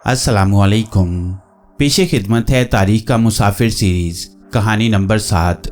अस्सलामुअलैकुम। पेशे खिदमत है तारीख का मुसाफिर सीरीज़, कहानी नंबर 7।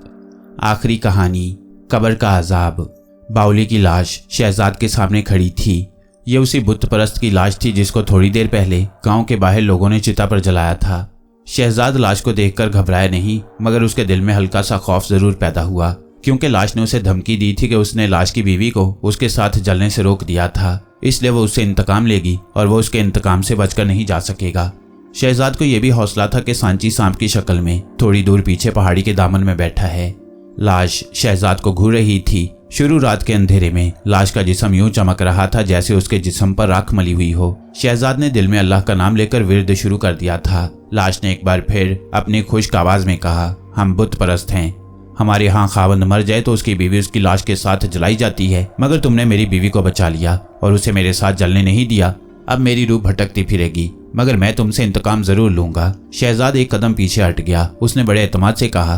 आखिरी कहानी, कब्र का अजाब। बाउली की लाश शहजाद के सामने खड़ी थी। ये उसी बुत परस्त की लाश थी जिसको थोड़ी देर पहले गांव के बाहर लोगों ने चिता पर जलाया था। शहजाद लाश को देखकर घबराया नहीं, मगर उसके दिल में हल्का सा खौफ जरूर पैदा हुआ, क्योंकि लाश ने उसे धमकी दी थी कि उसने लाश की बीवी को उसके साथ जलने से रोक दिया था, इसलिए वो उससे इंतकाम लेगी और वो उसके इंतकाम से बचकर नहीं जा सकेगा। शहजाद को यह भी हौसला था कि सांची सांप की शक्ल में थोड़ी दूर पीछे पहाड़ी के दामन में बैठा है। लाश शहजाद को घूर रही थी। शुरू रात के अंधेरे में लाश का जिस्म यूं चमक रहा था जैसे उसके जिस्म पर राख मली हुई हो। शहजाद ने दिल में अल्लाह का नाम लेकर विर्द शुरू कर दिया था। लाश ने एक बार फिर अपनी खुश्क आवाज में कहा, हम बुत परस्त हैं। हमारे यहाँ खावंद मर जाए तो उसकी बीवी उसकी लाश के साथ जलाई जाती है, मगर तुमने मेरी बीवी को बचा लिया और उसे मेरे साथ जलने नहीं दिया। अब मेरी रूह भटकती फिरेगी, मगर मैं तुमसे इंतकाम जरूर लूंगा। शहजाद एक कदम पीछे हट गया। उसने बड़े एतमाद से कहा,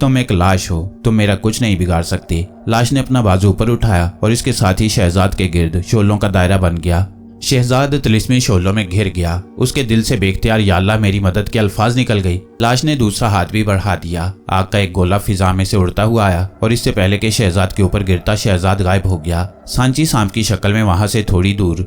तुम एक लाश हो, तुम मेरा कुछ नहीं बिगाड़ सकते। लाश ने अपना बाजू ऊपर उठाया और इसके साथ ही शहजाद के गिर्द शोलों का दायरा बन गया। शहजाद तिलिस्मी शोलों में घिर गया। उसके दिल से बेख्तियार या अल्लाह मेरी मदद के अल्फाज निकल गई। लाश ने दूसरा हाथ भी बढ़ा दिया। आग का एक गोला फिजा में से उड़ता हुआ आया और इससे पहले कि शहजाद के ऊपर गिरता शहजाद गायब हो गया। सांची सांप की शक्ल में वहां से थोड़ी दूर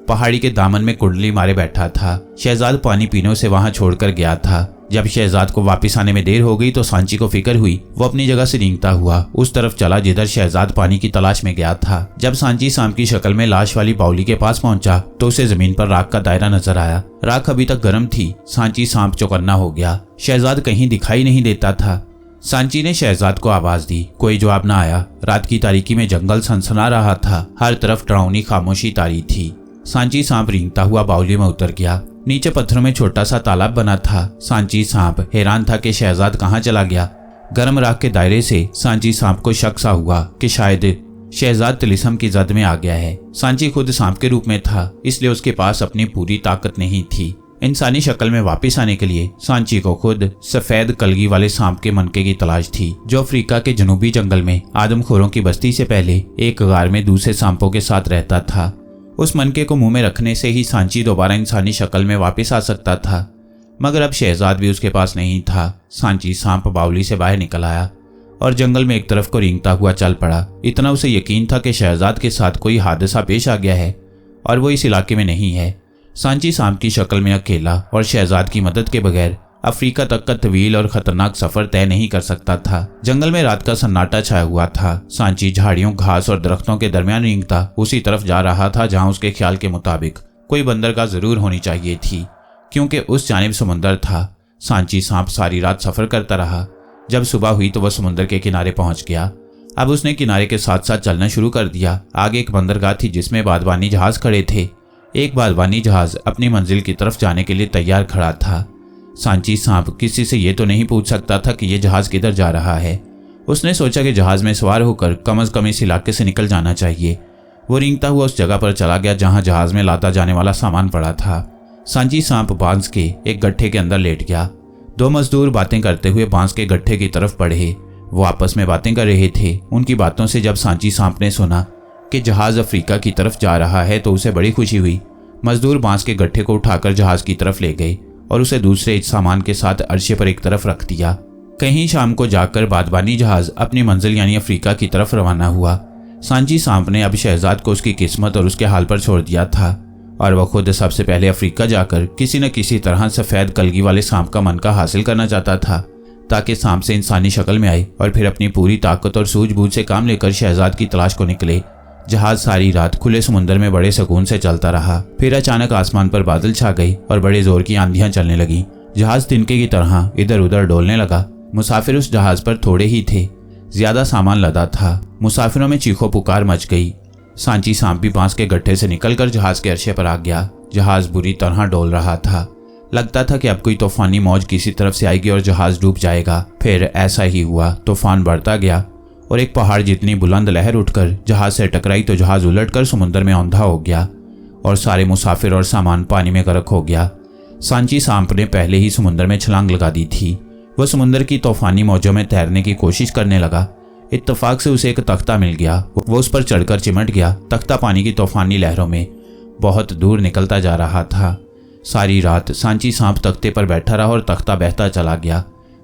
पहाड़ी के दामन में कुंडली मारे बैठा था। शहजाद पानी पीने से वहां छोड़कर गया था। जब शहजाद को वापस आने में देर हो गई तो सांची को फिक्र हुई। वो अपनी जगह से रेंगता हुआ उस तरफ चला जिधर शहजाद पानी की तलाश में गया था। जब सांची सांप की शक्ल में लाश वाली बाउली के पास पहुंचा तो उसे जमीन पर राख का दायरा नजर आया। राख अभी तक गर्म थी। सांची सांप चौकन्ना हो गया। शहजाद कहीं दिखाई नहीं देता था। सांची ने शहजाद को आवाज दी, कोई जवाब न आया। रात की तारीकी में जंगल सनसना रहा था। हर तरफ डरावनी खामोशी तारी थी। सांची सांप रेंगता हुआ बाउली में उतर गया। नीचे पत्थरों में छोटा सा तालाब बना था। सांची सांप हैरान था कि शहजाद कहाँ चला गया। गर्म राख के दायरे से सांची सांप को शक सा हुआ कि शायद शहजाद तिलिस्म की जद में आ गया है। सांची खुद सांप के रूप में था, इसलिए उसके पास अपनी पूरी ताकत नहीं थी। इंसानी शक्ल में वापस आने के लिए सांची को खुद सफेद कलगी वाले सांप के मनके की तलाश थी, जो अफ्रीका के जनूबी जंगल में आदमखोरों की बस्ती से पहले एक गार में दूसरे सांपों के साथ रहता था। उस मनके को मुंह में रखने से ही सांची दोबारा इंसानी शक्ल में वापस आ सकता था, मगर अब शहजाद भी उसके पास नहीं था। सांची सांप बाउली से बाहर निकल आया और जंगल में एक तरफ को रेंगता हुआ चल पड़ा। इतना उसे यकीन था कि शहजाद के साथ कोई हादसा पेश आ गया है और वो इस इलाके में नहीं है। सांची सांप की शक्ल में अकेला और शहजाद की मदद के बगैर अफ्रीका तक का तवील और खतरनाक सफर तय नहीं कर सकता था। जंगल में रात का सन्नाटा छाया हुआ था। सांची झाड़ियों, घास और दरख्तों के दरमियान रेंगता उसी तरफ जा रहा था जहां उसके ख्याल के मुताबिक कोई बंदरगाह जरूर होनी चाहिए थी, क्योंकि उस जानिब समुंदर था। सांची सांप सारी रात सफर करता रहा। जब सुबह हुई तो वह समुद्र के किनारे पहुंच गया। अब उसने किनारे के साथ साथ चलना शुरू कर दिया। आगे एक बंदरगाह थी जिसमें बागवानी जहाज खड़े थे। एक बागवानी जहाज अपनी मंजिल की तरफ जाने के लिए तैयार खड़ा था। सांची सांप किसी से ये तो नहीं पूछ सकता था कि यह जहाज किधर जा रहा है। उसने सोचा कि जहाज में सवार होकर कम से कम इस इलाके से निकल जाना चाहिए। वो रेंगता हुआ उस जगह पर चला गया जहां जहाज में लाता जाने वाला सामान पड़ा था। सांची सांप बांस के एक गड्ढे के अंदर लेट गया। दो मजदूर बातें करते हुए बांस के गड्ढे की तरफ बढ़े। वो आपस में बातें कर रहे थे। उनकी बातों से जब सांची सांप ने सुना कि जहाज अफ्रीका की तरफ जा रहा है तो उसे बड़ी खुशी हुई। मजदूर बांस के गड्ढे को उठाकर जहाज की तरफ ले गए और उसे दूसरे सामान के साथ अर्शे पर एक तरफ रख दिया। कहीं शाम को जाकर बागवानी जहाज अपनी मंजिल यानी अफ्रीका की तरफ रवाना हुआ। सांची सांप ने अब शहजाद को उसकी किस्मत और उसके हाल पर छोड़ दिया था और वह खुद सबसे पहले अफ्रीका जाकर किसी न किसी तरह सफ़ेद कलगी वाले सांप का मनका हासिल करना चाहता था, ताकि सांप से इंसानी शक्ल में आए और फिर अपनी पूरी ताकत और सूझबूझ से काम लेकर शहजाद की तलाश को निकले। जहाज सारी रात खुले समुद्र में बड़े सुकून से चलता रहा। फिर अचानक आसमान पर बादल छा गई और बड़े जोर की आंधियां चलने लगी। जहाज तिनके की तरह इधर उधर डोलने लगा। मुसाफिर उस जहाज पर थोड़े ही थे, ज्यादा सामान लदा था। मुसाफिरों में चीखो पुकार मच गई। सांची सांप भी बांस के गड्ढे से निकलकर जहाज के अर्शे पर आ गया। जहाज बुरी तरह डोल रहा था। लगता था कि अब कोई तूफानी मौज किसी तरफ से आएगी और जहाज डूब जाएगा। फिर ऐसा ही हुआ। तूफान बढ़ता गया और एक पहाड़ जितनी बुलंद लहर उठकर जहाज से टकराई तो जहाज उलटकर समुद्र में औंधा हो गया और सारे मुसाफिर और सामान पानी में गर्क हो गया। सांची सांप ने पहले ही समुद्र में छलांग लगा दी थी। वह समुद्र की तूफानी मौजों में तैरने की कोशिश करने लगा। इत्तेफाक से उसे एक तख्ता मिल गया। वो उस पर चढ़कर चिमट गया। तख्ता पानी की तूफानी लहरों में बहुत दूर निकलता जा रहा था। सारी रात सांची सांप तख्ते पर बैठा रहा और तख्ता बहता चला गया।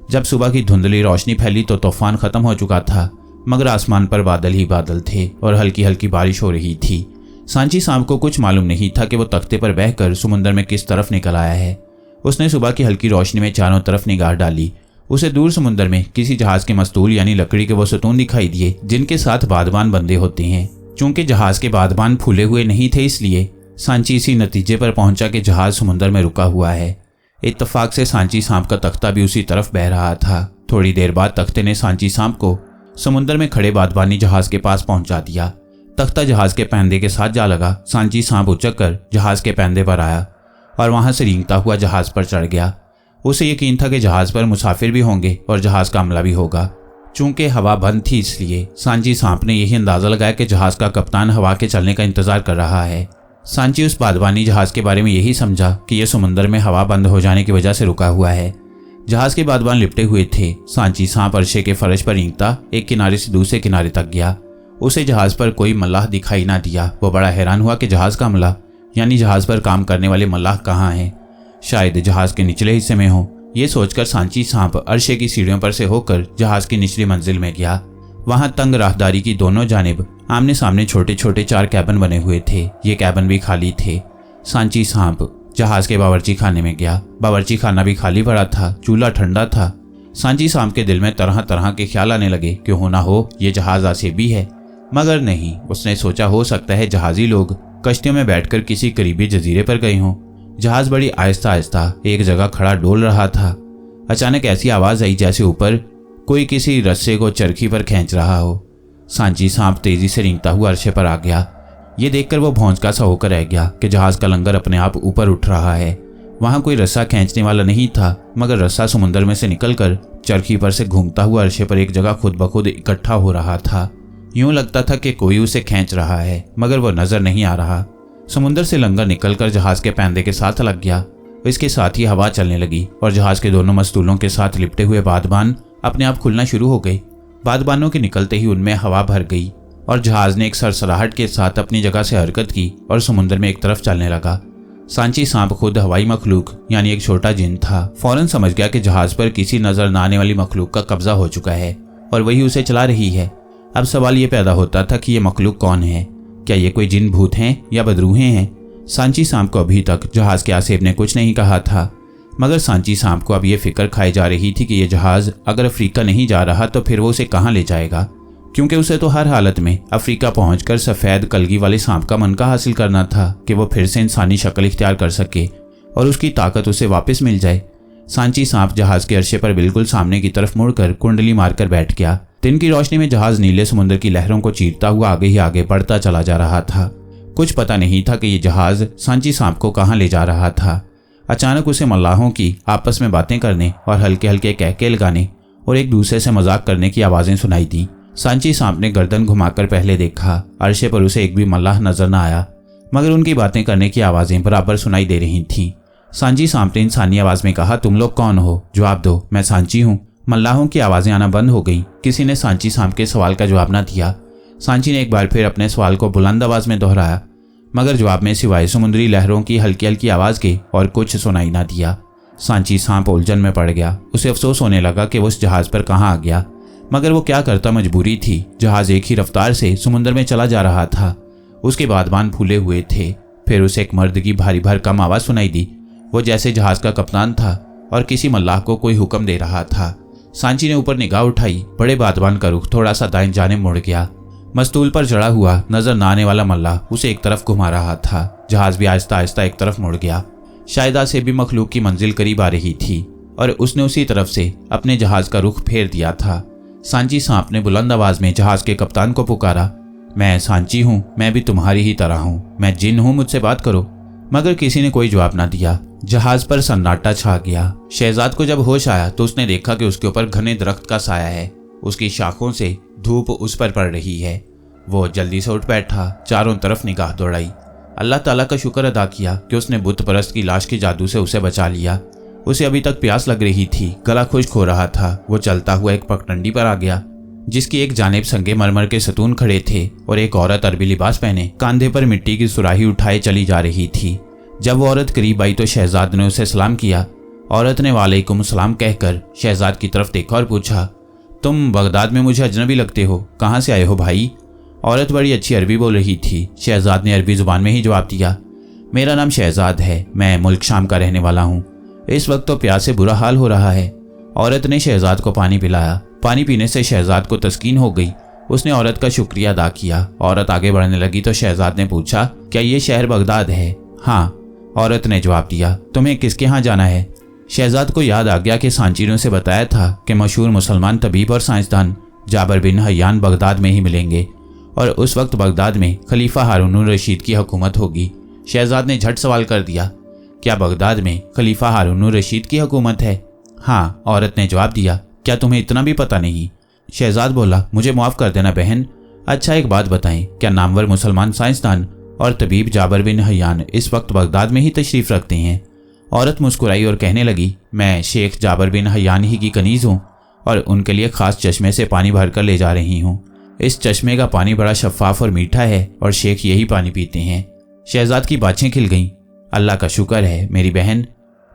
जब सुबह की धुंधली रोशनी फैली तो तूफान खत्म हो चुका था, मगर आसमान पर बादल ही बादल थे और हल्की हल्की बारिश हो रही थी। सांची सांप को कुछ मालूम नहीं था कि वो तख्ते पर बहकर समुद्र में किस तरफ निकल आया है। उसने सुबह की हल्की रोशनी में चारों तरफ निगाह डाली। उसे दूर समुद्र में किसी जहाज के मस्तूल यानी लकड़ी के वो सतून दिखाई दिए जिनके साथ बादबान बंधे होते हैं। चूंकि जहाज के बादबान फूले हुए नहीं थे, इसलिए सांची इसी नतीजे पर पहुंचा कि जहाज समुद्र में रुका हुआ है। इत्तफाक से सांची सांप का तख्ता भी उसी तरफ बह रहा था। थोड़ी देर बाद तख्ते ने सांची सांप को समुद्र में खड़े बादबानी जहाज के पास पहुंचा दिया। तख्ता जहाज के पैंदे के साथ जा लगा। सांची सांप उचक कर जहाज के पैंदे पर आया और वहां से रेंगता हुआ जहाज पर चढ़ गया। उसे यकीन था कि जहाज पर मुसाफिर भी होंगे और जहाज का अमला भी होगा। चूंकि हवा बंद थी, इसलिए सांची सांप ने यही अंदाजा लगाया कि जहाज का कप्तान हवा के चलने का इंतजार कर रहा है। सांची उस बादबानी जहाज के बारे में यही समझा कि यह समुद्र में हवा बंद हो जाने की वजह से रुका हुआ है। जहाज के बादबान लिपटे हुए थे। सांची सांप अरशे के फर्श पर रेंगता एक किनारे से दूसरे किनारे तक गया। उसे जहाज पर कोई मल्लाह दिखाई ना दिया। वो बड़ा हैरान हुआ कि जहाज का अमला यानी जहाज पर काम करने वाले मल्लाह कहाँ हैं। शायद जहाज के निचले हिस्से में हो। ये सोचकर सांची सांप अरशे की सीढ़ियों पर से होकर जहाज की निचली मंजिल में गया। वहां तंग राहदारी की दोनों जानिब आमने सामने छोटे छोटे 4 कैबिन बने हुए थे। ये कैबिन भी खाली थे। सांची सांप जहाज के बावर्ची खाने में गया। बावर्ची खाना भी खाली पड़ा था। चूल्हा ठंडा था। सांची सांप के दिल में तरह तरह के ख्याल आने लगे। क्यों हो ना हो ये जहाज आसेबी है, मगर नहीं। उसने सोचा हो सकता है जहाजी लोग कश्तियों में बैठकर किसी करीबी जजीरे पर गए हों। जहाज बड़ी आहिस्ता आहिस्ता एक जगह खड़ा डोल रहा था। अचानक ऐसी आवाज आई जैसे ऊपर कोई किसी रस्से को चरखी पर खींच रहा हो। सांची सांप तेजी से रेंगता हुआ अरशे पर आ गया। ये देखकर वो भौंचका सा होकर रह गया कि जहाज का लंगर अपने आप ऊपर उठ रहा है। वहां कोई रस्सा खींचने वाला नहीं था, मगर रस्सा समुद्र में से निकलकर चरखी पर से घूमता हुआ अरशे पर एक जगह खुद ब खुद इकट्ठा हो रहा था। यूं लगता था कि कोई उसे खींच रहा है, मगर वो नजर नहीं आ रहा। समुद्र से लंगर निकलकर जहाज के पैंदे के साथ लग गया। इसके साथ ही हवा चलने लगी और जहाज के दोनों मस्तूलों के साथ लिपटे हुए बादबान अपने आप खुलना शुरू हो गए। बादबानों के निकलते ही उनमें हवा भर गई और जहाज ने एक सरसराहट के साथ अपनी जगह से हरकत की और समुद्र में एक तरफ चलने लगा। सांची सांप खुद हवाई मखलूक यानी एक छोटा जिन था। फौरन समझ गया कि जहाज पर किसी नजर न आने वाली मखलूक का कब्जा हो चुका है और वही उसे चला रही है। अब सवाल ये पैदा होता था कि ये मखलूक कौन है। क्या ये कोई जिन भूत हैं या बदरूहें हैं? सांची सांप को अभी तक जहाज के आसेब ने कुछ नहीं कहा था, मगर सांची सांप को अब ये फिक्र खाई जा रही थी कि ये जहाज अगर अफ्रीका नहीं जा रहा तो फिर वो उसे कहाँ ले जाएगा, क्योंकि उसे तो हर हालत में अफ्रीका पहुंचकर सफ़ेद कलगी वाले सांप का मनका हासिल करना था कि वो फिर से इंसानी शक्ल इख्तियार कर सके और उसकी ताकत उसे वापस मिल जाए। सांची सांप जहाज के अरशे पर बिल्कुल सामने की तरफ मुड़कर कुंडली मारकर बैठ गया। दिन की रोशनी में जहाज नीले समुद्र की लहरों को चीरता हुआ आगे ही आगे बढ़ता चला जा रहा था। कुछ पता नहीं था कि ये जहाज सांची सांप को कहाँ ले जा रहा था। अचानक उसे मल्लाहों की आपस में बातें करने और हल्के हल्के कहके लगाने और एक दूसरे से मजाक करने की आवाजें सुनाई दी। सांची सांप ने गर्दन घुमाकर पहले देखा। अरशे पर उसे एक भी मल्लाह नजर न आया, मगर उनकी बातें करने की आवाजें बराबर सुनाई दे रही थीं। सांची सांप ने इंसानी आवाज में कहा, तुम लोग कौन हो? जवाब दो। मैं सांची हूँ। मल्लाहों की आवाजें आना बंद हो गईं। किसी ने सांची सांप के सवाल का जवाब न दिया। सांची ने एक बार फिर अपने सवाल को बुलंद आवाज में दोहराया, मगर जवाब में सिवाय समुद्री लहरों की हल्की हल्की आवाज के और कुछ सुनाई ना दिया। सांची सांप उलझन में पड़ गया। उसे अफसोस होने लगा कि वो उस जहाज पर कहाँ आ गया, मगर वो क्या करता, मजबूरी थी। जहाज एक ही रफ्तार से समुद्र में चला जा रहा था। उसके बादबान फूले हुए थे। फिर उसे एक मर्द की भारी भरकम आवाज सुनाई दी। वो जैसे जहाज का कप्तान था और किसी मल्लाह को कोई हुक्म दे रहा था। सांची ने ऊपर निगाह उठाई। बड़े बादबान का रुख थोड़ा सा दाएं जाने मुड़ गया। मस्तूल पर चढ़ा हुआ नजर न आने वाला मल्लाह उसे एक तरफ घुमा रहा था। जहाज भी आहिस्ता आहिस्ता एक तरफ मुड़ गया। शायद से भी मखलूक की मंजिल करीब आ रही थी और उसने उसी तरफ से अपने जहाज का रुख फेर दिया था। सांची सांप ने बुलंद आवाज में जहाज के कप्तान को पुकारा, मैं सांची हूँ, मैं भी तुम्हारी ही तरह हूँ, मैं जिन हूँ, मुझसे बात करो। मगर किसी ने कोई जवाब ना दिया। जहाज पर सन्नाटा छा गया। शहजाद को जब होश आया तो उसने देखा कि उसके ऊपर घने दरख्त का साया है। उसकी शाखों से धूप उस पर पड़ रही है। वो जल्दी से उठ बैठा, चारों तरफ निगाह दौड़ाई। अल्लाह ताला का शुक्र अदा किया कि उसने बुत परस्त की लाश के जादू से उसे बचा लिया। उसे अभी तक प्यास लग रही थी, गला खुश्क हो रहा था। वो चलता हुआ एक पगडंडी पर आ गया, जिसकी एक जानिब संगे मरमर के सतून खड़े थे और एक औरत अरबी लिबास पहने कांधे पर मिट्टी की सुराही उठाए चली जा रही थी। जब वो औरत करीब आई तो शहजाद ने उसे सलाम किया। औरत ने वालेकुम सलाम कहकर शहजाद की तरफ देखा और पूछा, तुम बगदाद में मुझे अजनबी लगते हो, कहाँ से आए हो भाई? औरत बड़ी अच्छी अरबी बोल रही थी। शहजाद ने अरबी ज़ुबान में ही जवाब दिया, मेरा नाम शहजाद है, मैं मुल्क शाम का रहने वाला हूँ। इस वक्त तो प्यास से बुरा हाल हो रहा है। औरत ने शहजाद को पानी पिलाया। पानी पीने से शहजाद को तस्कीन हो गई। उसने औरत का शुक्रिया अदा किया। औरत आगे बढ़ने लगी तो शहजाद ने पूछा, क्या ये शहर बगदाद है? हाँ, औरत ने जवाब दिया। तुम्हें किसके यहाँ जाना है? शहजाद को याद आ गया कि सांची ने उसे बताया था कि मशहूर मुसलमान तबीब और साइंसदान जाबर बिन हयान बगदाद में ही मिलेंगे और उस वक्त बगदाद में खलीफा हारून रशीद की हुकूमत होगी। शहजाद ने झट सवाल कर दिया, क्या बगदाद में खलीफा हारून रशीद की हुकूमत है? हाँ, औरत ने जवाब दिया। क्या तुम्हें इतना भी पता नहीं? शहजाद बोला, मुझे माफ़ कर देना बहन। अच्छा एक बात बताएं, क्या नामवर मुसलमान साइंसदान और तबीब जाबर बिन हयान इस वक्त बगदाद में ही तशरीफ़ रखते हैं? औरत मुस्कुराई और कहने लगी, मैं शेख जाबर बिन हयान ही की कनीज़ हूँ और उनके लिए ख़ास चश्मे से पानी भर कर ले जा रही हूँ। इस चश्मे का पानी बड़ा शफाफ और मीठा है और शेख यही पानी पीते हैं। शहजाद की बातें खिल गईं। अल्लाह का शुक्र है मेरी बहन,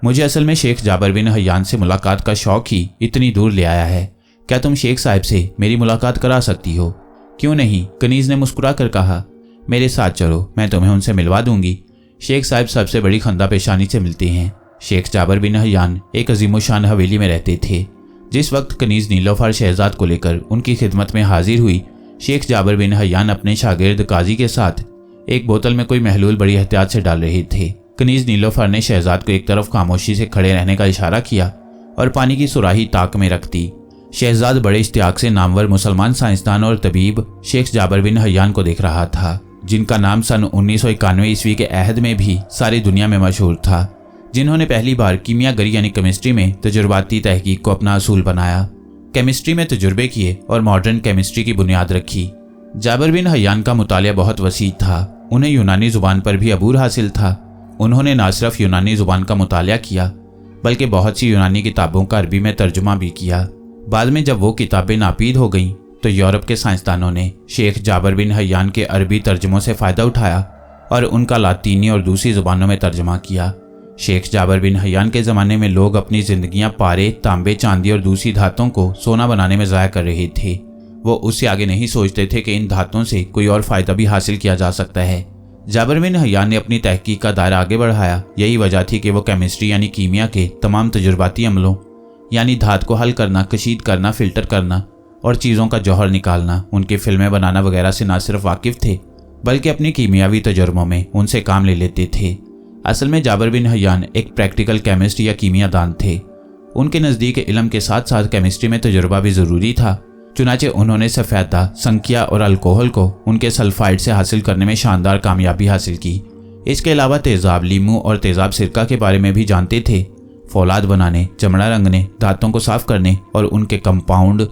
मुझे असल में शेख जाबर बिन हयान से मुलाकात का शौक़ ही इतनी दूर ले आया है। क्या तुम शेख साहब से मेरी मुलाकात करा सकती हो? क्यों नहीं, कनीज़ ने मुस्कुरा कर कहा। मेरे साथ चलो, मैं तुम्हें उनसे मिलवा दूंगी। शेख साहब सबसे बड़ी खंदा पेशानी से मिलते हैं। शेख जाबर बिन हयान एक अजीमुशान हवेली में रहते थे। जिस वक्त कनीज़ नीलोफर शहजाद को लेकर उनकी खिदमत में हाजिर हुई, शेख जाबर बिन हयान अपने शागिर्द काजी के साथ एक बोतल में कोई महलूल बड़ी एहतियात से डाल रहे थे। कनीज़ नीलोफर ने शहजाद को एक तरफ खामोशी से खड़े रहने का इशारा किया और पानी की सुराही ताक में रख दी। शहजाद बड़े इश्तियाक से नामवर मुसलमान साइंसदान और तबीब शेख जाबर बिन हयान को देख रहा था, जिनका नाम सन 1991 ईस्वी के अहद में भी सारी दुनिया में मशहूर था, जिन्होंने पहली बार कीमियागरी यानी केमिस्ट्री में तजुर्बाती तहकीक को अपना असूल बनाया, केमिस्ट्री में तजुर्बे किए और मॉडर्न केमिस्ट्री की बुनियाद रखी। जाबर बिन हयान का मुतालिया बहुत वसी था। उन्हें यूनानी ज़ुबान पर भी अबूर हासिल था। उन्होंने न सिर्फ यूनानी ज़ुबान का मुतालिया किया बल्कि बहुत सी यूनानी किताबों का अरबी में तर्जुमा भी किया। बाद में जब वो किताबें नापीद हो गईं तो यूरोप के साइंसदानों ने शेख जाबर बिन हयान के अरबी तर्जुमों से फ़ायदा उठाया और उनका लातीनी और दूसरी ज़ुबानों में तर्जुमा किया। शेख जाबर बिन हयान के ज़माने में लोग अपनी ज़िंदगियाँ पारे, तांबे, चांदी और दूसरी धातों को सोना बनाने में ज़ाया कर रहे थे। वो उससे आगे नहीं सोचते थे कि इन धातुओं से कोई और फ़ायदा भी हासिल किया जा सकता है। जाबर बिन हयान ने अपनी तहकीक का दायरा आगे बढ़ाया। यही वजह थी कि वो केमिस्ट्री यानी कीमिया के तमाम तजुर्बाती अमलों यानी धात को हल करना, कशीद करना, फ़िल्टर करना और चीज़ों का जौहर निकालना, उनकी फिल्में बनाना वगैरह से न सिर्फ वाकिफ़ थे बल्कि अपनी कीमियावी तजुर्बों में उनसे काम ले लेते थे। असल में जाबर बिन हयान एक प्रैक्टिकल केमिस्ट या कीमियादान थे। उनके नज़दीक इल्म के साथ साथ केमिस्ट्री में तजुर्बा भी ज़रूरी था। चुनाचे उन्होंने सफ़ेदा, संख्या और अल्कोहल को उनके सल्फाइड से हासिल करने में शानदार कामयाबी हासिल की। इसके अलावा तेज़ाब लीमू और तेज़ाब सिरका के बारे में भी जानते थे। फौलाद बनाने, चमड़ा रंगने, दांतों को साफ़ करने और उनके कंपाउंड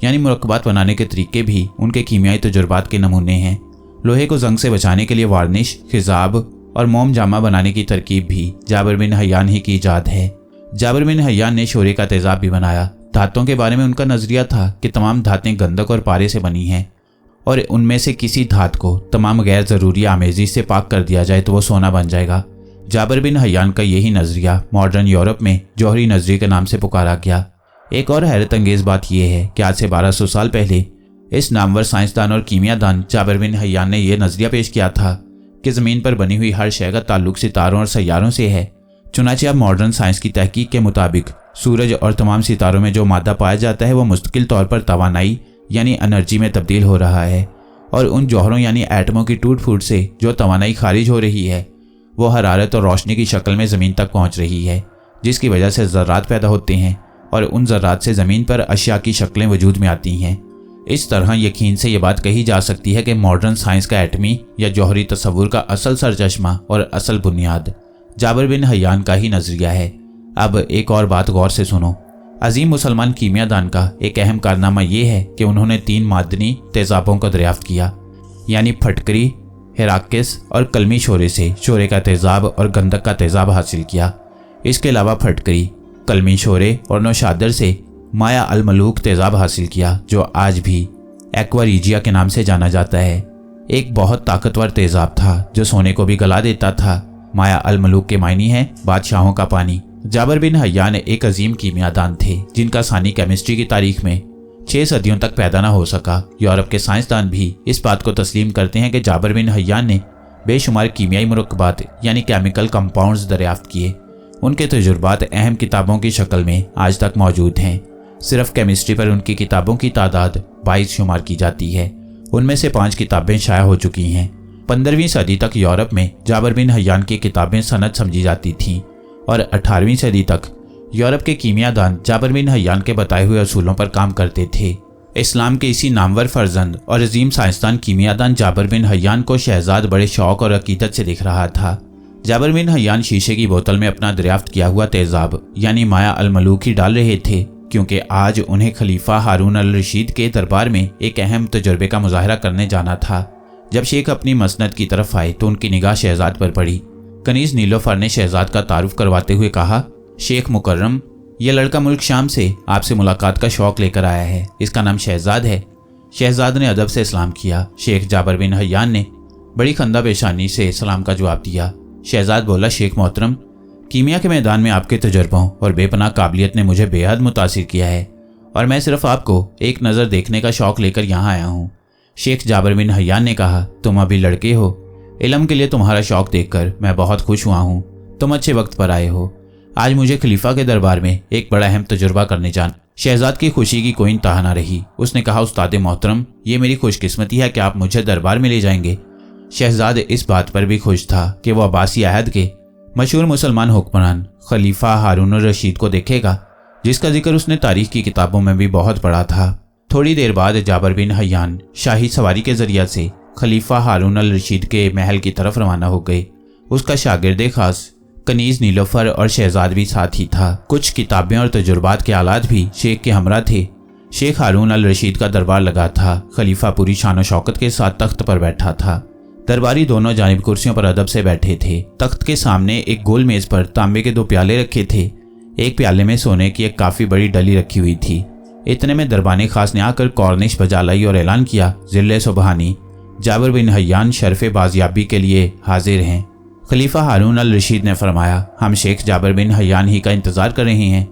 यानी मुरक्कबात बनाने के तरीके भी उनके कीमियाई तजुर्बात के नमूने हैं। लोहे को जंग से बचाने के लिए वार्निश, खिजाब और मोम जामा बनाने की तरकीब भी जाबर बिन हयान ही की ईजाद है। जाबर बिन हयान ने शोरे का तेज़ाब भी बनाया। धातों के बारे में उनका नज़रिया था कि तमाम धातें गंधक और पारे से बनी हैं और उनमें से किसी धात को तमाम गैर ज़रूरी आमेज़ी से पाक कर दिया जाए तो वो सोना बन जाएगा। जाबर बिन हयान का यही नज़रिया मॉडर्न यूरोप में जौहरी नज़रिए के नाम से पुकारा गया। एक और हैरत अंगेज़ बात यह है कि आज से 1200 साल पहले इस नामवर साइंसदान और कीमियादान जाबर बिन हयान ने यह नज़रिया पेश किया था कि ज़मीन पर बनी हुई हर शय का ताल्लुक सितारों और सैयारों से है। चुनांचे अब मॉडर्न साइंस की तहकीक के मुताबिक सूरज और तमाम सितारों में जो मादा पाया जाता है वो मुस्तकिल तौर पर तवानाई यानी एनर्जी में तब्दील हो रहा है और उन जौहरों यानी एटमों की टूट फूट से जो तवानाई खारिज हो रही है वो हरारत और रोशनी की शक्ल में ज़मीन तक पहुँच रही है, जिसकी वजह से ज़र्रात पैदा होते हैं और उन ज़र्रात से ज़मीन पर अशिया की शक्लें वजूद में आती हैं। इस तरह यकीन से ये बात कही जा सकती है कि मॉडर्न साइंस का एटमी या जौहरी तस्वुर का असल सरचश्मा और असल बुनियाद जाबर बिन हयान का ही नज़रिया है। अब एक और बात गौर से सुनो। अजीम मुसलमान कीमियादान का एक अहम कारनामा यह है कि उन्होंने 3 मादनी तेज़ाबों का दरियाफ्त किया, यानी फटकरी, हिराकिस और कलमी शोरे से शोरे का तेज़ाब और गंधक का तेज़ाब हासिल किया। इसके अलावा फटकरी, कलमी शोरे और नौशादर से माया अल मलूक तेज़ाब हासिल किया, जो आज भी एक्वारीजिया के नाम से जाना जाता है। एक बहुत ताकतवर तेज़ाब था जो सोने को भी गला देता था। माया अल मलूक के मायनी है बादशाहों का पानी। जाबिर बिन हय्यान एक अजीम कीमियादान थे जिनका सानी केमिस्ट्री की तारीख में 6 सदियों तक पैदा न हो सका। यूरोप के साइंसदान भी इस बात को तस्लीम करते हैं कि जाबिर बिन हय्यान ने बेशुमार कीमियाई मुरक्कबात यानी केमिकल कंपाउंड्स दरियाफ्त किए। उनके तजुर्बात अहम किताबों की शक्ल में आज तक मौजूद हैं। सिर्फ केमिस्ट्री पर उनकी किताबों की तादाद 22 शुमार की जाती है। उनमें से 5 किताबें शाया हो चुकी हैं। 15वीं सदी तक यूरोप में जाबिर बिन हय्यान की किताबें सनद समझी जाती थीं और 18वीं सदी तक यूरोप के कीमियादान जाबिर बिन हय्यान के बताए हुए असूलों पर काम करते थे। इस्लाम के इसी नामवर फर्जंद और अजीम साइंसदान कीमियादान जाबिर बिन हय्यान को शहजाद बड़े शौक और अकीदत से दिख रहा था। जाबिर बिन हय्यान शीशे की बोतल में अपना दरियाफ्त किया हुआ तेजाब यानी माया अल मलूक ही डाल रहे थे, क्योंकि आज उन्हें खलीफा हारून अल रशीद के दरबार में एक अहम तजुर्बे का मुजाहरा करने जाना था। जब शेख अपनी मसनद की तरफ आए तो उनकी निगाह शहजाद पर पड़ी। कनीज नीलोफर ने शहजाद का तारुफ करवाते हुए कहा, शेख मुकर्रम, यह लड़का मुल्क शाम से आपसे मुलाकात का शौक लेकर आया है। इसका नाम शहजाद है। शहजाद ने अदब से सलाम किया। शेख जाबिर बिन हय्यान ने बड़ी खंदा पेशानी से सलाम का जवाब दिया। शहजाद बोला, शेख मोहतरम, कीमिया के मैदान में आपके तजुर्बों और बेपनाह काबिलियत ने मुझे बेहद मुतासिर किया है और मैं सिर्फ आपको एक नज़र देखने का शौक लेकर यहाँ आया हूँ। शेख जाबिर बिन हय्यान ने कहा, तुम अभी लड़के हो। इल्म के लिए तुम्हारा शौक देखकर मैं बहुत खुश हुआ हूँ। तुम अच्छे वक्त पर आए हो। आज मुझे खलीफा के दरबार में एक बड़ा अहम तजुर्बा करने जाना। शहजाद की खुशी की कोई इंतहा न रही। उसने कहा, उस्ताद मोहतरम, ये मेरी खुशकिस्मती है कि आप मुझे दरबार में ले जाएंगे। शहजाद इस बात पर भी खुश था कि वह अब्बासी अहद के मशहूर मुसलमान हुक्मरान खलीफा हारून अल रशीद को देखेगा, जिसका जिक्र उसने तारीख की किताबों में भी बहुत पढ़ा था। थोड़ी देर बाद जाबिर बिन हय्यान शाही सवारी के जरिए से खलीफा हारून अल रशीद के महल की तरफ रवाना हो गए। उसका शागिर्द खास कनीज नीलोफर और शहजाद भी साथ ही था। कुछ किताबें और तजुर्बात के आलात भी शेख के हमरा थे। शेख हारून अल रशीद का दरबार लगा था। खलीफा पूरी शान शौकत के साथ तख्त पर बैठा था। दरबारी दोनों जानिब कुर्सियों पर अदब से बैठे थे। तख्त के सामने एक गोल मेज पर तांबे के 2 प्याले रखे थे। एक प्याले में सोने की एक काफ़ी बड़ी डली रखी हुई थी। इतने में दरबानी खास ने आकर कॉर्निश बजा लाई और ऐलान किया, जिले सुबहानी, जाबिर बिन हय्यान शरफ़े बाजियाबी के लिए हाजिर हैं। खलीफा हारून अल रशीद ने फरमाया, हम शेख जाबिर बिन हय्यान ही का इंतज़ार कर रहे हैं।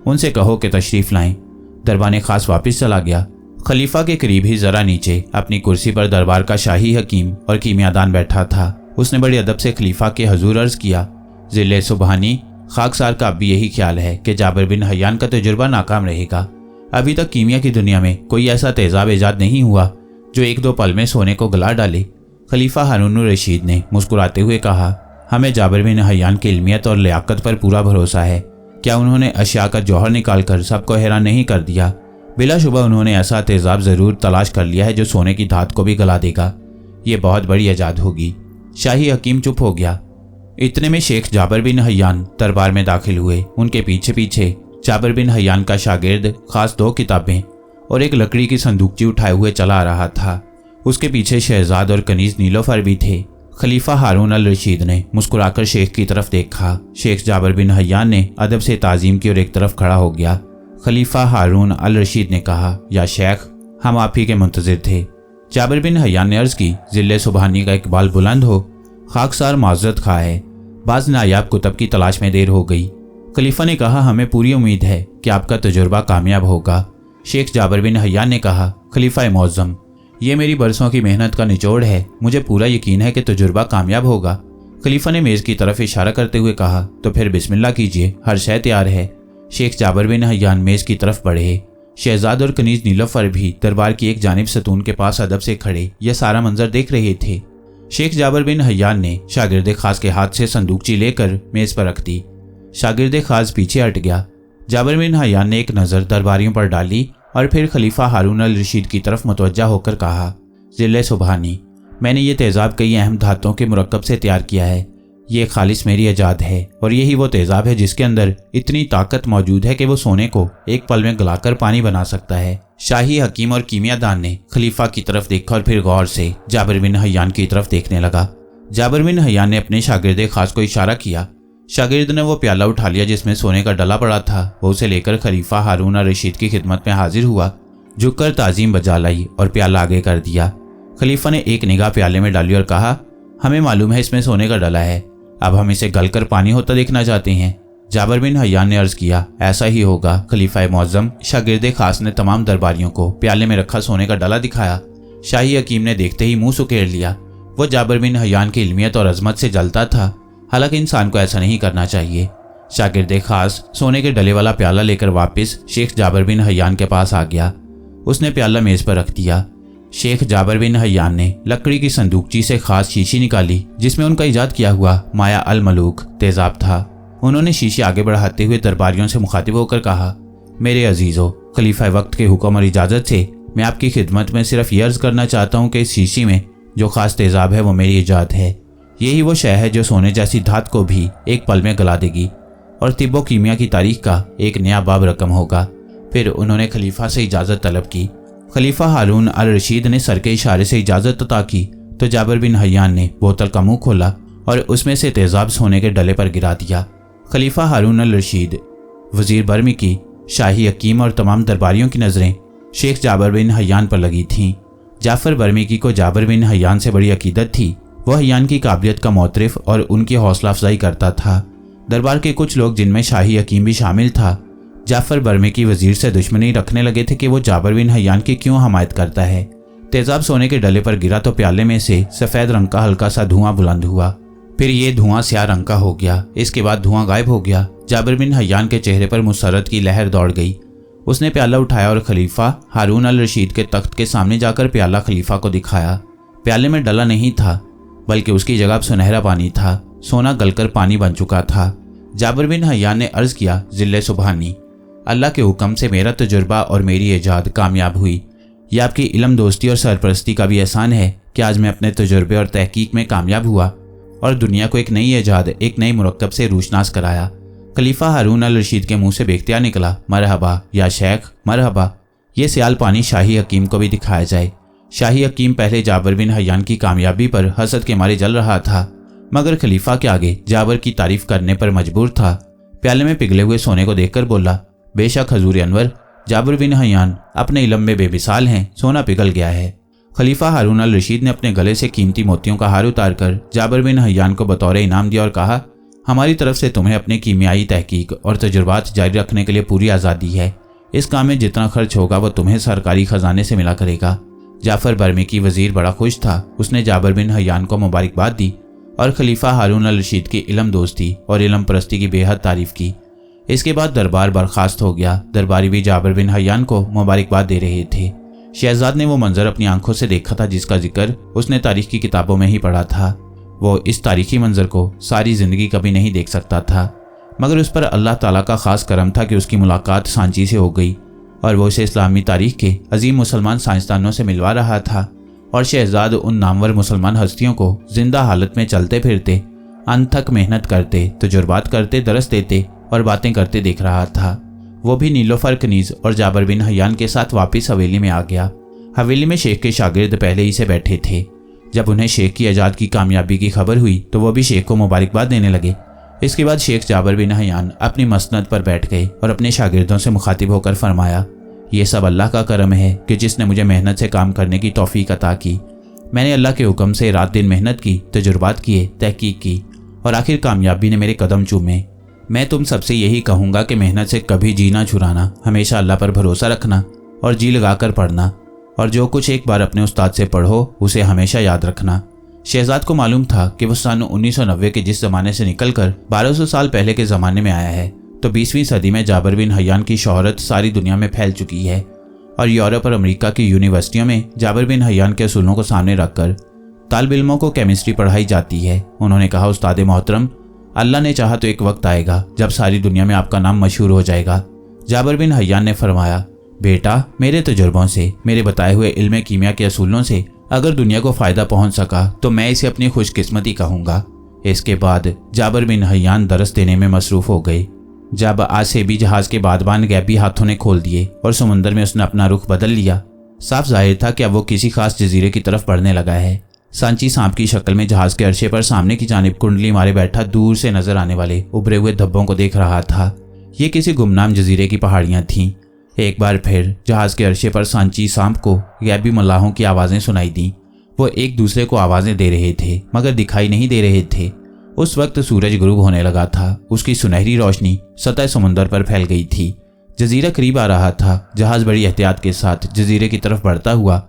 उनसे कहो कि तशरीफ़ लाएं। दरबानी खास वापस चला गया। खलीफा के करीब ही जरा नीचे अपनी कुर्सी पर दरबार का शाही हकीम और कीमियादान बैठा था। उसने बड़े अदब से खलीफा के हजूर अर्ज किया, जिले सुबहानी, खाकसार का अब भी यही ख्याल है कि जाबिर बिन हय्यान का तजुर्बा नाकाम रहेगा। अभी तक कीमिया की दुनिया में कोई ऐसा तेजाब ईजाद नहीं हुआ जो 1-2 पल में सोने को गला डाले। खलीफा हारून अल रशीद ने मुस्कुराते हुए कहा, हमें जाबिर बिन हय्यान की इल्मियत और लियाकत पर पूरा भरोसा है। क्या उन्होंने अशिया का जौहर निकालकर सबको हैरान नहीं कर दिया? बिलाशुबा उन्होंने ऐसा तेजाब ज़रूर तलाश कर लिया है जो सोने की धात को भी गला देगा। ये बहुत बड़ी ईजाद होगी। शाही हकीम चुप हो गया। इतने में शेख जाबिर बिन हय्यान दरबार में दाखिल हुए। उनके पीछे पीछे जाबिर बिन हय्यान का शागिर्द खास 2 किताबें और एक लकड़ी की संदूकची उठाए हुए चला आ रहा था। उसके पीछे शहजाद और कनीज नीलोफर भी थे। खलीफा हारून अल रशीद ने मुस्कुराकर शेख की तरफ देखा। शेख जाबिर बिन हय्यान ने अदब से ताज़ीम की और एक तरफ खड़ा हो गया। खलीफा हारून अल रशीद ने कहा, या शेख, हम आप ही के मुंतज़िर थे। जाबिर बिन हय्यान ने अर्ज़ की, जिले सुबहानी का इकबाल बुलंद हो, खाकसार माजरत खा है, बाज़ नायाब कुतब की तलाश में देर हो गई। खलीफा ने कहा, हमें पूरी उम्मीद है कि आपका तजुर्बा कामयाब होगा। शेख जाबिर बिन हय्यान ने कहा, खलीफा मौज़म, ये मेरी बरसों की मेहनत का निचोड़ है। मुझे पूरा यकीन है कि तजुर्बा कामयाब होगा। खलीफा ने मेज़ की तरफ इशारा करते हुए कहा, तो फिर बिस्मिल्लाह कीजिए, हर शय तैयार है। शेख जाबिर बिन हय्यान मेज़ की तरफ बढ़े। शहजाद और कनीज नीलोफर भी दरबार की एक जानिब सतून के पास अदब से खड़े यह सारा मंजर देख रहे थे। शेख जाबिर बिन हय्यान ने शागिर्द खास के हाथ से संदूकची लेकर मेज़ पर रख दी। शागिर्द खास पीछे हट गया। जाबिर बिन हय्यान ने एक नज़र दरबारियों पर डाली और फिर खलीफा हारून अल रशीद की तरफ मुतवज्जा होकर कहा, जिले सुबहानी, मैंने ये तेज़ाब कई अहम धातुओं के मुरक्कब से तैयार किया है। ये खालिस मेरी ईजाद है और यही वो तेज़ाब है जिसके अंदर इतनी ताकत मौजूद है कि वो सोने को एक पल में गलाकर पानी बना सकता है। शाही हकीम और कीमियादान ने खलीफा की तरफ देखा और फिर गौर से जाबिर बिन हय्यान की तरफ देखने लगा। जाबिर बिन हय्यान ने अपने शागिर्द खास को इशारा किया। शागिर्द ने वो प्याला उठा लिया जिसमें सोने का डला पड़ा था। वो उसे लेकर खलीफा हारून अल रशीद की खिदमत में हाजिर हुआ, झुककर ताज़ीम बजा लाई और प्याला आगे कर दिया। खलीफा ने एक निगाह प्याले में डाली और कहा, हमें मालूम है इसमें सोने का डला है। अब हम इसे गलकर पानी होता देखना चाहते हैं। जाबिर बिन हय्यान ने अर्ज किया, ऐसा ही होगा खलीफा मुअज्जम। शागिर्दे खास ने तमाम दरबारियों को प्याले में रखा सोने का डला दिखाया। शाही हकीम ने देखते ही मुंह सुकेड़ लिया। वो जाबिर बिन हय्यान की इल्मियत और अजमत से जलता था। हालांकि इंसान को ऐसा नहीं करना चाहिए। शागिर्दे खास सोने के डले वाला प्याला लेकर वापस शेख जाबिर बिन हय्यान के पास आ गया। उसने प्याला मेज पर रख दिया। शेख जाबिर बिन हय्यान ने लकड़ी की संदूकची से खास शीशी निकाली जिसमें उनका इजाद किया हुआ माया अल मलूक तेजाब था। उन्होंने शीशी आगे बढ़ाते हुए दरबारियों से मुखातिब होकर कहा, मेरे अजीजों, खलीफा वक्त के हुक्म और इजाज़त से मैं आपकी खिदमत में सिर्फ ये अर्ज करना चाहता हूँ कि इस शीशी में जो खास तेजाब है वो मेरी इजाद है। यही वो शय है जो सोने जैसी धात को भी एक पल में गला देगी और तिब्बो कीमिया की तारीख का एक नया बाब रकम होगा। फिर उन्होंने खलीफा से इजाज़त तलब की। खलीफा हारून अल रशीद ने सर के इशारे से इजाज़त अता की तो जाबिर बिन हय्यान ने बोतल का मुंह खोला और उसमें से तेजाब सोने के डले पर गिरा दिया। खलीफा हारून अल रशीद, वजीर बर्मी की, शाही हकीम और तमाम दरबारियों की नज़रें शेख जाबिर बिन हय्यान पर लगी थीं। जाफ़र बर्मी की को जाबिर बिन हय्यान से बड़ी अकीदत थी। वह हय्यान की काबिलियत का मोतरिफ और उनकी हौसला अफजाई करता था। दरबार के कुछ लोग जिनमें शाही हकीम भी शामिल था जाफ़र बर्मी की वजीर से दुश्मनी रखने लगे थे कि वो जाबिर बिन हय्यान की क्यों हमायत करता है। तेजाब सोने के डले पर गिरा तो प्याले में से सफ़ेद रंग का हल्का सा धुआं बुलंद हुआ। फिर ये धुआं स्याह रंग का हो गया। इसके बाद धुआं गायब हो गया। जाबिर बिन हय्यान के चेहरे पर मुसरत की लहर दौड़ गई। उसने प्याला उठाया और खलीफा हारून अल रशीद के तख्त के सामने जाकर प्याला खलीफा को दिखाया। प्याले में डला नहीं था बल्कि उसकी जगह सुनहरा पानी था। सोना गलकर पानी बन चुका था। जाबिर बिन हय्यान ने अर्ज किया, जिल्ले सुबहानी, अल्लाह के हुक्म से मेरा तजुर्बा और मेरी ईजाद कामयाब हुई। यह आपकी इल्म दोस्ती और सरपरस्ती का भी एहसान है कि आज मैं अपने तजुर्बे और तहकीक में कामयाब हुआ और दुनिया को एक नई ईजाद, एक नई मुरक्कब से रूशनास कराया। खलीफा हारून अल रशीद के मुंह से बेख्तियार निकला, मरहबा या शेख, मरहबा। ये सियाल पानी शाही हकीम को भी दिखाया जाए। शाही हकीम पहले जाबिर बिन हय्यान की कामयाबी पर हसद के मारे जल रहा था मगर खलीफा के आगे जाबिर की तारीफ करने पर मजबूर था। प्याले में पिघले हुए सोने को देखकर बोला, बेशक हजूर अनवर, जाबिर बिन हय्यान अपने इल्म में बेमिसाल हैं। सोना पिघल गया है। खलीफा हारून अल रशीद ने अपने गले से कीमती मोतियों का हार उतारकर जाबिर बिन हय्यान को बतौर इनाम दिया और कहा, हमारी तरफ से तुम्हें अपनी कीमियाई तहकीक और तजुर्बात जारी रखने के लिए पूरी आज़ादी है। इस काम में जितना खर्च होगा वह तुम्हें सरकारी खजाने से मिला करेगा। जाफ़र बर्मी की वजीर बड़ा खुश था। उसने जाबिर बिन हय्यान को मुबारकबाद दी और खलीफा हारून अल रशीद की इल्म दोस्ती और इल्म परस्ती की बेहद तारीफ की। इसके बाद दरबार बर्खास्त हो गया। दरबारी भी जाबिर बिन हय्यान को मुबारकबाद दे रहे थे। शहजाद ने वो मंजर अपनी आंखों से देखा था जिसका जिक्र उसने तारीख की किताबों में ही पढ़ा था। वो इस तारीखी मंजर को सारी ज़िंदगी कभी नहीं देख सकता था मगर उस पर अल्लाह ताला का ख़ास करम था कि उसकी मुलाकात सांची से हो गई और वो उसे इस्लामी तारीख के अजीम मुसलमान साइंसदानों से मिलवा रहा था। और शहजाद उन नामवर मुसलमान हस्तियों को जिंदा हालत में चलते फिरते, अनथक मेहनत करते, तजुर्बात करते, दरस देते और बातें करते देख रहा था। वो भी नीलोफर कनीज और जाबिर बिन हय्यान के साथ वापस हवेली में आ गया। हवेली में शेख के शागिर्द पहले ही से बैठे थे। जब उन्हें शेख की इजाद की कामयाबी की खबर हुई तो वो भी शेख को मुबारकबाद देने लगे। इसके बाद शेख जाबिर बिन हय्यान अपनी मसनद पर बैठ गए और अपने शागिर्दों से मुखातिब होकर फरमाया, ये सब अल्लाह का करम है कि जिसने मुझे मेहनत से काम करने की तौफीक अता की। मैंने अल्लाह के हुक्म से रात दिन मेहनत की, तजुर्बात किए, तहकीक की और आखिर कामयाबी ने मेरे कदम चूमे। मैं तुम सबसे यही कहूँगा कि मेहनत से कभी जी ना छुड़ाना, हमेशा अल्लाह पर भरोसा रखना और जी लगा कर पढ़ना और जो कुछ एक बार अपने उस्ताद से पढ़ो उसे हमेशा याद रखना। शहजाद को मालूम था कि वह सन 1990 के जिस ज़माने से निकलकर 1200 साल पहले के ज़माने में आया है तो 20वीं सदी में जाबिर बिन हय्यान की शोहरत सारी दुनिया में फैल चुकी है और यूरोप और अमेरिका की यूनिवर्सिटियों में जाबिर बिन हय्यान के असूलों को सामने रखकर तालिब इल्मों को केमिस्ट्री पढ़ाई जाती है। उन्होंने कहा, उस्ताद मोहतरम, अल्लाह ने चाहा तो एक वक्त आएगा जब सारी दुनिया में आपका नाम मशहूर हो जाएगा। जाबिर बिन हय्यान ने फरमाया, बेटा, मेरे तजुर्बों से, मेरे बताए हुए इल्म कीमिया के असूलों से अगर दुनिया को फ़ायदा पहुंच सका तो मैं इसे अपनी खुशकिस्मती कहूँगा। इसके बाद जाबिर बिन हय्यान दरस देने में मसरूफ़ हो गए। जब आसेबी जहाज़ के बादबान गैबी हाथों ने खोल दिए और समुंदर में उसने अपना रुख बदल लिया, साफ जाहिर था कि अब वो किसी खास जजीरे की तरफ बढ़ने लगा है। सांची सांप की शक्ल में जहाज़ के अरशे पर सामने की जानिब कुंडली मारे बैठा दूर से नजर आने वाले उभरे हुए धब्बों को देख रहा था। ये किसी गुमनाम जजीरे की पहाड़ियाँ थीं। एक बार फिर जहाज़ के अरशे पर सांची सांप को गैबी मल्लाहों की आवाज़ें सुनाई दी। वो एक दूसरे को आवाज़ें दे रहे थे मगर दिखाई नहीं दे रहे थे। उस वक्त सूरज गुरूब होने लगा था। उसकी सुनहरी रोशनी सतह समुंदर पर फैल गई थी। जजीरा करीब आ रहा था। जहाज बड़ी एहतियात के साथ जजीरे की तरफ बढ़ता हुआ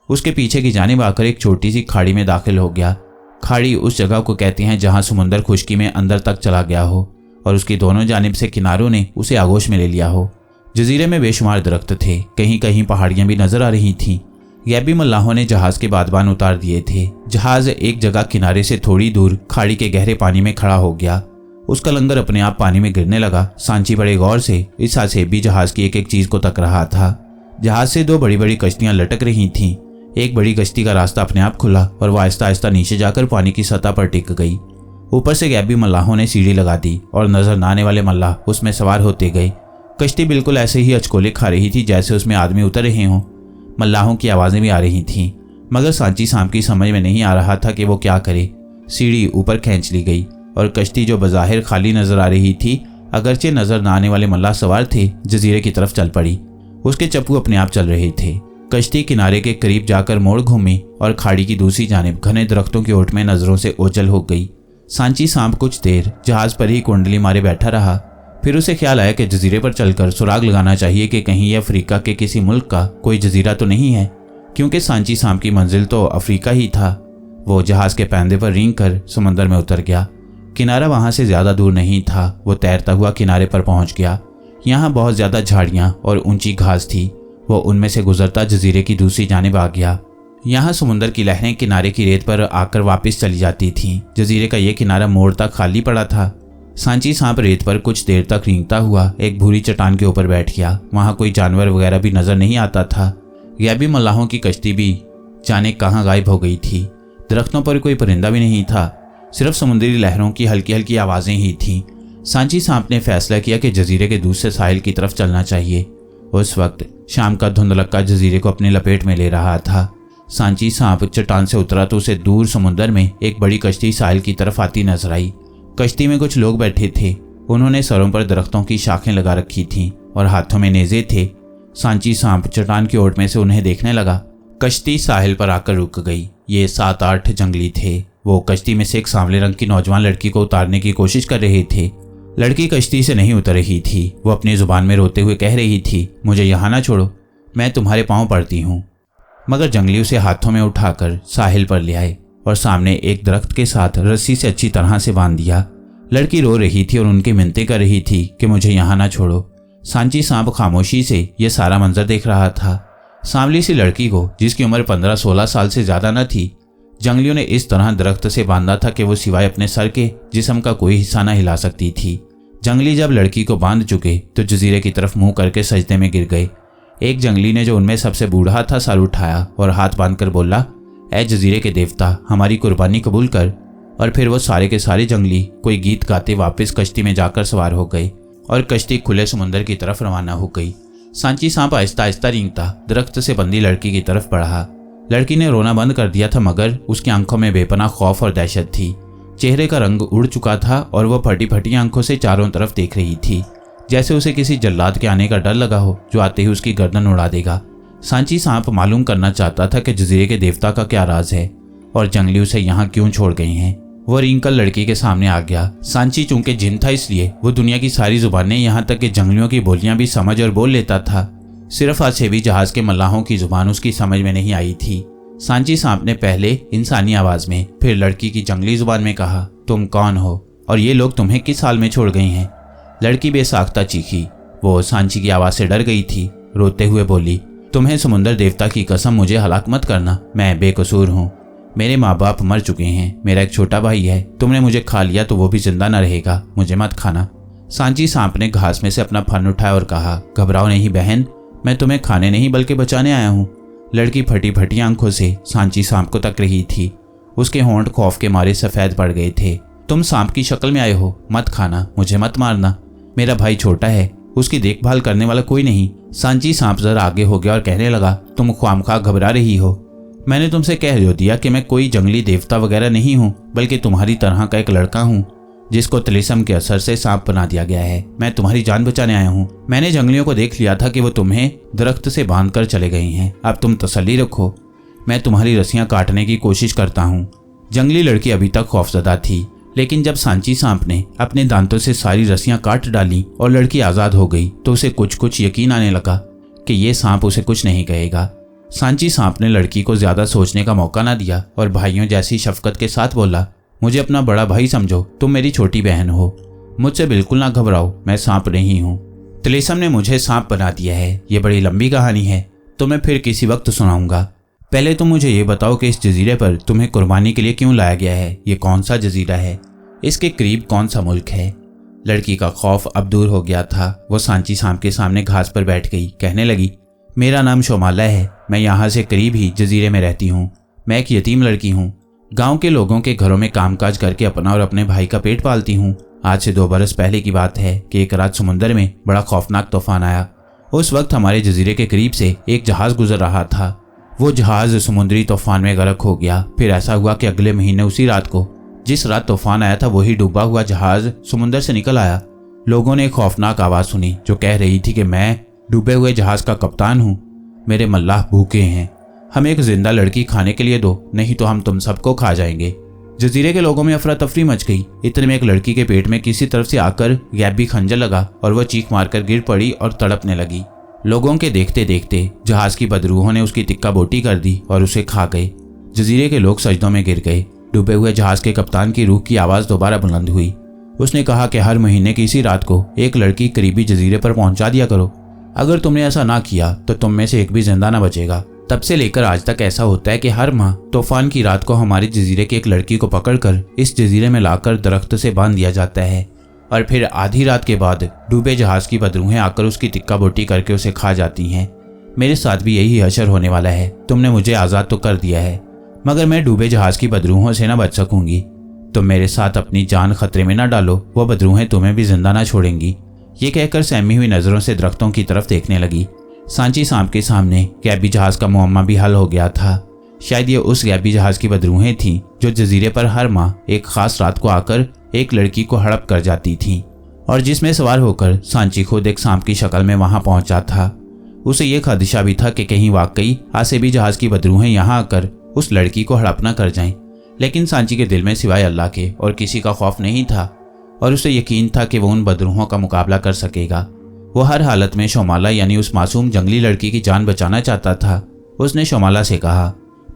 उसके पीछे की जानिब आकर एक छोटी सी खाड़ी में दाखिल हो गया। खाड़ी उस जगह को कहते हैं जहां समुंदर खुश्की में अंदर तक चला गया हो और उसकी दोनों जानिब से किनारों ने उसे आगोश में ले लिया हो। जजीरे में बेशुमार दरख्त थे, कहीं कहीं पहाड़ियां भी नजर आ रही थीं। गैबी मल्लाहों ने जहाज के बादबान उतार दिए थे। जहाज एक जगह किनारे से थोड़ी दूर खाड़ी के गहरे पानी में खड़ा हो गया। उसका लंगर अपने आप पानी में गिरने लगा। सांची बड़े गौर से इस हसेबी जहाज की एक एक चीज को तक रहा था। जहाज से दो बड़ी बड़ी कश्तियां लटक रही थीं। एक बड़ी कश्ती का रास्ता अपने आप खुला और वह आहिस्ता आहिस्ता नीचे जाकर पानी की सतह पर टिक गई। ऊपर से गैबी मल्लाहों ने सीढ़ी लगा दी और नजर न आने वाले मल्लाह उसमें सवार होते गए। कश्ती बिल्कुल ऐसे ही अचकोले खा रही थी जैसे उसमें आदमी उतर रहे हों। मल्लाहों की आवाज़ें भी आ रही थीं, मगर सांची सांप की समझ में नहीं आ रहा था कि वो क्या करे। सीढ़ी ऊपर खींच ली गई और कश्ती जो बज़ाहिर खाली नजर आ रही थी, अगरचे नजर न आने वाले मल्लाह सवार थे, जजीरे की तरफ चल पड़ी। उसके चप्पू अपने आप चल रहे थे। कश्ती किनारे के करीब जाकर मोड़ घूमी और खाड़ी की दूसरी जानिब घने दरख्तों की ओट में नजरों से ओझल हो गई। सांची सांप कुछ देर जहाज पर ही कुंडली मारे बैठा रहा। फिर उसे ख्याल आया कि जजीरे पर चलकर सुराग लगाना चाहिए कि कहीं यह अफ्रीका के किसी मुल्क का कोई जजीरा तो नहीं है, क्योंकि सांची सांप की मंजिल तो अफ्रीका ही था। वो जहाज के पैंदे पर रेंग कर समंदर में उतर गया। किनारा वहां से ज्यादा दूर नहीं था। वो तैरता हुआ किनारे पर पहुंच गया। यहाँ बहुत ज्यादा झाड़ियां और ऊंची घास थी। वो उनमें से गुजरता जजीरे की दूसरी जानिब आ गया। यहाँ समुंदर की लहरें किनारे की रेत पर आकर वापस चली जाती थीं। जजीरे का ये किनारा मोड़ तक खाली पड़ा था। सांची सांप रेत पर कुछ देर तक रेंगता हुआ एक भूरी चट्टान के ऊपर बैठ गया। वहाँ कोई जानवर वगैरह भी नजर नहीं आता था। गैबी मल्लाहों की कश्ती भी जाने कहाँ गायब हो गई थी। दरख्तों पर कोई परिंदा भी नहीं था, सिर्फ समुद्री लहरों की हल्की हल्की आवाज़ें ही थीं। सांची सांप ने फैसला किया कि जजीरे के दूसरे साहिल की तरफ चलना चाहिए। उस वक्त शाम का धुंधलक्का जजीरे को अपने लपेट में ले रहा था। सांची सांप चट्टान से उतरा तो उसे दूर समुंदर में एक बड़ी कश्ती साहिल की तरफ आती नजर आई। कश्ती में कुछ लोग बैठे थे। उन्होंने सरों पर दरख्तों की शाखें लगा रखी थीं और हाथों में नेज़े थे। सांची सांप चट्टान की ओट में से उन्हें देखने लगा। कश्ती साहिल पर आकर रुक गई। ये 7-8 जंगली थे। वो कश्ती में से एक सांवले रंग की नौजवान लड़की को उतारने की कोशिश कर रहे थे। लड़की कश्ती से नहीं उतर रही थी। वो अपनी जुबान में रोते हुए कह रही थी, मुझे यहाँ ना छोड़ो, मैं तुम्हारे पाँव पड़ती हूँ। मगर जंगली उसे हाथों में उठाकर साहिल पर ले आए और सामने एक दरख्त के साथ रस्सी से अच्छी तरह से बांध दिया। लड़की रो रही थी और उनकी मिन्नतें कर रही थी कि मुझे यहाँ ना छोड़ो। सांची सांप खामोशी से यह सारा मंजर देख रहा था। सांवली सी लड़की को, जिसकी उम्र 15-16 साल से ज्यादा न थी, जंगलियों ने इस तरह दरख्त से बांधा था कि वो सिवाय अपने सर के जिस्म का कोई हिस्सा न हिला सकती थी। जंगली जब लड़की को बांध चुके तो जजीरे की तरफ मुंह करके सजदे में गिर गए। एक जंगली ने, जो उनमें सबसे बूढ़ा था, सर उठाया और हाथ बांधकर बोला, ऐ जजीरे के देवता, हमारी कुर्बानी कबूल कर। और फिर वो सारे के सारे जंगली कोई गीत गाते वापस कश्ती में जाकर सवार हो गए और कश्ती खुले समुंदर की तरफ रवाना हो गई। सांची सांप आहिस्ता आहिस्ता रेंगता दरख्त से बंधी लड़की की तरफ बढ़ा। लड़की ने रोना बंद कर दिया था, मगर उसकी आंखों में बेपनाह खौफ और दहशत थी। चेहरे का रंग उड़ चुका था और वह फटी फटी आंखों से चारों तरफ देख रही थी, जैसे उसे किसी जल्लाद के आने का डर लगा हो जो आते ही उसकी गर्दन उड़ा देगा। सांची सांप मालूम करना चाहता था कि जजीरे के देवता का क्या राज है और जंगली उसे यहाँ क्यों छोड़ गए हैं। वो रेंगकर लड़की के सामने आ गया। सांची चूंकि जिन था, इसलिए वो दुनिया की सारी जुबानें, यहाँ तक कि जंगलियों की बोलियां भी समझ और बोल लेता था। सिर्फ हसेबी जहाज के मल्लाहों की जुबान उसकी समझ में नहीं आई थी। सांची सांप ने पहले इंसानी आवाज में, फिर लड़की की जंगली जुबान में कहा, तुम कौन हो और ये लोग तुम्हें किस हाल में छोड़ गए हैं। लड़की बेसाख्ता चीखी। वो सांची की आवाज से डर गई थी। रोते हुए बोली, तुम्हें समुंदर देवता की कसम, मुझे हलाक मत करना, मैं बेकसूर हूँ। मेरे माँ बाप मर चुके हैं, मेरा एक छोटा भाई है, तुमने मुझे खा लिया तो वो भी जिंदा न रहेगा, मुझे मत खाना। सांची सांप ने घास में से अपना फन उठाया और कहा, घबराओ नहीं बहन, मैं तुम्हें खाने नहीं बल्कि बचाने आया हूँ। लड़की फटी फटी आंखों से सांची सांप को तक रही थी। उसके होंठ खौफ के मारे सफेद पड़ गए थे। तुम सांप की शक्ल में आए हो, मत खाना, मुझे मत मारना, मेरा भाई छोटा है, उसकी देखभाल करने वाला कोई नहीं। सांची सांप जरा आगे हो गया और कहने लगा, तुम ख्वामखा घबरा रही हो। मैंने तुमसे कह जो दिया कि मैं कोई जंगली देवता वगैरह नहीं हूँ, बल्कि तुम्हारी तरह का एक लड़का हूँ जिसको तिलिस्म के असर से सांप बना दिया गया है। मैं तुम्हारी जान बचाने आया हूँ। मैंने जंगलियों को देख लिया था कि वो तुम्हें दरख्त से बांध कर चले गए हैं। अब तुम तसल्ली रखो, मैं तुम्हारी रस्सियां काटने की कोशिश करता हूँ। जंगली लड़की अभी तक खौफजदा थी, लेकिन जब सांची सांप ने अपने दांतों से सारी रस्सियां काट डाली और लड़की आज़ाद हो गई तो उसे कुछ कुछ यकीन आने लगा कि ये सांप उसे कुछ नहीं कहेगा। सांची सांप ने लड़की को ज्यादा सोचने का मौका ना दिया और भाइयों जैसी शफकत के साथ बोला, मुझे अपना बड़ा भाई समझो, तुम मेरी छोटी बहन हो, मुझसे बिल्कुल ना घबराओ, मैं सांप नहीं हूँ। तिलिस्म ने मुझे सांप बना दिया है। ये बड़ी लंबी कहानी है तो मैं फिर किसी वक्त सुनाऊंगा। पहले तो मुझे ये बताओ कि इस जजीरे पर तुम्हें कुर्बानी के लिए क्यों लाया गया है? ये कौन सा जजीरा है? इसके करीब कौन सा मुल्क है? लड़की का खौफ अब दूर हो गया था। वो सांची सांप के सामने घास पर बैठ गई। कहने लगी, मेरा नाम शोमाला है, मैं यहाँ से करीब ही जजीरे में रहती हूँ। मैं एक यतीम लड़की हूँ। गांव के लोगों के घरों में कामकाज करके अपना और अपने भाई का पेट पालती हूँ। आज से 2 बरस पहले की बात है कि एक रात समुंदर में बड़ा खौफनाक तूफान आया। उस वक्त हमारे जजीरे के करीब से एक जहाज गुजर रहा था। वो जहाज समुद्री तूफान में गर्क हो गया। फिर ऐसा हुआ कि अगले महीने उसी रात को, जिस रात तूफान आया था, वही डूबा हुआ जहाज समुंदर से निकल आया। लोगों ने एक खौफनाक आवाज़ सुनी जो कह रही थी कि मैं डूबे हुए जहाज का कप्तान हूँ, मेरे मल्लाह भूखे हैं, हमें एक जिंदा लड़की खाने के लिए दो, नहीं तो हम तुम सबको खा जाएंगे। जजीरे के लोगों में अफरा तफरी मच गई। इतने में एक लड़की के पेट में किसी तरफ से आकर गैबी खंजर लगा और वह चीख मारकर गिर पड़ी और तड़पने लगी। लोगों के देखते देखते जहाज की बदरूहों ने उसकी तिक्का बोटी कर दी और उसे खा गए। जजीरे के लोग सजदों में गिर गए। डूबे हुए जहाज के कप्तान की रूह की आवाज़ दोबारा बुलंद हुई। उसने कहा कि हर महीने की इसी रात को एक लड़की करीबी जजीरे पर पहुंचा दिया करो। अगर तुमने ऐसा ना किया तो तुम में से एक भी जिंदा ना बचेगा। तब से लेकर आज तक ऐसा होता है कि हर माह तूफान की रात को हमारे जजीरे की एक लड़की को पकड़कर इस जजीरे में लाकर दरख्त से बांध दिया जाता है और फिर आधी रात के बाद डूबे जहाज की बदरूहें आकर उसकी तिक्का बोटी करके उसे खा जाती हैं। मेरे साथ भी यही हशर होने वाला है। तुमने मुझे आज़ाद तो कर दिया है, मगर मैं डूबे जहाज की बदरूहों से ना बच सकूंगी। तुम मेरे साथ अपनी जान खतरे में ना डालो, वो बदरूहें तुम्हें भी जिंदा ना छोड़ेंगी। ये कहकर सहमी हुई नजरों से दरख्तों की तरफ देखने लगी। सांची सांप के सामने गैबी जहाज का मुअम्मा भी हल हो गया था। शायद ये उस गैबी जहाज की बदरूहें थीं जो जजीरे पर हर माह एक खास रात को आकर एक लड़की को हड़प कर जाती थीं और जिसमें सवार होकर सांची खुद एक सांप की शक्ल में वहां पहुंचा था। उसे ये खदशा भी था कि कहीं वाकई आसेबी जहाज की बदरूहें यहाँ आकर उस लड़की को हड़प न कर जाएं। लेकिन सांची के दिल में सिवाय अल्लाह के और किसी का खौफ नहीं था और उसे यकीन था कि वो उन बदरूहों का मुकाबला कर सकेगा। वो हर हालत में शोमाला यानी उस मासूम जंगली लड़की की जान बचाना चाहता था। उसने शोमाला से कहा,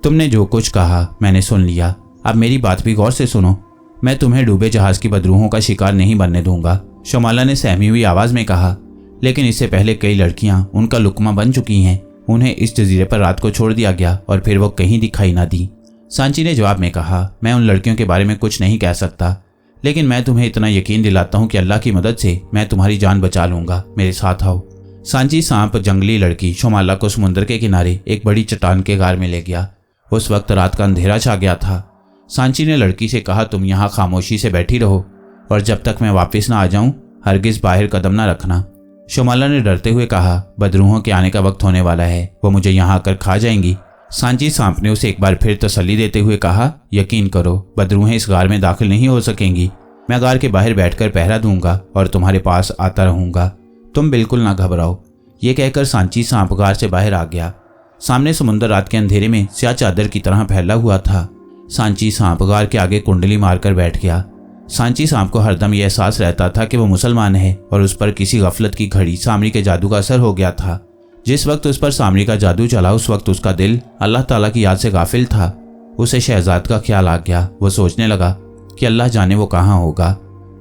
तुमने जो कुछ कहा मैंने सुन लिया, अब मेरी बात भी गौर से सुनो। मैं तुम्हें डूबे जहाज की बदरूहों का शिकार नहीं बनने दूंगा, शोमाला ने सहमी हुई आवाज में कहा। लेकिन इससे पहले कई लड़कियां उनका लुकमा बन चुकी हैं। उन्हें इस जजीरे पर रात को छोड़ दिया गया और फिर वो कहीं दिखाई ना दी। सांची ने जवाब में कहा, मैं उन लड़कियों के बारे में कुछ नहीं कह सकता, लेकिन मैं तुम्हें इतना यकीन दिलाता हूँ कि अल्लाह की मदद से मैं तुम्हारी जान बचा लूंगा। मेरे साथ आओ। सांची सांप जंगली लड़की शोमाला को समुद्र के किनारे एक बड़ी चट्टान के गार में ले गया। उस वक्त रात का अंधेरा छा गया था। सांची ने लड़की से कहा, तुम यहाँ खामोशी से बैठी रहो और जब तक मैं वापस ना आ जाऊं हरगिज बाहर कदम ना रखना। शोमाला ने डरते हुए कहा, बदरूहों के आने का वक्त होने वाला है, वो मुझे यहाँ आकर खा जाएंगी। सांची सांप ने उसे एक बार फिर तसल्ली देते हुए कहा, यकीन करो बदरूहें इस गार में दाखिल नहीं हो सकेंगी। मैं गार के बाहर बैठकर पहरा दूंगा और तुम्हारे पास आता रहूंगा, तुम बिल्कुल ना घबराओ। ये कहकर सांची सांप गार से बाहर आ गया। सामने समुद्र रात के अंधेरे में स्याह चादर की तरह फैला हुआ था। सांची सांप गार के आगे कुंडली मारकर बैठ गया। सांची सांप को हरदम यह एहसास रहता था कि वो मुसलमान है और उस पर किसी गफलत की घड़ी सामरी के जादू का असर हो गया था। जिस वक्त उस पर सामरी का जादू चला उस वक्त उसका दिल अल्लाह ताला की याद से गाफिल था। उसे शहजाद का ख्याल आ गया। वो सोचने लगा कि अल्लाह जाने वो कहाँ होगा।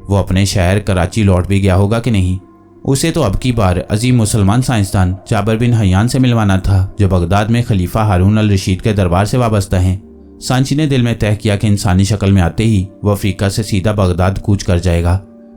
वो अपने शहर कराची लौट भी गया होगा कि नहीं। उसे तो अब की बार अजीम मुसलमान साइंसदान जाबर बिन हयान से मिलवाना था जो बगदाद में खलीफा हारून अल रशीद के दरबार से वाबस्ता हैं। सांची ने दिल में तय किया कि इंसानी शक्ल में आते ही वह अफ्रीका से सीधा बगदाद कूच कर जाएगा,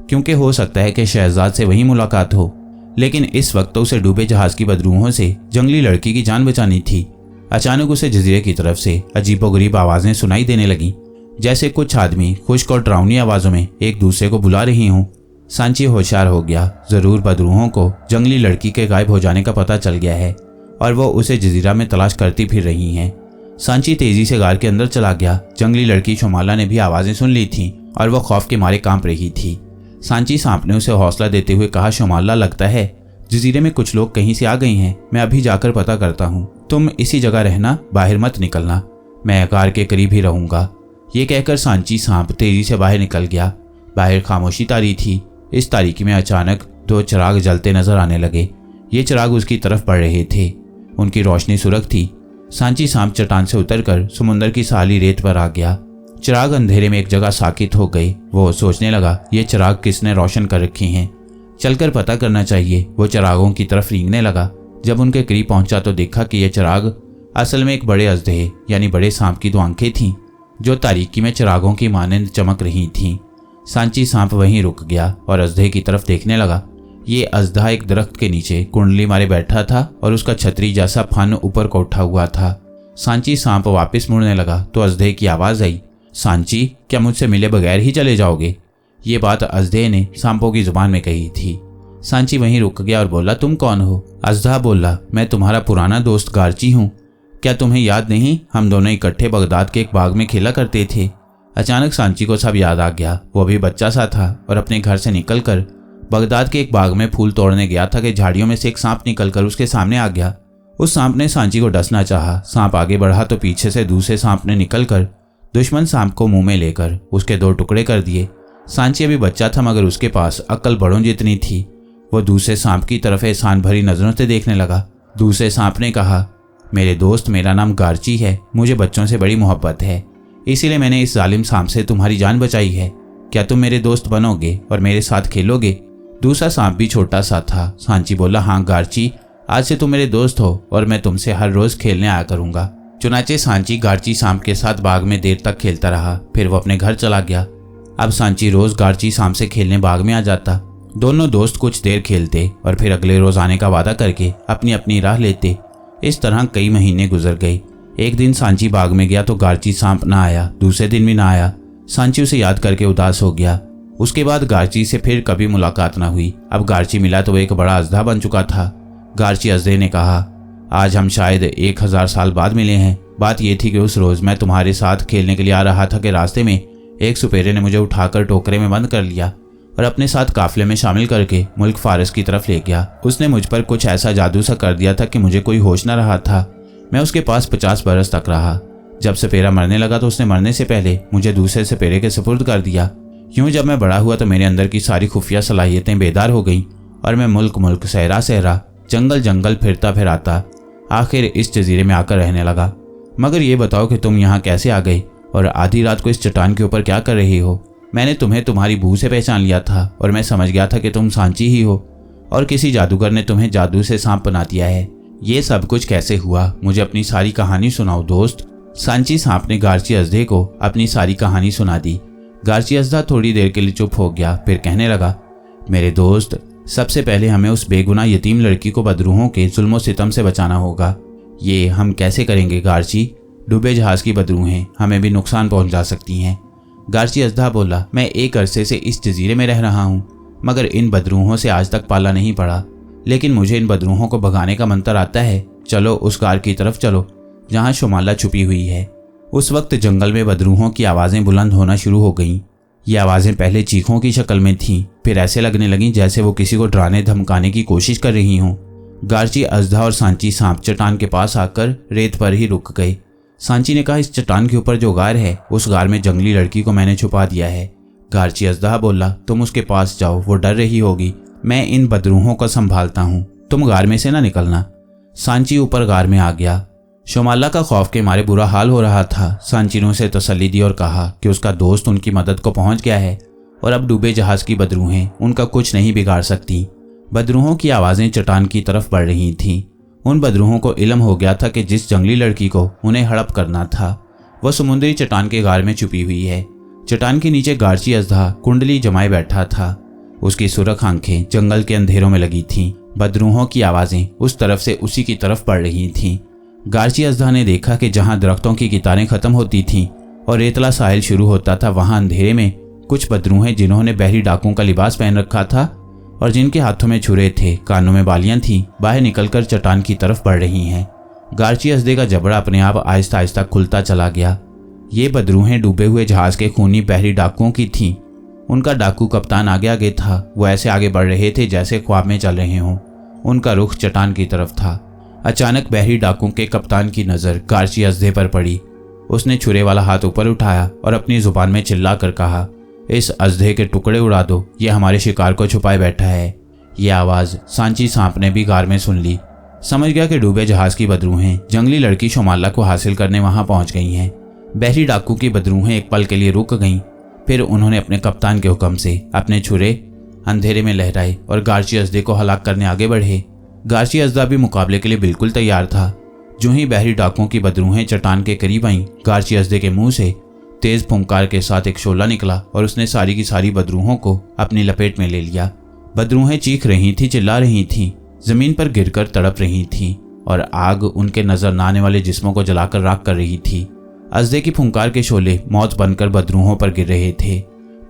क्योंकि हो सकता है कि शहजाद से वही मुलाकात हो। लेकिन इस वक्त तो उसे डूबे जहाज की बदरूहों से जंगली लड़की की जान बचानी थी। अचानक उसे जजीरे की तरफ से अजीबोगरीब आवाजें सुनाई देने लगीं, जैसे कुछ आदमी खुश्क और डरावनी आवाजों में एक दूसरे को बुला रही हों। सांची होशियार हो गया। जरूर बदरूहों को जंगली लड़की के गायब हो जाने का पता चल गया है और वो उसे जजीरा में तलाश करती फिर रही हैं। सांची तेजी से गार के अंदर चला गया। जंगली लड़की शोमाला ने भी आवाजें सुन ली थीं और वह खौफ के मारे कांप रही थी। सांची सांप ने उसे हौसला देते हुए कहा, शोमाला लगता है जजीरे में कुछ लोग कहीं से आ गए हैं, मैं अभी जाकर पता करता हूँ। तुम इसी जगह रहना, बाहर मत निकलना, मैं गार के करीब ही रहूंगा। ये कहकर सांची सांप तेजी से बाहर निकल गया। बाहर खामोशी तारी थी। इस तारीकी में अचानक 2 चिराग जलते नजर आने लगे। ये चिराग उसकी तरफ बढ़ रहे थे। उनकी रोशनी सुर्ख थी। सांची सांप चट्टान से उतरकर समुद्र की साली रेत पर आ गया। चिराग अंधेरे में एक जगह साकित हो गए। वो सोचने लगा, ये चिराग किसने रोशन कर रखी हैं, चलकर पता करना चाहिए। वो चिरागों की तरफ रेंगने लगा। जब उनके करीब पहुंचा तो देखा कि यह चिराग असल में एक बड़े अजदहे यानी बड़े सांप की 2 आंखें थीं, जो तारीकी में चिरागों की मानंद चमक रही थीं। सांची सांप वहीं रुक गया और अजदहे की तरफ देखने लगा। ये अजदहा एक दरख्त के नीचे कुंडली मारे बैठा था और उसका छतरी जैसा फन ऊपर को उठा हुआ था। सांची सांप वापस मुड़ने लगा तो अजदहे की आवाज आई, सांची, क्या मुझसे मिले बगैर ही चले जाओगे? ये बात अजदहे ने सांपों की जुबान में कही थी। सांची वहीं रुक गया और बोला, तुम कौन हो? अजदहा बोला, मैं तुम्हारा पुराना दोस्त गारची हूँ। क्या तुम्हें याद नहीं, हम दोनों इकट्ठे बगदाद के एक बाग में खेला करते थे। अचानक सांची को सब याद आ गया। वो अभी बच्चा सा था और अपने घर से निकलकर बगदाद के एक बाग में फूल तोड़ने गया था कि झाड़ियों में से एक सांप निकलकर उसके सामने आ गया। उस सांप ने सांची को डसना चाहा। सांप आगे बढ़ा तो पीछे से दूसरे सांप ने निकलकर दुश्मन सांप को मुंह में लेकर उसके 2 टुकड़े कर दिए। सांची अभी बच्चा था मगर उसके पास अक्ल बड़ों जितनी थी। वो दूसरे सांप की तरफ एहसान भरी नजरों से देखने लगा। दूसरे सांप ने कहा, मेरे दोस्त, मेरा नाम गारची है। मुझे बच्चों से बड़ी मोहब्बत है, इसीलिए मैंने इस जालिम सांप से तुम्हारी जान बचाई है। क्या तुम मेरे दोस्त बनोगे और मेरे साथ खेलोगे? दूसरा सांप भी छोटा सा था। सांची बोला, हाँ गारची, आज से तुम मेरे दोस्त हो और मैं तुमसे हर रोज खेलने आया करूंगा। चुनाचे सांची गारची सांप के साथ बाग में देर तक खेलता रहा। फिर वो अपने घर चला गया। अब सांची रोज गारची सांप से खेलने बाग में आ जाता। दोनों दोस्त कुछ देर खेलते और फिर अगले रोज आने का वादा करके अपनी अपनी राह लेते। इस तरह कई महीने गुजर गए। एक दिन सांची बाग में गया तो गारची सांप ना आया। दूसरे दिन भी ना आया। सांची उसे याद करके उदास हो गया। उसके बाद गारची से फिर कभी मुलाकात ना हुई। अब गारची मिला तो वो एक बड़ा अजदहा बन चुका था। गारची अजदहे ने कहा, आज हम शायद 1000 साल बाद मिले हैं। बात यह थी कि उस रोज मैं तुम्हारे साथ खेलने के लिए आ रहा था कि रास्ते में एक सुपेरे ने मुझे उठाकर टोकरे में बंद कर लिया और अपने साथ काफिले में शामिल करके मुल्क फारस की तरफ ले गया। उसने मुझ पर कुछ ऐसा जादू सा कर दिया था कि मुझे कोई होश न रहा था। मैं उसके पास 50 बरस तक रहा। जब सपेरा मरने लगा तो उसने मरने से पहले मुझे दूसरे सपेरे के सुपुर्द कर दिया। यूं जब मैं बड़ा हुआ तो मेरे अंदर की सारी खुफिया सलाहियतें बेदार हो गईं और मैं मुल्क मुल्क, सहरा सहरा, जंगल जंगल फिरता फिराता आखिर इस जजीरे में आकर रहने लगा। मगर ये बताओ कि तुम यहाँ कैसे आ गए और आधी रात को इस चट्टान के ऊपर क्या कर रही हो? मैंने तुम्हें तुम्हारी बू से पहचान लिया था और मैं समझ गया था कि तुम सांची ही हो और किसी जादूगर ने तुम्हें जादू से सांप बना दिया है। ये सब कुछ कैसे हुआ? मुझे अपनी सारी कहानी सुनाओ दोस्त। सांची सांप ने गारची अजदहे को अपनी सारी कहानी सुना दी। गारची अजदहा थोड़ी देर के लिए चुप हो गया। फिर कहने लगा, मेरे दोस्त, सबसे पहले हमें उस बेगुनाह यतीम लड़की को बदरूहों के जुल्म सितम से बचाना होगा। ये हम कैसे करेंगे गारची? डूबे जहाज की बदरूहें हमें भी नुकसान पहुंचा सकती हैं। गारची अजदहा बोला, मैं एक अरसे से इस जजीरे में रह रहा हूँ मगर इन बदरूहों से आज तक पाला नहीं पड़ा, लेकिन मुझे इन बदरूहों को भगाने का मंत्र आता है। चलो उस गार की तरफ चलो जहाँ शुमाला छुपी हुई है। उस वक्त जंगल में बदरूहों की आवाज़ें बुलंद होना शुरू हो गईं। ये आवाज़ें पहले चीखों की शक्ल में थीं, फिर ऐसे लगने लगीं जैसे वो किसी को डराने धमकाने की कोशिश कर रही हों। गारची अजदहा और सांची सांप चट्टान के पास आकर रेत पर ही रुक गए। सांची ने कहा, इस चट्टान के ऊपर जो गार है उस गार में जंगली लड़की को मैंने छुपा दिया है। गारची अजदहा बोला, तुम उसके पास जाओ, वो डर रही होगी, मैं इन बदरूहों को संभालता हूँ, तुम गार में से ना निकलना। सांची ऊपर गार में आ गया। शोमाला का खौफ के मारे बुरा हाल हो रहा था। सांची ने उसे तसल्ली दी और कहा कि उसका दोस्त उनकी मदद को पहुंच गया है और अब डूबे जहाज की बदरूहें उनका कुछ नहीं बिगाड़ सकती। बदरूहों की आवाज़ें चट्टान की तरफ बढ़ रही थीं। उन बदरूहों को इल्म हो गया था कि जिस जंगली लड़की को उन्हें हड़प करना था वह समुद्री चट्टान के गार में छुपी हुई है। चट्टान के नीचे गारची अजदहा कुंडली जमाए बैठा था। उसकी सुरख आंखें जंगल के अंधेरों में लगी थीं। बदरूहों की आवाज़ें उस तरफ से उसी की तरफ बढ़ रही थीं। गारची अजदहा ने देखा कि जहां दरख्तों की कितारें खत्म होती थीं और रेतला साहिल शुरू होता था, वहां अंधेरे में कुछ बदरूहें जिन्होंने बहरी डाकुओं का लिबास पहन रखा था और जिनके हाथों में छुरे थे, कानों में बालियां थीं, बाहर निकलकर चट्टान की तरफ बढ़ रही हैं। गारची अजदहे का जबड़ा अपने आप आहिस्ता आहिस्ता खुलता चला गया। ये बदरूहें डूबे हुए जहाज के खूनी बहरी डाकुओं की थीं। उनका डाकू कप्तान आगे आगे था। वो ऐसे आगे बढ़ रहे थे जैसे ख्वाब में चल रहे हों। उनका रुख चट्टान की तरफ था। अचानक बहरी डाकुओं के कप्तान की नज़र गारची अजदहे पर पड़ी। उसने छुरे वाला हाथ ऊपर उठाया और अपनी जुबान में चिल्ला कर कहा, इस अजदे के टुकड़े उड़ा दो, ये हमारे शिकार को छुपाए बैठा है। ये आवाज़ सांची सांप ने भी गार में सुन ली। समझ गया कि डूबे जहाज की बदरूहें जंगली लड़की शोमाला को हासिल करने वहां पहुंच गई हैं। बहरी डाकू की बदरूहें एक पल के लिए रुक गईं, फिर उन्होंने अपने कप्तान के हुक्म से अपने छुरे अंधेरे में लहराए और गार्ची अजदे को हलाक करने आगे बढ़े। गार्ची अजदा भी मुकाबले के लिए बिल्कुल तैयार था। जो ही बहरी डाकुओं की बदरूहें चट्टान के करीब आईं, गार्ची अजदे के मुंह से तेज फुंकार के साथ एक शोला निकला और उसने सारी की सारी बदरूहों को अपनी लपेट में ले लिया। बदरूहें चीख रही थीं, चिल्ला रही थीं, जमीन पर गिरकर तड़प रही थीं और आग उनके नजर न आने वाले जिस्मों को जलाकर राख कर रही थी। अजदे की फुंकार के शोले मौत बनकर बदरूहों पर गिर रहे थे।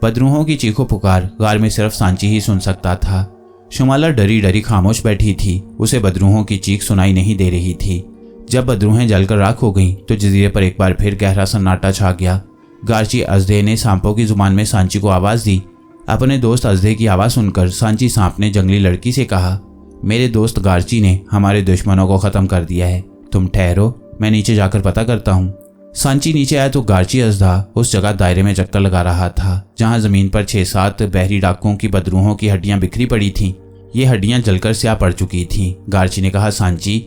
बदरूहों की चीखों पुकार गार में सिर्फ सांची ही सुन सकता था। शोमाला डरी डरी खामोश बैठी थी, उसे बदरूहों की चीख सुनाई नहीं दे रही थी। जब बदरूहें जलकर राख हो गईं तो जजीरे पर एक बार फिर गहरा सन्नाटा छा गया। गार्ची अजदे ने सांपों की जुबान में सांची को आवाज दी। अपने दोस्त अजदे की आवाज सुनकर सांची सांप ने जंगली लड़की से कहा, मेरे दोस्त गार्ची ने हमारे दुश्मनों को खत्म कर दिया है, तुम ठहरो, मैं नीचे जाकर पता करता हूँ। सांची नीचे आया तो गार्ची अजदा उस जगह दायरे में चक्कर लगा रहा था जहां जमीन पर 6-7 बहरी डाकुओं की बदरूहों की हड्डियां बिखरी पड़ी थीं। ये हड्डियां जलकर स्याह पड़ चुकी थीं। गार्ची ने कहा, सांची,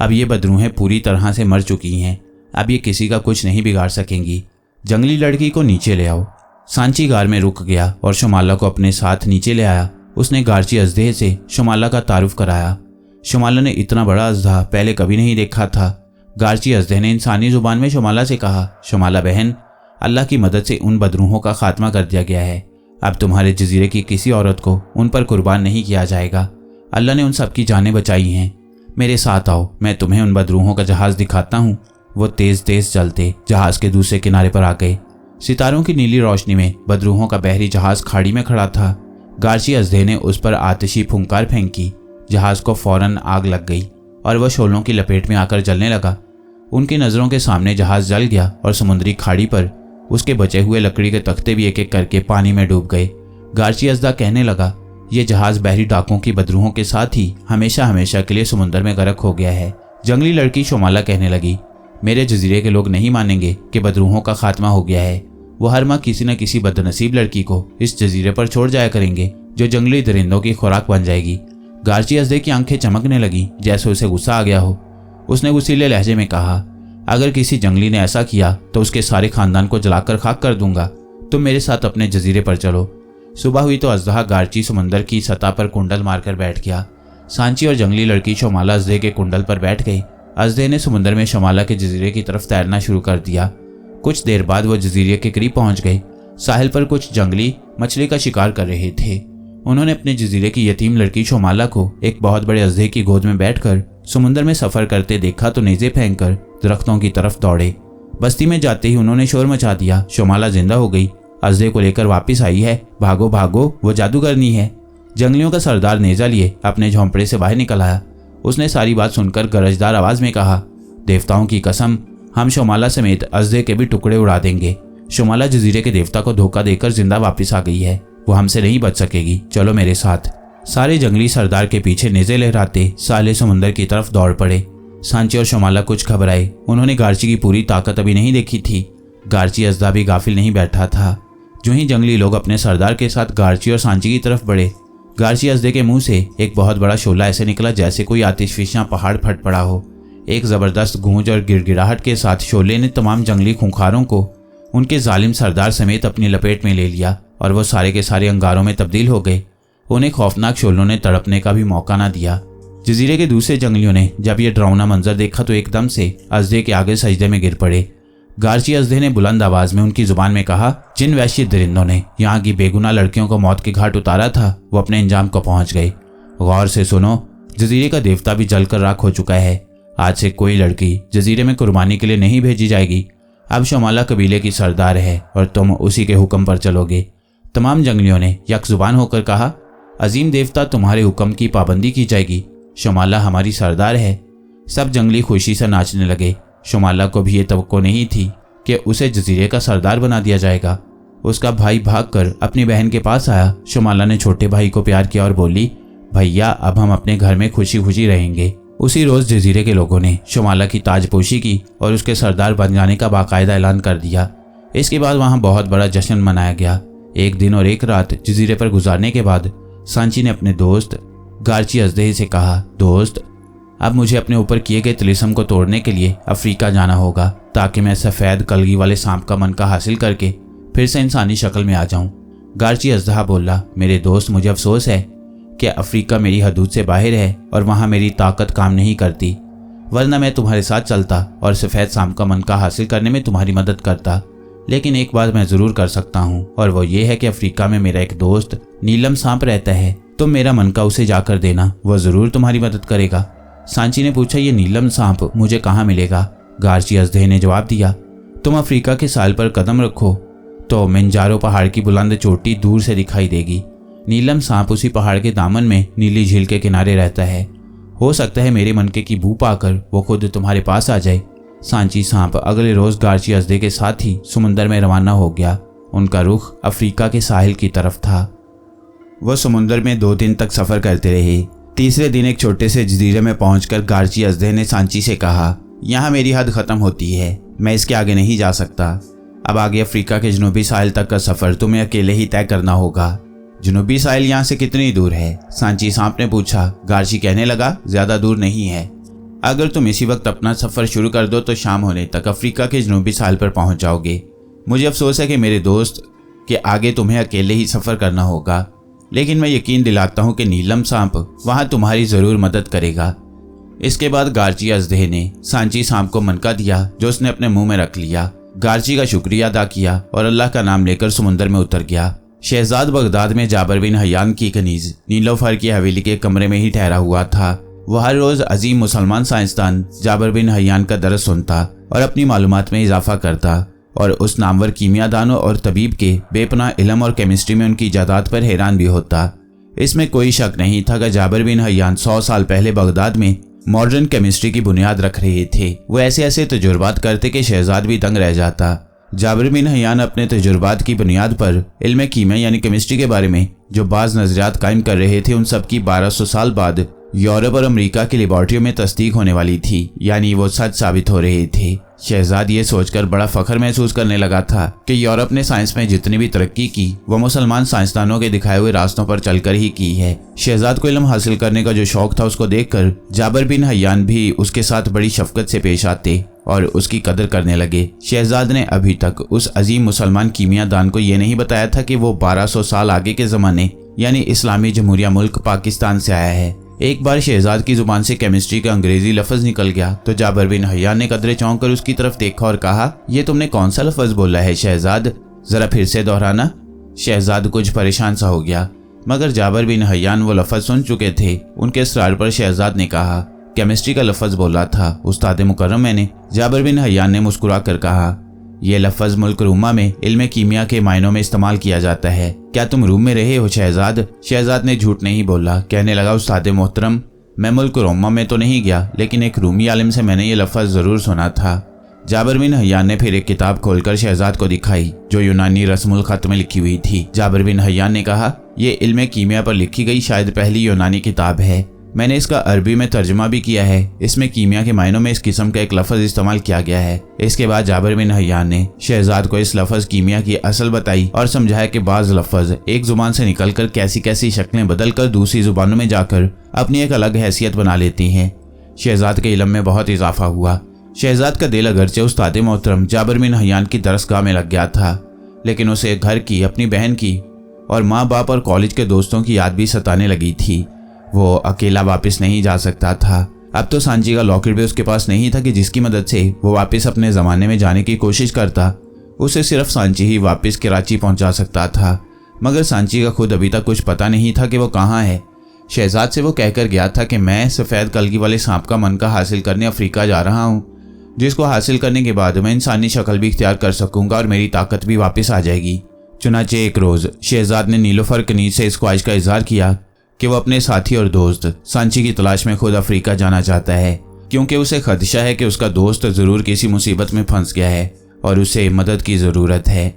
अब ये बदरूहें पूरी तरह से मर चुकी हैं, अब ये किसी का कुछ नहीं बिगाड़ सकेंगी। जंगली लड़की को नीचे ले आओ। सांची गार में रुक गया और शोमाला को अपने साथ नीचे ले आया। उसने गार्ची अजदे से शोमाला का तारुफ कराया। शोमाला ने इतना बड़ा अजदा पहले कभी नहीं देखा था। गार्ची अजदे ने इंसानी जुबान में शोमाला से कहा, शोमाला बहन, अल्लाह की मदद से उन बदरूहों का खात्मा कर दिया गया है। अब तुम्हारे जजीरे की किसी औरत को उन पर कुर्बान नहीं किया जाएगा। अल्लाह ने उन सब की जानें बचाई हैं। मेरे साथ आओ, मैं तुम्हें उन बदरूहों का जहाज दिखाता हूँ। वो तेज तेज चलते जहाज के दूसरे किनारे पर आ गए। सितारों की नीली रोशनी में बदरूहों का बहरी जहाज खाड़ी में खड़ा था। गार्ची अजदे ने उस पर आतिशी फुंकार फेंकी। जहाज को फौरन आग लग गई और वह शोलों की लपेट में आकर जलने लगा। उनकी नज़रों के सामने जहाज जल गया और समुद्री खाड़ी पर उसके बचे हुए लकड़ी के तख्ते भी एक एक करके पानी में डूब गए। गार्ची अजदा कहने लगा, ये जहाज बहरी डाकुओं की बदरूहों के साथ ही हमेशा हमेशा के लिए समुद्र में गर्क हो गया है। जंगली लड़की शोमाला कहने लगी, मेरे जजीरे के लोग नहीं मानेंगे कि बदरूहों का खात्मा हो गया है। वो हर माह किसी न किसी बदनसीब लड़की को इस जजीरे पर छोड़ जाया करेंगे जो जंगली दरिंदों की खुराक बन जाएगी। गार्ची अजदे की आंखें चमकने लगी जैसे उसे गुस्सा आ गया हो। उसने गुस्सीले लहजे में कहा, अगर किसी जंगली ने ऐसा किया तो उसके सारे खानदान को जलाकर खाक कर दूंगा। तुम मेरे साथ अपने जजीरे पर चलो। सुबह हुई तो अजदा गार्ची समंदर की सतह पर कुंडल मारकर बैठ गया। सांची और जंगली लड़की शोमाला अजदे के कुंडल पर बैठ गई। अजदे ने समुद्र में शोमाला के जजीरे की तरफ तैरना शुरू कर दिया। कुछ देर बाद वो जजीरे के करीब पहुंच गए। साहिल पर कुछ जंगली मछली का शिकार कर रहे थे। उन्होंने अपने जजीरे की यतीम लड़की शोमाला को एक बहुत बड़े अजदे की गोद में बैठकर समुद्र में सफर करते देखा तो नेज़े फेंककर दरख्तों की तरफ दौड़े। बस्ती में जाते ही उन्होंने शोर मचा दिया, शोमाला जिंदा हो गई, अजदे को लेकर वापस आई है, भागो भागो, वो जादूगरनी है। जंगलियों का सरदार नेजा लिए अपने झोंपड़े से बाहर निकल आया। उसने सारी बात सुनकर गरजदार आवाज में कहा, देवताओं की कसम, हम शोमाला समेत अजदे के भी टुकड़े उड़ा देंगे। शोमाला जजीरे के देवता को धोखा देकर जिंदा वापस आ गई है, वो हमसे नहीं बच सकेगी, चलो मेरे साथ। सारे जंगली सरदार के पीछे नेज़े लहराते साले समुंदर की तरफ दौड़ पड़े। सांची और शोमाला कुछ घबराए। उन्होंने गार्ची की पूरी ताकत अभी नहीं देखी थी। गार्ची अजदा भी गाफिल नहीं बैठा था। जो ही जंगली लोग अपने सरदार के साथ गार्ची और सांची की तरफ बढ़े, गार्ची अजदे के मुंह से एक बहुत बड़ा शोला ऐसे निकला जैसे कोई आतिशफिशां पहाड़ फट पड़ा हो। एक जबरदस्त गूंज और गिड़गिड़ाहट के साथ शोले ने तमाम जंगली खूंखारों को उनके जालिम सरदार समेत अपनी लपेट में ले लिया और वो सारे के सारे अंगारों में तब्दील हो गए। उन्हें खौफनाक शोलों ने तड़पने का भी मौका ना दिया। जजीरे के दूसरे जंगलियों ने जब यह डरावना मंजर देखा तो एकदम से अजदे के आगे सजदे में गिर पड़े। गार्ची अजदे ने बुलंद आवाज में उनकी जुबान में कहा, जिन वैश्य दरिंदों ने यहाँ की बेगुनाह लड़कियों को मौत के घाट उतारा था वो अपने अंजाम को पहुंच गए। गौर से सुनो, जजीरे का देवता भी जलकर राख हो चुका है। आज से कोई लड़की जजीरे में कुर्बानी के लिए नहीं भेजी जाएगी। अब शोमाला कबीले की सरदार है और तुम उसी के हुक्म पर चलोगे। तमाम जंगलियों ने यकजुबान होकर कहा, अजीम देवता, तुम्हारे हुक्म की पाबंदी की जाएगी। शोमाला हमारी सरदार है। सब जंगली खुशी से नाचने लगे। शोमाला को भी ये तवक्को नहीं थी कि उसे जजीरे का सरदार बना दिया जाएगा। उसका भाई भागकर अपनी बहन के पास आया। शोमाला ने छोटे भाई को प्यार किया और बोली, भैया, अब हम अपने घर में खुशी खुशी रहेंगे। उसी रोज जजीरे के लोगों ने शुमाला की ताजपोशी की और उसके सरदार बन जाने का बाकायदा ऐलान कर दिया। इसके बाद वहां बहुत बड़ा जश्न मनाया गया। एक दिन और एक रात जजीरे पर गुजारने के बाद सांची ने अपने दोस्त गार्ची अजदहे से कहा, दोस्त, अब मुझे अपने ऊपर किए गए तिलिस्म को तोड़ने के लिए अफ्रीका जाना होगा ताकि मैं सफ़ेद कलगी वाले सांप का मनका हासिल करके फिर से इंसानी शक्ल में आ जाऊं। गार्ची अजदहा बोला, मेरे दोस्त, मुझे अफसोस है कि अफ्रीका मेरी हदूद से बाहर है और वहाँ मेरी ताकत काम नहीं करती, वरना मैं तुम्हारे साथ चलता और सफ़ेद सांप का मनका हासिल करने में तुम्हारी मदद करता। लेकिन एक बात मैं ज़रूर कर सकता हूँ और वो ये है कि अफ्रीका में मेरा एक दोस्त नीलम सांप रहता है। तुम मेरा मनका उसे जाकर देना, वह ज़रूर तुम्हारी मदद करेगा। सांची ने पूछा, ये नीलम सांप मुझे कहाँ मिलेगा? गार्ची अजदहे ने जवाब दिया, तुम अफ्रीका के साल पर कदम रखो तो मिंजारो पहाड़ की बुलंद चोटी दूर से दिखाई देगी। नीलम सांप उसी पहाड़ के दामन में नीली झील के किनारे रहता है। हो सकता है मेरे मनके की बू पाकर वो खुद तुम्हारे पास आ जाए। सांची सांप अगले रोज गार्ची अजदहे के साथ ही समुंदर में रवाना हो गया। उनका रुख अफ्रीका के साहिल की तरफ था। वह समुंदर में 2 दिन तक सफर करते रहे। तीसरे दिन एक छोटे से जजीरे में पहुंचकर गार्ची अजदहे ने सांची से कहा, यहाँ मेरी हद खत्म होती है, मैं इसके आगे नहीं जा सकता। अब आगे अफ्रीका के जनूबी साहिल तक का सफर तुम्हें अकेले ही तय करना होगा। जनूबी साहिल यहाँ से कितनी दूर है? सांची सांप ने पूछा। गार्ची कहने लगा, ज्यादा दूर नहीं है। अगर तुम इसी वक्त अपना सफर शुरू कर दो तो शाम होने तक अफ्रीका के जनूबी साहिल पर पहुंच जाओगे। मुझे अफसोस है कि मेरे दोस्त कि आगे तुम्हें अकेले ही सफर करना होगा, लेकिन मैं यकीन दिलाता हूं कि नीलम सांप वहां तुम्हारी जरूर मदद करेगा। इसके बाद गार्ची अजदहे ने सांची सांप को मनका दिया जो उसने अपने मुंह में रख लिया। गार्ची का शुक्रिया अदा किया और अल्लाह का नाम लेकर समुंदर में उतर गया। शहजाद बगदाद में जाबर बिन हयान की कनीज नीलोफर की हवेली के कमरे में ही ठहरा हुआ था। वह हर रोज अजीम मुसलमान साइंसदान जाबर बिन हयान का दरस सुनता और अपनी मालूमात में इजाफा करता और उस नामवर कीमियादानों और तबीब के बेपनाह इल्म और केमिस्ट्री में उनकी इजादात पर हैरान भी होता। इसमें कोई शक नहीं था कि जाबर बिन हयान 100 साल पहले बगदाद में मॉडर्न केमिस्ट्री की बुनियाद रख रहे थे। वो ऐसे ऐसे तजुर्बात करते कि शहजाद भी दंग रह जाता। जाबर बिन हयान अपने तजुर्बात की बुनियाद पर इल्म कीमिया यानी केमिस्ट्री के बारे में जो बाज़ नजरियात कायम कर रहे थे, उन सब की 1200 साल बाद यूरोप और अमेरिका की लेबॉर्ट्रियों में तस्दीक होने वाली थी, यानी वो सच साबित हो रहे थे। शहजाद ये सोचकर बड़ा फख्र महसूस करने लगा था कि यूरोप ने साइंस में जितनी भी तरक्की की वो मुसलमान साइंसदानों के दिखाए हुए रास्तों पर चलकर ही की है। शहजाद को इल्म हासिल करने का जो शौक था उसको देखकर जाबर बिन हयान भी उसके साथ बड़ी शफकत से पेश आते और उसकी कदर करने लगे। शहजाद ने अभी तक उस अजीम मुसलमान कीमियादान को ये नहीं बताया था कि वो 1200 साल आगे के ज़माने यानी इस्लामी जमहूरिया मुल्क पाकिस्तान से आया है। एक बार शहजाद की जुबान से केमिस्ट्री का अंग्रेजी लफ्ज निकल गया तो जाबर बिन हयान ने कदरे चौंक कर उसकी तरफ देखा और कहा, ये तुमने कौन सा लफ्ज बोला है शहजाद, जरा फिर से दोहराना। शहजाद कुछ परेशान सा हो गया, मगर जाबर बिन हयान वो लफ्ज सुन चुके थे। उनके इसरार पर शहजाद ने कहा, केमिस्ट्री का लफ्ज बोला था उस्ताद मुकर्रम मैंने। जाबर बिन हयान ने मुस्कुरा कर कहा, यह लफ्ज मुल्क रूमा में इल्म कीमिया के मायनों में इस्तेमाल किया जाता है। क्या तुम रूम में रहे हो शहजाद? शहजाद ने झूठ नहीं बोला, कहने लगा, उस्ताद मोहतरम, मैं मुल्क रोमा में तो नहीं गया, लेकिन एक रूमी आलिम से मैंने ये लफ्ज जरूर सुना था। जाबर बिन हयान ने फिर एक किताब खोलकर शहजाद को दिखाई जो यूनानी रस्मुल खत में लिखी हुई थी। जाबर बिन हयान ने कहा, यह इल्म कीमिया पर लिखी गई शायद पहली यूनानी किताब है। मैंने इसका अरबी में तर्जुमा भी किया है। इसमें कीमिया के मायनों में इस किस्म का एक लफ्ज इस्तेमाल किया गया है। इसके बाद जाबर बिन हयान ने शहजाद को इस लफ्ज कीमिया की असल बताई और समझाया कि बाज लफ्ज एक जुबान से निकलकर कैसी कैसी शक्लें बदलकर दूसरी जुबानों में जाकर अपनी एक अलग हैसियत बना लेती हैं। शहजाद के इल्म में बहुत इजाफा हुआ। शहजाद का दिल अगरचे उस्ताद मोहतरम जाबर बिन हयान की दरसगाह में लग गया था, लेकिन उसे घर की, अपनी बहन की और माँ बाप और कॉलेज के दोस्तों की याद भी सताने लगी थी। वो अकेला वापस नहीं जा सकता था। अब तो सांची का लॉकेट भी उसके पास नहीं था कि जिसकी मदद से वो वापस अपने ज़माने में जाने की कोशिश करता। उसे सिर्फ सांची ही वापस कराची पहुंचा सकता था, मगर सांची का खुद अभी तक कुछ पता नहीं था कि वो कहाँ है। शहजाद से वो कहकर गया था कि मैं सफ़ेद कलगी वाले सांप का मनका हासिल करने अफ्रीका जा रहा हूँ, जिसको हासिल करने के बाद मैं इंसानी शक्ल भी इख्तियार कर सकूँगा और मेरी ताकत भी वापस आ जाएगी। चुनाचे एक रोज़ शहजाद ने नीलोफर कनीज से इस ख्वाहिश का इजहार किया कि वो अपने साथी और दोस्त सांची की तलाश में खुद अफ्रीका जाना चाहता है, क्योंकि उसे खदशा है कि उसका दोस्त ज़रूर किसी मुसीबत में फंस गया है और उसे मदद की ज़रूरत है।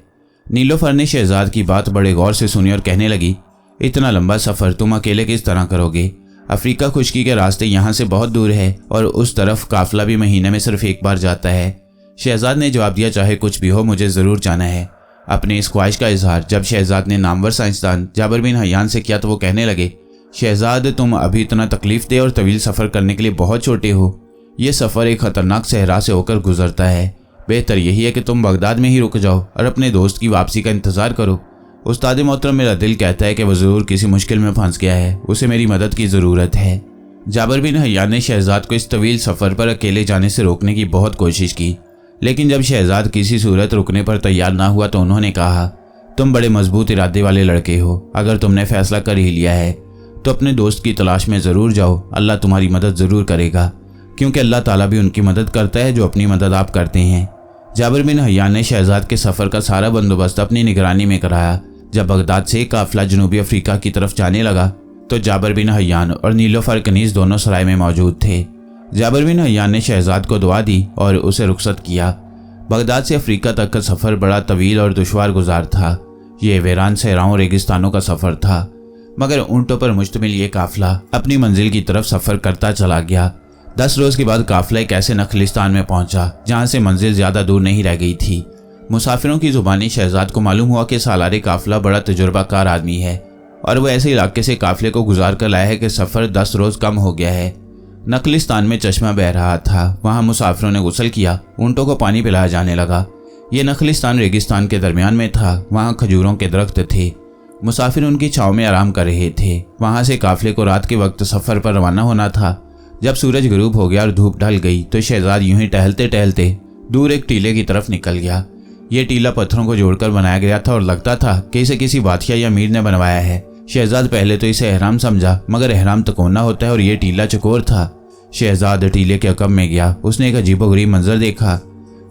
नीलोफर ने शहजाद की बात बड़े गौर से सुनी और कहने लगी, इतना लंबा सफ़र तुम अकेले किस तरह करोगे? अफ्रीका खुश्की के रास्ते यहाँ से बहुत दूर है और उस तरफ काफिला भी महीने में सिर्फ एक बार जाता है। शहजाद ने जवाब दिया, चाहे कुछ भी हो मुझे ज़रूर जाना है। अपनी इस ख्वाहिश का इजहार जब शहजाद ने नामवर साइंसदान जाबिर बिन हयान से किया तो वो कहने लगे, शहजाद तुम अभी इतना तकलीफ दे और तवील सफ़र करने के लिए बहुत छोटे हो। ये सफ़र एक ख़तरनाक सहरा से होकर गुजरता है। बेहतर यही है कि तुम बगदाद में ही रुक जाओ और अपने दोस्त की वापसी का इंतज़ार करो। उस्ताद मोहतरम, मेरा दिल कहता है कि वह ज़रूर किसी मुश्किल में फंस गया है, उसे मेरी मदद की ज़रूरत है। जाबिर बिन हयान ने शहजाद को इस तवील सफ़र पर अकेले जाने से रोकने की बहुत कोशिश की, लेकिन जब शहजाद किसी सूरत रुकने पर तैयार ना हुआ तो उन्होंने कहा, तुम बड़े मजबूत इरादे वाले लड़के हो। अगर तुमने फैसला कर ही लिया है तो अपने दोस्त की तलाश में ज़रूर जाओ। अल्लाह तुम्हारी मदद ज़रूर करेगा, क्योंकि अल्लाह ताला भी उनकी मदद करता है जो अपनी मदद आप करते हैं। जाबिर बिन हयान ने शहजाद के सफ़र का सारा बंदोबस्त अपनी निगरानी में कराया। जब बगदाद से काफिला जनूबी अफ्रीका की तरफ जाने लगा तो जाबिर बिन हयान और नीलोफर कनीज़ दोनों सराय में मौजूद थे। जाबिर बिन हयान ने शहजाद को दुआ दी और उसे रुखसत किया। बगदाद से अफ्रीका तक का सफ़र बड़ा तवील और दुश्वार गुजार था। ये वीरान सहराओं रेगिस्तानों का सफ़र था, मगर ऊँटों पर मुश्तमिल ये काफिला अपनी मंजिल की तरफ सफ़र करता चला गया। 10 रोज़ के बाद काफिला एक ऐसे नखलिस्तान में पहुंचा जहां से मंजिल ज़्यादा दूर नहीं रह गई थी। मुसाफिरों की ज़ुबानी शहजाद को मालूम हुआ कि सालारे काफिला बड़ा तजुर्बाकार आदमी है और वह ऐसे इलाके से काफिले को गुजार कर लाया है कि सफ़र 10 रोज़ कम हो गया है। नखलिस्तान में चश्मा बह रहा था, वहाँ मुसाफिरों ने गुस्ल किया, ऊँटों को पानी पिलाया जाने लगा। ये नखलिस्तान रेगिस्तान के दरमियान में था, वहाँ खजूरों के दरख्त थे। मुसाफिर उनकी छाँव में आराम कर रहे थे। वहाँ से काफिले को रात के वक्त सफ़र पर रवाना होना था। जब सूरज गुरूब हो गया और धूप ढल गई तो शहजाद यूं ही टहलते टहलते दूर एक टीले की तरफ निकल गया। ये टीला पत्थरों को जोड़कर बनाया गया था और लगता था कि इसे किसी बादशाह या मीर ने बनवाया है। शहजाद पहले तो इसे एहराम समझा, मगर एहराम तकोना होता है और ये टीला चकोर था। शहजाद टीले के अकब में गया। उसने एक अजीबोगरीब मंजर देखा।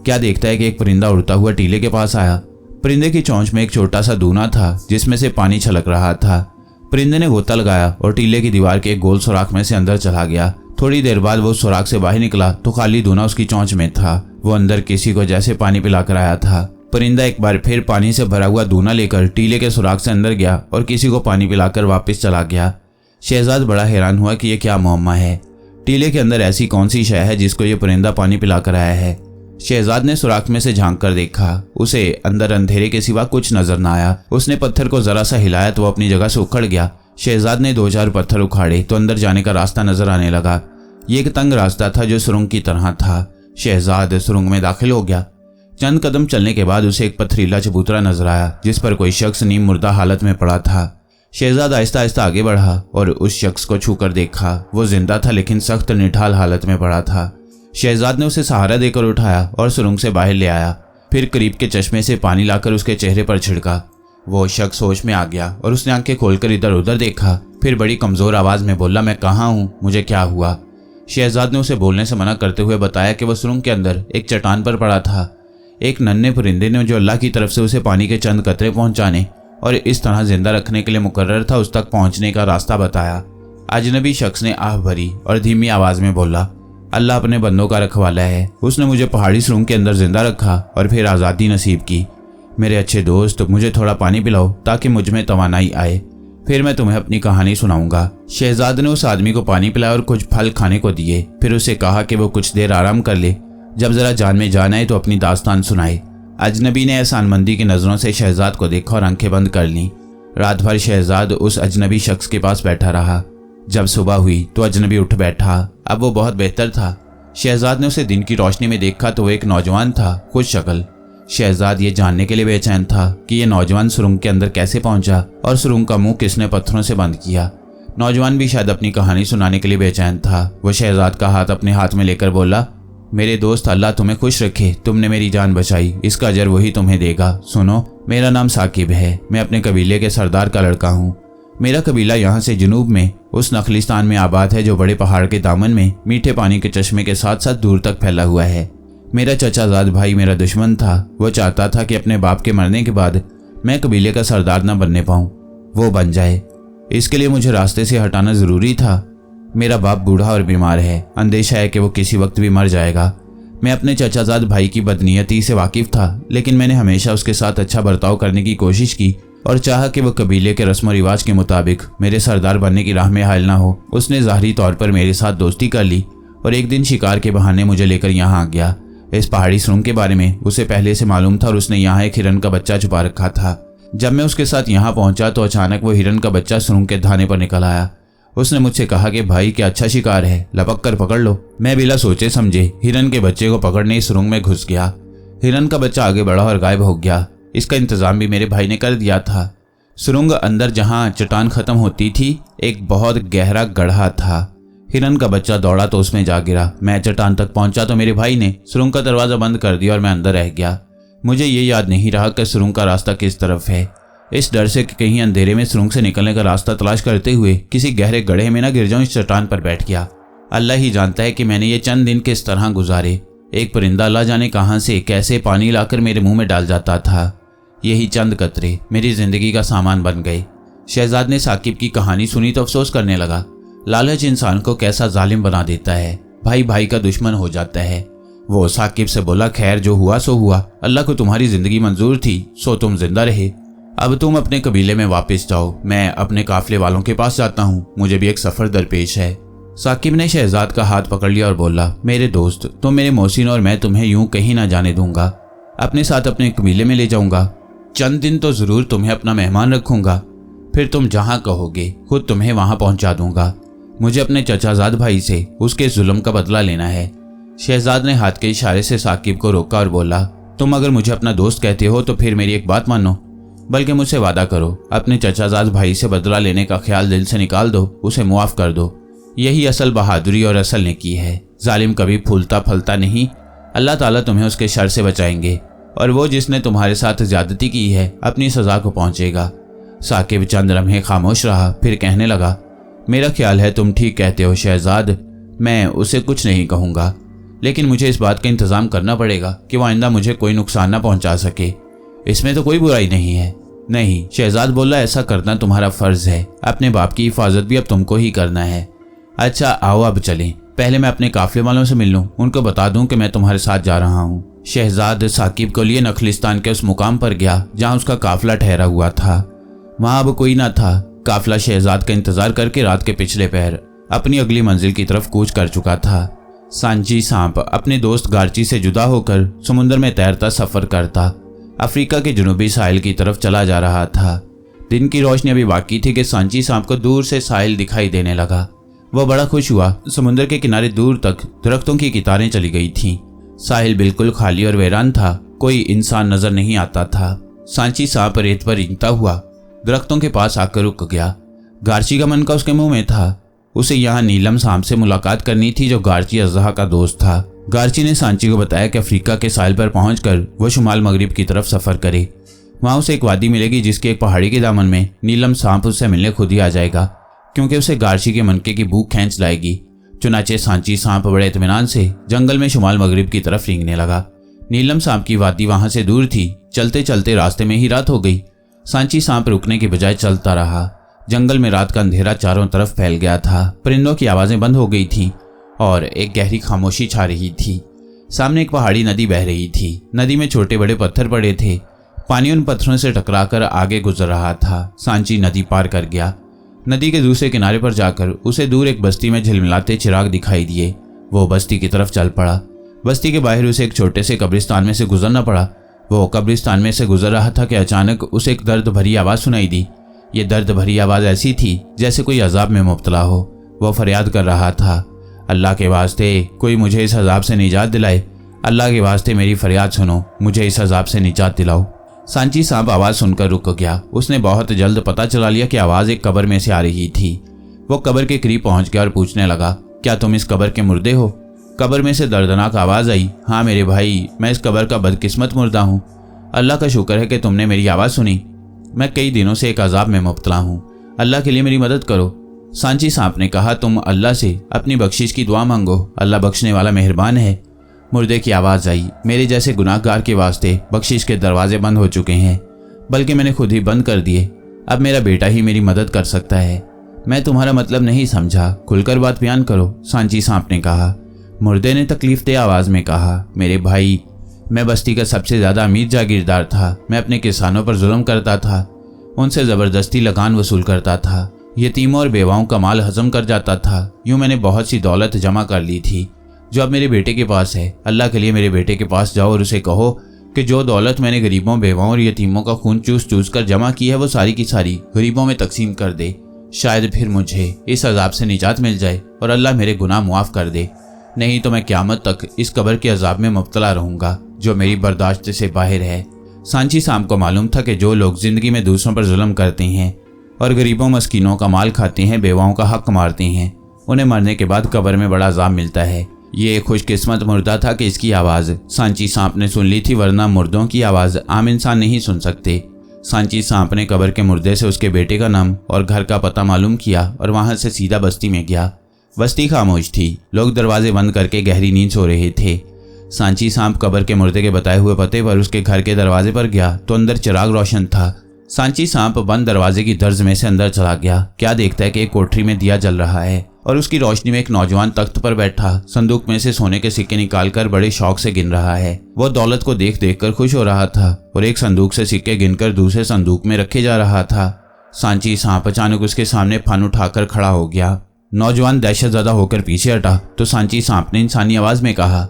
क्या देखता है कि एक परिंदा उड़ता हुआ टीले के पास आया। परिंदे की चोंच में एक छोटा सा दूना था जिसमें से पानी छलक रहा था। परिंदे ने गोता लगाया और टीले की दीवार के एक गोल सुराख में से अंदर चला गया। थोड़ी देर बाद वो सुराख से बाहर निकला तो खाली दूना उसकी चोंच में था। वो अंदर किसी को जैसे पानी पिलाकर आया था। परिंदा एक बार फिर पानी से भरा हुआ दूना लेकर टीले के सुराख से अंदर गया और किसी को पानी पिलाकर वापस चला गया। शहजाद बड़ा हैरान हुआ कि यह क्या मुअम्मा है। टीले के अंदर ऐसी कौन सी शय है जिसको ये परिंदा पानी पिलाकर आया है। शहजाद ने सुराख में से झांक कर देखा। उसे अंदर अंधेरे के सिवा कुछ नजर न आया। उसने पत्थर को जरा सा हिलाया तो वो अपनी जगह से उखड़ गया। शहजाद ने 2-4 पत्थर उखाड़े तो अंदर जाने का रास्ता नजर आने लगा। ये एक तंग रास्ता था जो सुरंग की तरह था। शहजाद सुरंग में दाखिल हो गया। चंद कदम चलने के बाद उसे एक पथरीला चबूतरा नजर आया जिस पर कोई शख्स नीम मुर्दा हालत में पड़ा था। शहजाद आहिस्ता आहिस्ता आगे बढ़ा और उस शख्स को छूकर देखा। वो जिंदा था लेकिन सख्त निठाल हालत में पड़ा था। शहजाद ने उसे सहारा देकर उठाया और सुरंग से बाहर ले आया। फिर करीब के चश्मे से पानी लाकर उसके चेहरे पर छिड़का। वो शख्स होश में आ गया और उसने आंखें खोलकर इधर उधर देखा। फिर बड़ी कमजोर आवाज में बोला, मैं कहाँ हूँ, मुझे क्या हुआ। शहजाद ने उसे बोलने से मना करते हुए बताया कि वह सुरंग के अंदर एक चट्टान पर पड़ा था। एक नन्हे परिंदे ने जो अल्लाह की तरफ से उसे पानी के चंद कतरे पहुंचाने और इस तरह जिंदा रखने के लिए मुकर्रर था, उस तक पहुंचने का रास्ता बताया। अजनबी शख्स ने आह भरी और धीमी आवाज में बोला, अल्लाह अपने बंदों का रखवाला है। उसने मुझे पहाड़ी सुरंग के अंदर जिंदा रखा और फिर आज़ादी नसीब की। मेरे अच्छे दोस्त, मुझे थोड़ा पानी पिलाओ ताकि मुझ में तवानाई आए, फिर मैं तुम्हें अपनी कहानी सुनाऊंगा। शहजाद ने उस आदमी को पानी पिलाया और कुछ फल खाने को दिए। फिर उसे कहा कि वो कुछ देर आराम कर ले, जब जरा जान में जान आए तो अपनी दास्तान सुनाए। अजनबी ने एहसानमंदी की नज़रों से शहजाद को देखा और आंखें बंद कर लीं। रात भर शहजाद उस अजनबी शख्स के पास बैठा रहा। जब सुबह हुई तो अजनबी उठ बैठा। अब वो बहुत बेहतर था। शहजाद ने उसे दिन की रोशनी में देखा तो वो एक नौजवान था, खुश शक्ल। शहजाद ये जानने के लिए बेचैन था कि ये नौजवान सुरंग के अंदर कैसे पहुंचा और सुरंग का मुंह किसने पत्थरों से बंद किया। नौजवान भी शायद अपनी कहानी सुनाने के लिए बेचैन था। वो शहजाद का हाथ अपने हाथ में लेकर बोला, मेरे दोस्त, अल्लाह तुम्हें खुश रखे, तुमने मेरी जान बचाई, इसका अजर वही तुम्हें देगा। सुनो, मेरा नाम साकिब है, मैं अपने कबीले के सरदार का लड़का हूँ। मेरा कबीला यहाँ से जुनूब में उस नखलिस्तान में आबाद है जो बड़े पहाड़ के दामन में मीठे पानी के चश्मे के साथ साथ दूर तक फैला हुआ है। मेरा चचाजाद भाई मेरा दुश्मन था। वो चाहता था कि अपने बाप के मरने के बाद मैं कबीले का सरदार न बनने पाऊँ, वो बन जाए। इसके लिए मुझे रास्ते से हटाना ज़रूरी था। मेरा बाप बूढ़ा और बीमार है, अंदेशा है कि वो किसी वक्त भी मर जाएगा। मैं अपने चचाजाद भाई की बदनीयती से वाकिफ़ था, लेकिन मैंने हमेशा उसके साथ अच्छा बर्ताव करने की कोशिश की और चाहा कि वह कबीले के रस्म और रिवाज के मुताबिक मेरे सरदार बनने की राह में हायल ना हो, उसने ज़ाहरी तौर पर मेरे साथ दोस्ती कर ली और एक दिन शिकार के बहाने मुझे लेकर यहाँ आ गया। इस पहाड़ी सुरंग के बारे में उसे पहले से मालूम था और उसने यहाँ एक हिरन का बच्चा छुपा रखा था। जब मैं उसके साथ यहाँ पहुंचा तो अचानक वो हिरन का बच्चा सुरंग के धाने पर निकल आया। उसने मुझसे कहा कि भाई क्या अच्छा शिकार है, लपक कर पकड़ लो। मैं बिना सोचे समझे हिरन के बच्चे को पकड़ने इस सुरंग में घुस गया। हिरन का बच्चा आगे बढ़ा और गायब हो गया। इसका इंतजाम भी मेरे भाई ने कर दिया था। सुरंग अंदर जहाँ चट्टान खत्म होती थी एक बहुत गहरा गड्ढा था। हिरन का बच्चा दौड़ा तो उसमें जा गिरा। मैं चट्टान तक पहुंचा तो मेरे भाई ने सुरंग का दरवाजा बंद कर दिया और मैं अंदर रह गया। मुझे ये याद नहीं रहा कि सुरंग का रास्ता किस तरफ है। इस डर से कि कहीं अंधेरे में सुरंग से निकलने का रास्ता तलाश करते हुए किसी गहरे गड्ढे में न गिर जाऊं, इस चट्टान पर बैठ गया। अल्लाह ही जानता है कि मैंने ये चंद दिन किस तरह गुजारे। एक परिंदा अल्लाह जाने कहां से कैसे पानी लाकर मेरे मुंह में डाल जाता था। यही चंद कतरे मेरी जिंदगी का सामान बन गए। शहजाद ने साकिब की कहानी सुनी तो अफसोस करने लगा। लालच इंसान को कैसा जालिम बना देता है, भाई भाई का दुश्मन हो जाता है। वो साकिब से बोला, खैर जो हुआ सो हुआ, अल्लाह को तुम्हारी जिंदगी मंजूर थी सो तुम जिंदा रहे। अब तुम अपने कबीले में वापस जाओ, मैं अपने काफिले वालों के पास जाता हूँ, मुझे भी एक सफर दरपेश है। साकिब ने शहजाद का हाथ पकड़ लिया और बोला, मेरे दोस्त तुम मेरे मोहसिन और मैं तुम्हें यूं कहीं ना जाने दूंगा। अपने साथ अपने कबीले में ले जाऊंगा। चंद दिन तो जरूर तुम्हें अपना मेहमान रखूंगा, फिर तुम जहां कहोगे खुद तुम्हें वहां पहुंचा दूंगा। मुझे अपने चचाजाद भाई से उसके जुल्म का बदला लेना है। शहजाद ने हाथ के इशारे से साकिब को रोका और बोला, तुम अगर मुझे अपना दोस्त कहते हो तो फिर मेरी एक बात मानो, बल्कि मुझसे वादा करो, अपने चचाजाद भाई से बदला लेने का ख्याल दिल से निकाल दो, उसे मुआफ कर दो। यही असल बहादुरी और असल नेकी है। जालिम कभी फूलता फलता नहीं। अल्लाह ताला तुम्हें उसके शर से बचाएंगे और वो जिसने तुम्हारे साथ ज्यादती की है अपनी सजा को पहुंचेगा। साकिब चंद लम्हे खामोश रहा, फिर कहने लगा, मेरा ख्याल है तुम ठीक कहते हो शहजाद, मैं उसे कुछ नहीं कहूँगा, लेकिन मुझे इस बात का इंतज़ाम करना पड़ेगा कि वह आइंदा मुझे कोई नुकसान ना पहुँचा सके। इसमें तो कोई बुराई नहीं है। नहीं, शहजाद बोला, ऐसा करना तुम्हारा फ़र्ज़ है, अपने बाप की हिफाजत भी अब तुमको ही करना है। अच्छा आओ अब चलें, पहले मैं अपने काफिले वालों से मिल लूँ, उनको बता दूँ कि मैं तुम्हारे साथ जा रहा हूँ। शहजाद साकिब को लिए नखलिस्तान के उस मुकाम पर गया जहाँ उसका काफिला ठहरा हुआ था। वहाँ अब कोई ना था। काफिला शहजाद का इंतजार करके रात के पिछले पहर अपनी अगली मंजिल की तरफ कूच कर चुका था। सांची सांप अपने दोस्त गार्ची से जुदा होकर समुद्र में तैरता सफर करता अफ्रीका के जुनूबी साहिल की तरफ चला जा रहा था। दिन की रोशनी अभी बाकी थी कि सांची सांप को दूर से साहिल दिखाई देने लगा। वह बड़ा खुश हुआ। समुद्र के किनारे दूर तक दरख्तों की कितारें चली गई थीं। साहिल बिल्कुल खाली और वीरान था, कोई इंसान नजर नहीं आता था। सांची सांप रेत पर रेंगता हुआ दरख्तों के पास आकर रुक गया। गार्ची का मन का उसके मुंह में था। उसे यहाँ नीलम सांप से मुलाकात करनी थी जो गार्ची अजहा का दोस्त था। गार्ची ने सांची को बताया कि अफ्रीका के साहिल पर पहुंचकर वह शुमाल मगरिब की तरफ सफर करे। वहां उसे एक वादी मिलेगी जिसके एक पहाड़ी के दामन में नीलम सांप उससे मिलने खुद ही आ जाएगा, क्योंकि उसे गार्ची के मनके की भूख खींच लाएगी। चुनाचे सांची सांप बड़े इत्मीनान से जंगल में शुमाल मगरिब की तरफ रेंगने लगा। नीलम सांप की वादी वहां से दूर थी। चलते चलते रास्ते में ही रात हो गई। सांची सांप रुकने की बजाय चलता रहा। जंगल में रात का अंधेरा चारों तरफ फैल गया था। परिंदों की आवाजें बंद हो गई थीं और एक गहरी खामोशी छा रही थी। सामने एक पहाड़ी नदी बह रही थी। नदी में छोटे बड़े पत्थर पड़े थे। पानी उन पत्थरों से टकराकर आगे गुजर रहा था। सांची नदी पार कर गया। नदी के दूसरे किनारे पर जाकर उसे दूर एक बस्ती में झिलमिलाते चिराग दिखाई दिए। वो बस्ती की तरफ चल पड़ा। बस्ती के बाहर उसे एक छोटे से कब्रिस्तान में से गुजरना पड़ा। वो कब्रिस्तान में से गुजर रहा था कि अचानक उसे एक दर्द भरी आवाज़ सुनाई दी। ये दर्द भरी आवाज़ ऐसी थी जैसे कोई अजाब में मुब्तला हो। वह फरियाद कर रहा था, अल्लाह के वास्ते कोई मुझे इस अजाब से निजात दिलाए। अल्लाह के वास्ते मेरी फरियाद सुनो, मुझे इस अजाब से निजात दिलाओ। सांची सांप आवाज़ सुनकर रुक गया। उसने बहुत जल्द पता चला लिया कि आवाज़ एक कब्र में से आ रही थी। वो कब्र के करीब पहुंच गया और पूछने लगा, क्या तुम इस कब्र के मुर्दे हो? कब्र में से दर्दनाक आवाज़ आई, हाँ मेरे भाई, मैं इस कब्र का बदकिस्मत मुर्दा हूँ। अल्लाह का शुक्र है कि तुमने मेरी आवाज़ सुनी। मैं कई दिनों से एक अजाब में मुब्तला हूँ, अल्लाह के लिए मेरी मदद करो। सांची सांप ने कहा, तुम अल्लाह से अपनी बख्शिश की दुआ मांगो, अल्लाह बख्शने वाला मेहरबान है। मुर्दे की आवाज़ आई, मेरे जैसे गुनाहगार के वास्ते बख्शिश के दरवाजे बंद हो चुके हैं, बल्कि मैंने खुद ही बंद कर दिए। अब मेरा बेटा ही मेरी मदद कर सकता है। मैं तुम्हारा मतलब नहीं समझा, खुलकर बात बयान करो, सांची सांप ने कहा। मुर्दे ने तकलीफ आवाज़ में कहा, मेरे भाई, मैं बस्ती का सबसे ज़्यादा अमीर जागीरदार था। मैं अपने किसानों पर जुल्म करता था। उनसे ज़बरदस्ती लगान वसूल करता था, यतीमों और बेवाओं का माल हजम कर जाता था। यूँ मैंने बहुत सी दौलत जमा कर ली थी जो अब मेरे बेटे के पास है। अल्लाह के लिए मेरे बेटे के पास जाओ और उसे कहो कि जो दौलत मैंने गरीबों, बेवाओं और यतीमों का खून चूस चूस कर जमा की है वो सारी की सारी गरीबों में तकसीम कर दे। शायद फिर मुझे इस अजाब से निजात मिल जाए और अल्लाह मेरे गुनाह मुआफ़ कर दे। नहीं तो मैं क़यामत तक इस कब्र के अजाब में मुब्तला रहूँगा जो मेरी बर्दाश्त से बाहर है। सांची साहब को मालूम था कि जो लोग ज़िंदगी में दूसरों पर जुल्म करते हैं और गरीबों मस्कीनों का माल खाते हैं, बेवाओं का हक मारते हैं, उन्हें मरने के बाद कब्र में बड़ा अजाब मिलता है। ये एक खुशकिस्मत मुर्दा था कि इसकी आवाज़ सांची सांप ने सुन ली थी, वरना मुर्दों की आवाज़ आम इंसान नहीं सुन सकते। सांची सांप ने कब्र के मुर्दे से उसके बेटे का नाम और घर का पता मालूम किया और वहाँ से सीधा बस्ती में गया। बस्ती खामोश थी, लोग दरवाजे बंद करके गहरी नींद सो रहे थे। सांची सांप कब्र के मुर्दे के बताए हुए पते पर उसके घर के दरवाजे पर गया तो अंदर चिराग रोशन था। सांची सांप बंद दरवाजे की दर्ज में से अंदर चला गया। क्या देखता है कि एक कोठरी में दिया जल रहा है और उसकी रोशनी में एक नौजवान तख्त पर बैठा संदूक में से सोने के सिक्के निकालकर बड़े शौक से गिन रहा है। वो दौलत को देख देख कर खुश हो रहा था और एक संदूक से सिक्के गिनकर दूसरे संदूक में रखे जा रहा था। सांची सांप अचानक उसके सामने फन उठाकर खड़ा हो गया। नौजवान दहशतज़दा होकर पीछे हटा तो सांची सांप ने इंसानी आवाज में कहा,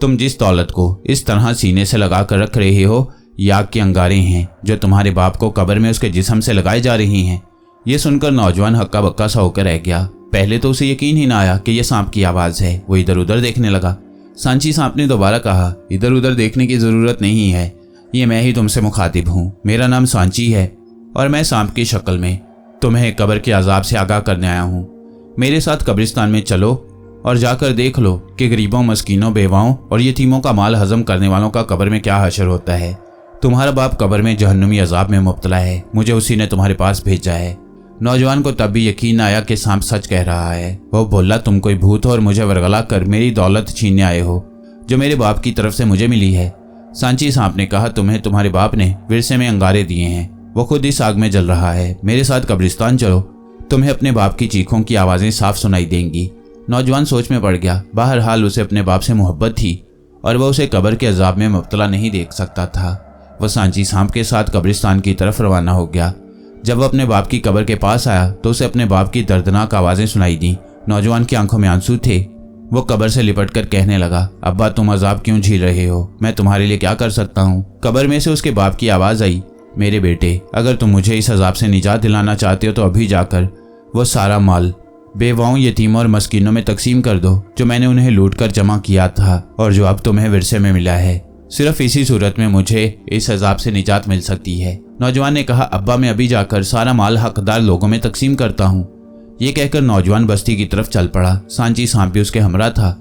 तुम जिस दौलत को इस तरह सीने से लगा कर रख रहे हो, याग के अंगारे हैं जो तुम्हारे बाप को कब्र में उसके जिस्म से लगाए जा रही हैं। ये सुनकर नौजवान हक्का बक्का सा होकर रह गया। पहले तो उसे यकीन ही ना आया कि यह सांप की आवाज़ है। वो इधर उधर देखने लगा। सांची सांप ने दोबारा कहा, इधर उधर देखने की ज़रूरत नहीं है, ये मैं ही तुमसे मुखातिब हूँ। मेरा नाम सांची है और मैं सांप की शक्ल में तुम्हें कब्र के अजाब से आगाह करने आया हूँ। मेरे साथ कब्रिस्तान में चलो और जाकर देख लो कि गरीबों, मस्कीनों, बेवाओं और यतीमों का माल हजम करने वालों का कब्र में क्या हशर होता है। तुम्हारा बाप कब्र में जहन्नुमी अजाब में मुब्तला है, मुझे उसी ने तुम्हारे पास भेजा है। नौजवान को तब भी यकीन आया कि सांप सच कह रहा है। वो बोला, तुम कोई भूत हो और मुझे वरगला कर मेरी दौलत छीनने आए हो जो मेरे बाप की तरफ से मुझे मिली है। सांची सांप ने कहा, तुम्हें तुम्हारे बाप ने विरसे में अंगारे दिए हैं, वो खुद इस आग में जल रहा है। मेरे साथ कब्रिस्तान चलो, तुम्हें अपने बाप की चीखों की आवाज़ें साफ सुनाई देंगी। नौजवान सोच में पड़ गया। बहरहाल उसे अपने बाप से मोहब्बत थी और वह उसे कब्र के अजाब में मुब्तला नहीं देख सकता था। वह सांची सांप के साथ कब्रिस्तान की तरफ रवाना हो गया। जब वह अपने बाप की कब्र के पास आया तो उसे अपने बाप की दर्दनाक आवाज़ें सुनाई दी। नौजवान की आंखों में आंसू थे। वो कब्र से लिपट कर कहने लगा, अब्बा तुम अजाब क्यों झेल रहे हो, मैं तुम्हारे लिए क्या कर सकता हूँ। कब्र में से उसके बाप की आवाज़ आई, मेरे बेटे, अगर तुम मुझे इस अजाब से निजात दिलाना चाहते हो तो अभी जाकर वो सारा माल बेवाओं, यतीमों और मस्कीनों में तकसीम कर दो जो मैंने उन्हें लूट कर जमा किया था और जो अब तुम्हें विरसे में मिला है। सिर्फ इसी सूरत में मुझे इस अजाब से निजात मिल सकती है। नौजवान ने कहा, अब्बा मैं अभी जाकर सारा माल हकदार लोगों में तकसीम करता हूँ। ये कहकर नौजवान बस्ती की तरफ चल पड़ा। सांची सांप भी उसके हमरा था।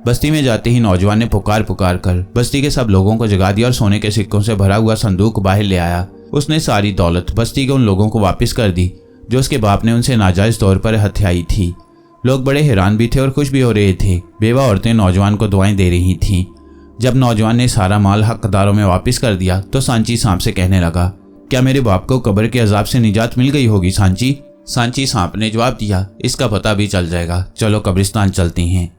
बस्ती में जाते ही नौजवान ने पुकार पुकार कर बस्ती के सब लोगों को जगा दिया और सोने के सिक्कों से भरा हुआ संदूक बाहर ले आया। उसने सारी दौलत बस्ती के उन लोगों को वापस कर दी जो उसके बाप ने उनसे नाजायज़ तौर पर हथियाई थी। लोग बड़े हैरान भी थे और खुश भी हो रहे थे। बेवा औरतें नौजवान को दुआएं दे रही थीं। जब नौजवान ने सारा माल हकदारों में वापस कर दिया तो सांची सांप से कहने लगा, क्या मेरे बाप को कब्र के अजाब से निजात मिल गई होगी सांची? सांची सांप ने जवाब दिया, इसका पता भी चल जाएगा, चलो कब्रिस्तान चलते हैं।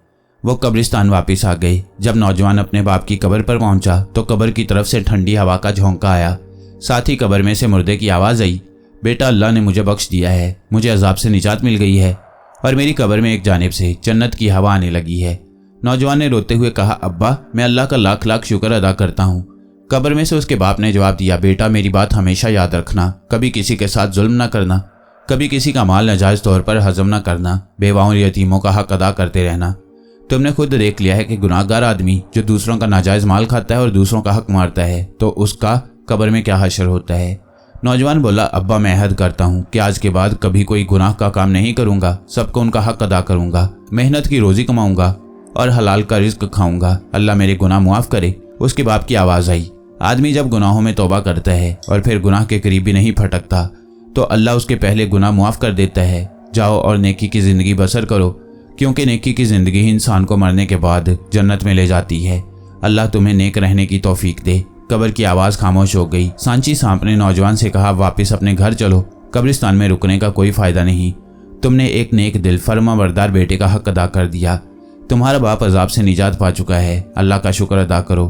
वो कब्रिस्तान वापस आ गई। जब नौजवान अपने बाप की कब्र पर पहुंचा तो कब्र की तरफ से ठंडी हवा का झोंका आया। साथ ही कब्र में से मुर्दे की आवाज़ आई, बेटा अल्लाह ने मुझे बख्श दिया है, मुझे अजाब से निजात मिल गई है और मेरी कब्र में एक जानिब से जन्नत की हवा आने लगी है। नौजवान ने रोते हुए कहा, अब्बा मैं अल्लाह का लाख लाख शुक्र अदा करता हूँ। कब्र में से उसके बाप ने जवाब दिया, बेटा मेरी बात हमेशा याद रखना, कभी किसी के साथ जुल्म न करना, कभी किसी का माल नाजायज़ तौर पर हजम न करना, बेवाओं और यतीमों का हक अदा करते रहना। तुमने खुद देख लिया है कि गुनाहगार आदमी जो दूसरों का नाजायज़ माल खाता है और दूसरों का हक मारता है तो उसका कब्र में क्या हशर होता है। नौजवान बोला, अब्बा मैं अहद करता हूँ कि आज के बाद कभी कोई गुनाह का काम नहीं करूँगा, सबको उनका हक अदा करूँगा, मेहनत की रोज़ी कमाऊँगा और हलाल का रिज्क खाऊँगा, अल्लाह मेरे गुनाह मुआफ़ करे। उसके बाप की आवाज़ आई, आदमी जब गुनाहों में तौबा करता है और फिर गुनाह के करीब भी नहीं फटकता तो अल्लाह उसके पहले गुनाह मुआफ़ कर देता है। जाओ और नेकी की ज़िंदगी बसर करो, क्योंकि नेकी की ज़िंदगी ही इंसान को मरने के बाद जन्नत में ले जाती है। अल्लाह तुम्हें नेक रहने की तौफीक दे। कब्र की आवाज़ खामोश हो गई। सांची सांप ने नौजवान से कहा, वापस अपने घर चलो, कब्रिस्तान में रुकने का कोई फ़ायदा नहीं। तुमने एक नेक दिल फर्माबरदार बेटे का हक अदा कर दिया। तुम्हारा बाप अजाब से निजात पा चुका है, अल्लाह का शुक्र अदा करो।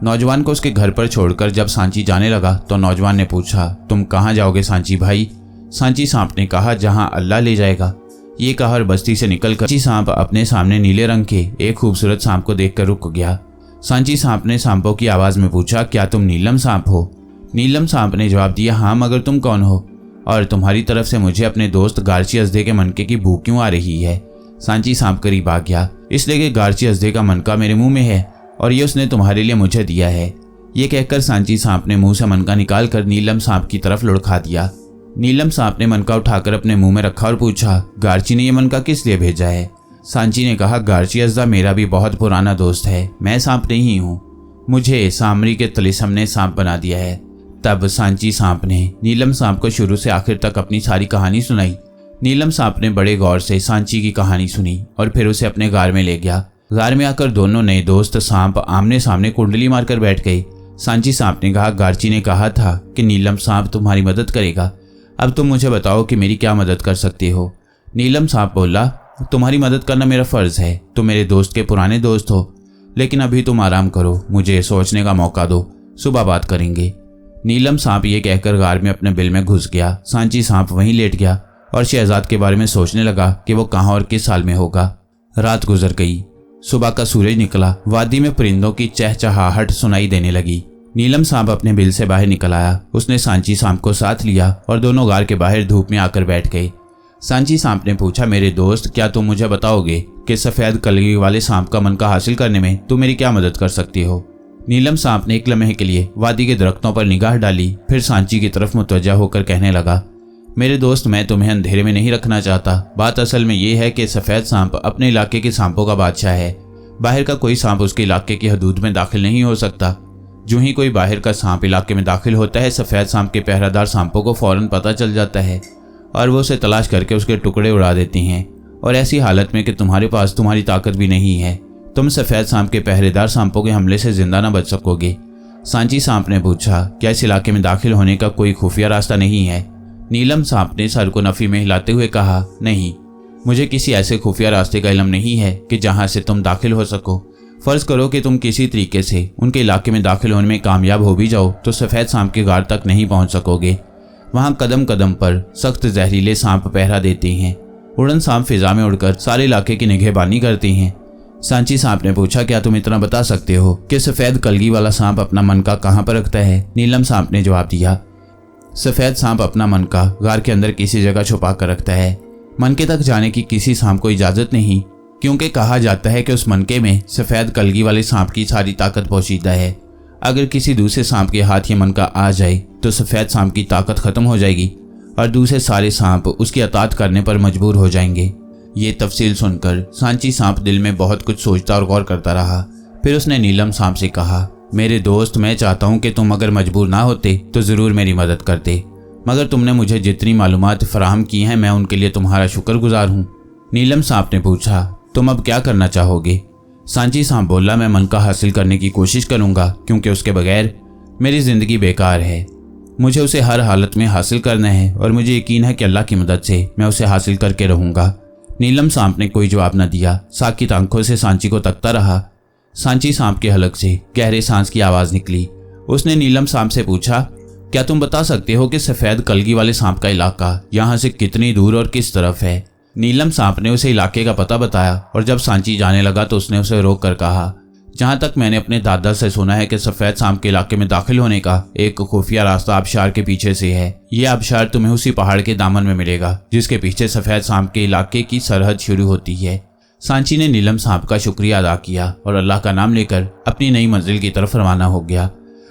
नौजवान को उसके घर पर छोड़कर जब सांची जाने लगा तो नौजवान ने पूछा, तुम कहाँ जाओगे सांची भाई? सांची सांप ने कहा, जहाँ अल्लाह ले जाएगा। ये कहा और बस्ती से निकलकर सांची सांप अपने सामने नीले रंग के एक खूबसूरत सांप को देखकर रुक गया। सांची सांप ने सांपों की आवाज में पूछा, क्या तुम नीलम सांप हो? नीलम सांप ने जवाब दिया, हाँ, मगर तुम कौन हो और तुम्हारी तरफ से मुझे अपने दोस्त गारची अजदे के मनके की भूख क्यों आ रही है? सांची सांप करीब आ गया, इसलिए कि गारची अजदे का मनका मेरे मुंह में है और ये उसने तुम्हारे लिए मुझे दिया है। ये कहकर सांची सांप ने मुंह से मनका निकाल कर नीलम सांप की तरफ लुढ़का दिया। नीलम सांप ने मनका उठाकर अपने मुंह में रखा और पूछा, गारची ने यह मनका किस लिए भेजा है? सांची ने कहा, गारची अजदा मेरा भी बहुत पुराना दोस्त है, मैं सांप नहीं हूँ, मुझे सामरी के तलिस्म ने सांप बना दिया है। तब सांची सांप ने नीलम सांप को शुरू से आखिर तक अपनी सारी कहानी सुनाई। नीलम सांप ने बड़े गौर से सांची की कहानी सुनी और फिर उसे अपने गार में ले गया। गार में आकर दोनों नए दोस्त सांप आमने सामने कुंडली मारकर बैठ गए। सांची सांप ने कहा, गारची ने कहा था कि नीलम सांप तुम्हारी मदद करेगा, अब तुम मुझे बताओ कि मेरी क्या मदद कर सकते हो? नीलम सांप बोला, तुम्हारी मदद करना मेरा फर्ज है, तुम मेरे दोस्त के पुराने दोस्त हो, लेकिन अभी तुम आराम करो, मुझे सोचने का मौका दो, सुबह बात करेंगे। नीलम सांप ये कहकर गार में अपने बिल में घुस गया। सांची सांप वहीं लेट गया और शहजाद के बारे में सोचने लगा कि वो कहाँ और किस हाल में होगा। रात गुजर गई, सुबह का सूरज निकला, वादी में परिंदों की चहचहाहट सुनाई देने लगी। नीलम सांप अपने बिल से बाहर निकल आया। उसने सांची सांप को साथ लिया और दोनों गार के बाहर धूप में आकर बैठ गए। सांची सांप ने पूछा, मेरे दोस्त, क्या तुम मुझे बताओगे कि सफ़ेद कलगी वाले सांप का मनका हासिल करने में तुम मेरी क्या मदद कर सकती हो? नीलम सांप ने एक लम्हे के लिए वादी के दरख्तों पर निगाह डाली, फिर सांची की तरफ मुतवज्जा होकर कहने लगा, मेरे दोस्त, मैं तुम्हें अंधेरे में नहीं रखना चाहता। बात असल में ये है कि सफ़ेद सांप अपने इलाके के सांपों का बादशाह है। बाहर का कोई सांप उसके इलाके की हदूद में दाखिल नहीं हो सकता। जो ही कोई बाहर का सांप इलाके में दाखिल होता है, सफ़ेद सांप के पहरादार सांपों को फ़ौरन पता चल जाता है और वो उसे तलाश करके उसके टुकड़े उड़ा देती हैं। और ऐसी हालत में कि तुम्हारे पास तुम्हारी ताकत भी नहीं है, तुम सफ़ेद सांप के पहरेदार सांपों के हमले से जिंदा न बच सकोगे। सांची सांप ने पूछा, क्या इस इलाके में दाखिल होने का कोई खुफिया रास्ता नहीं है? नीलम सांप ने सर को नफ़ी में हिलाते हुए कहा, नहीं, मुझे किसी ऐसे खुफिया रास्ते का इल्म नहीं है कि जहाँ से तुम दाखिल हो सको। फ़र्ज़ करो कि तुम किसी तरीके से उनके इलाके में दाखिल होने में कामयाब हो भी जाओ तो सफ़ेद सांप के गार तक नहीं पहुँच सकोगे। वहाँ कदम कदम पर सख्त जहरीले सांप पहरा देते हैं। उड़न सांप फिजा में उड़कर सारे इलाके की निगहबानी करते हैं। सांची सांप ने पूछा, क्या तुम इतना बता सकते हो कि सफ़ेद कलगी वाला सांप अपना मनका कहाँ पर रखता है? नीलम सांप ने जवाब दिया, सफ़ेद सांप अपना मनका गार के अंदर किसी जगह छुपा कर रखता है। मनके तक जाने की किसी सांप को इजाज़त नहीं, क्योंकि कहा जाता है कि उस मनके में सफ़ेद कलगी वाले सांप की सारी ताकत पोशीदा है। अगर किसी दूसरे सांप के हाथ ये मनका आ जाए तो सफ़ेद सांप की ताकत ख़त्म हो जाएगी और दूसरे सारे सांप उसकी अतात करने पर मजबूर हो जाएंगे। ये तफसील सुनकर सांची सांप दिल में बहुत कुछ सोचता और गौर करता रहा। फिर उसने नीलम सांप से कहा, मेरे दोस्त, मैं चाहता हूँ कि तुम अगर मजबूर ना होते तो ज़रूर मेरी मदद करते, मगर तुमने मुझे जितनी मालूमात फराहम की हैं मैं उनके लिए तुम्हारा शुक्रगुजार हूँ। नीलम सांप ने पूछा, तुम अब क्या करना चाहोगे? सांची सांप बोला, मैं मनका हासिल करने की कोशिश करूँगा, क्योंकि उसके बगैर मेरी ज़िंदगी बेकार है। मुझे उसे हर हालत में हासिल करना है और मुझे यकीन है कि अल्लाह की मदद से मैं उसे हासिल करके रहूँगा। नीलम सांप ने कोई जवाब न दिया, साकित आंखों से सांची को तकता रहा। सांची सांप के हलक से गहरे सांस की आवाज़ निकली। उसने नीलम सांप से पूछा, क्या तुम बता सकते हो कि सफ़ेद कलगी वाले सांप का इलाका यहाँ से कितनी दूर और किस तरफ है? नीलम सांप ने उसे इलाके का पता बताया और जब सांची जाने लगा तो उसने उसे रोक कर कहा, जहाँ तक मैंने अपने दादा से सुना है कि सफ़ेद सांप के इलाके में दाखिल होने का एक खुफिया रास्ता आबशार के पीछे से है। ये आबशार तुम्हें उसी पहाड़ के दामन में मिलेगा जिसके पीछे सफ़ेद सांप के इलाके की सरहद शुरू होती है। सांची ने नीलम सांप का शुक्रिया अदा किया और अल्लाह का नाम लेकर अपनी नई मंजिल की तरफ रवाना हो गया।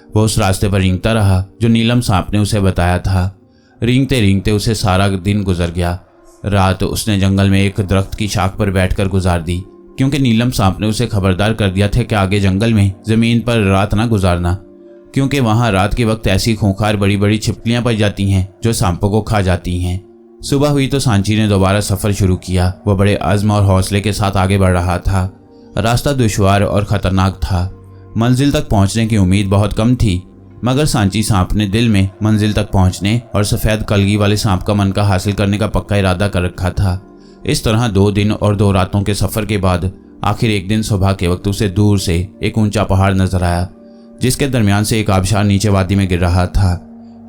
वो उस रास्ते पर रेंगता रहा जो नीलम सांप ने उसे बताया था। रेंगते रेंगते उसे सारा दिन गुजर गया। रात उसने जंगल में एक दरख्त की शाख पर बैठकर गुजार दी, क्योंकि नीलम सांप ने उसे खबरदार कर दिया था कि आगे जंगल में ज़मीन पर रात ना गुजारना, क्योंकि वहाँ रात के वक्त ऐसी खूंखार बड़ी बड़ी छिपकलियाँ पाई जाती हैं जो सांपों को खा जाती हैं। सुबह हुई तो सांची ने दोबारा सफ़र शुरू किया। वह बड़े अज़्म और हौसले के साथ आगे बढ़ रहा था। रास्ता दुश्वार और ख़तरनाक था। मंजिल तक पहुँचने की उम्मीद बहुत कम थी, मगर सांची सांप ने दिल में मंजिल तक पहुँचने और सफ़ेद कलगी वाले सांप का मनका हासिल करने का पक्का इरादा कर रखा था। इस तरह 2 दिन और 2 रातों के सफ़र के बाद आखिर एक दिन सुबह के वक्त उसे दूर से एक ऊंचा पहाड़ नजर आया। जिसके दरमियान से एक आबशार नीचे वादी में गिर रहा था।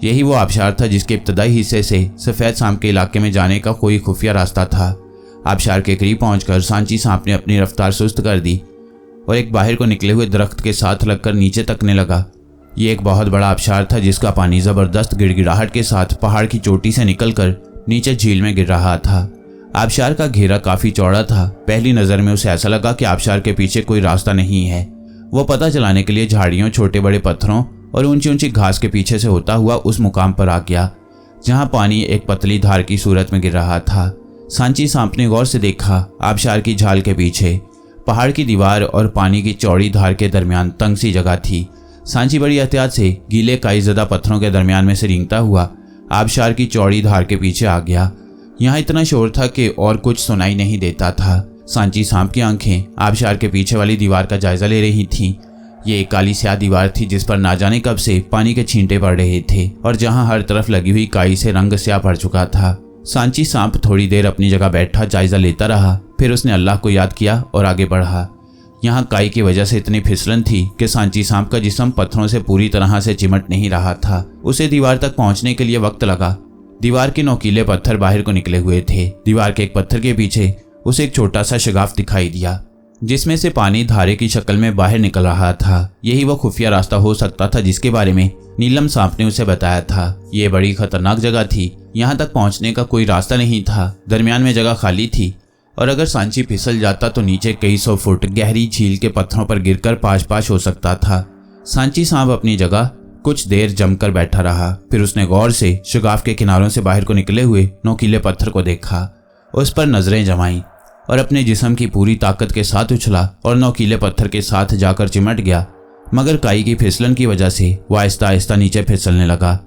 यही वो आबशार था जिसके इब्तदाई हिस्से से सफ़ेद सांप के इलाके में जाने का कोई खुफिया रास्ता था। आबशार के करीब पहुंचकर सांची सांप ने अपनी रफ्तार सुस्त कर दी और एक बाहर को निकले हुए दरख्त के साथ लगकर नीचे तकने लगा। ये एक बहुत बड़ा आबशार था जिसका पानी ज़बरदस्त गिड़गिड़ाहट के साथ पहाड़ की चोटी से निकलकर नीचे झील में गिर रहा था। आबशार का घेरा काफ़ी चौड़ा था। पहली नज़र में उसे ऐसा लगा कि आबशार के पीछे कोई रास्ता नहीं है। वो पता चलाने के लिए झाड़ियों, छोटे बड़े पत्थरों और ऊंची ऊंची घास के पीछे से होता हुआ उस मुकाम पर आ गया जहां पानी एक पतली धार की सूरत में गिर रहा था। सांची सांप ने गौर से देखा, आबशार की झाल के पीछे पहाड़ की दीवार और पानी की चौड़ी धार के दरमियान तंग सी जगह थी। सांची बड़ी एहतियात से गीले काईज़दा पत्थरों के दरमियान में से रेंगता हुआ आबशार की चौड़ी धार के पीछे आ गया। यहाँ इतना शोर था कि और कुछ सुनाई नहीं देता था। सांची सांप की आंखें आबशार के पीछे वाली दीवार का जायजा ले रही थीं। ये एक काली स्याह दीवार थी जिस पर ना जाने कब से पानी के छींटे पड़ रहे थे और जहाँ हर तरफ लगी हुई काई से रंग स्याह पड़ चुका था। सांची सांप थोड़ी देर अपनी जगह बैठा जायजा लेता रहा, फिर उसने अल्लाह को याद किया और आगे बढ़ा। यहाँ काई की वजह से इतनी फिसलन थी कि सांची सांप का जिस्म पत्थरों से पूरी तरह से चिमट नहीं रहा था। उसे दीवार तक पहुंचने के लिए वक्त लगा। दीवार के नोकीले पत्थर बाहर को निकले हुए थे। दीवार के एक पत्थर के पीछे उसे एक छोटा सा शगाफ दिखाई दिया जिसमें से पानी धारे की शक्ल में बाहर निकल रहा था। यही वो खुफिया रास्ता हो सकता था जिसके बारे में नीलम सांप ने उसे बताया था। ये बड़ी खतरनाक जगह थी। यहाँ तक पहुँचने का कोई रास्ता नहीं था। दरमियान में जगह खाली थी और अगर सांची फिसल जाता तो नीचे कई सौ फुट गहरी झील के पत्थरों पर गिरकर पाश पाश हो सकता था। सांची सांप अपनी जगह कुछ देर जमकर बैठा रहा। फिर उसने गौर से शगाफ के किनारों से बाहर को निकले हुए नोकीले पत्थर को देखा। उस पर नजरें जमाईं और अपने जिस्म की पूरी ताकत के साथ उछला और नोकीले पत्थर के साथ जाकर चिमट गया। मगर काई की फिसलन की वजह से वह आहिस्ता आहिस्ता नीचे फिसलने लगा।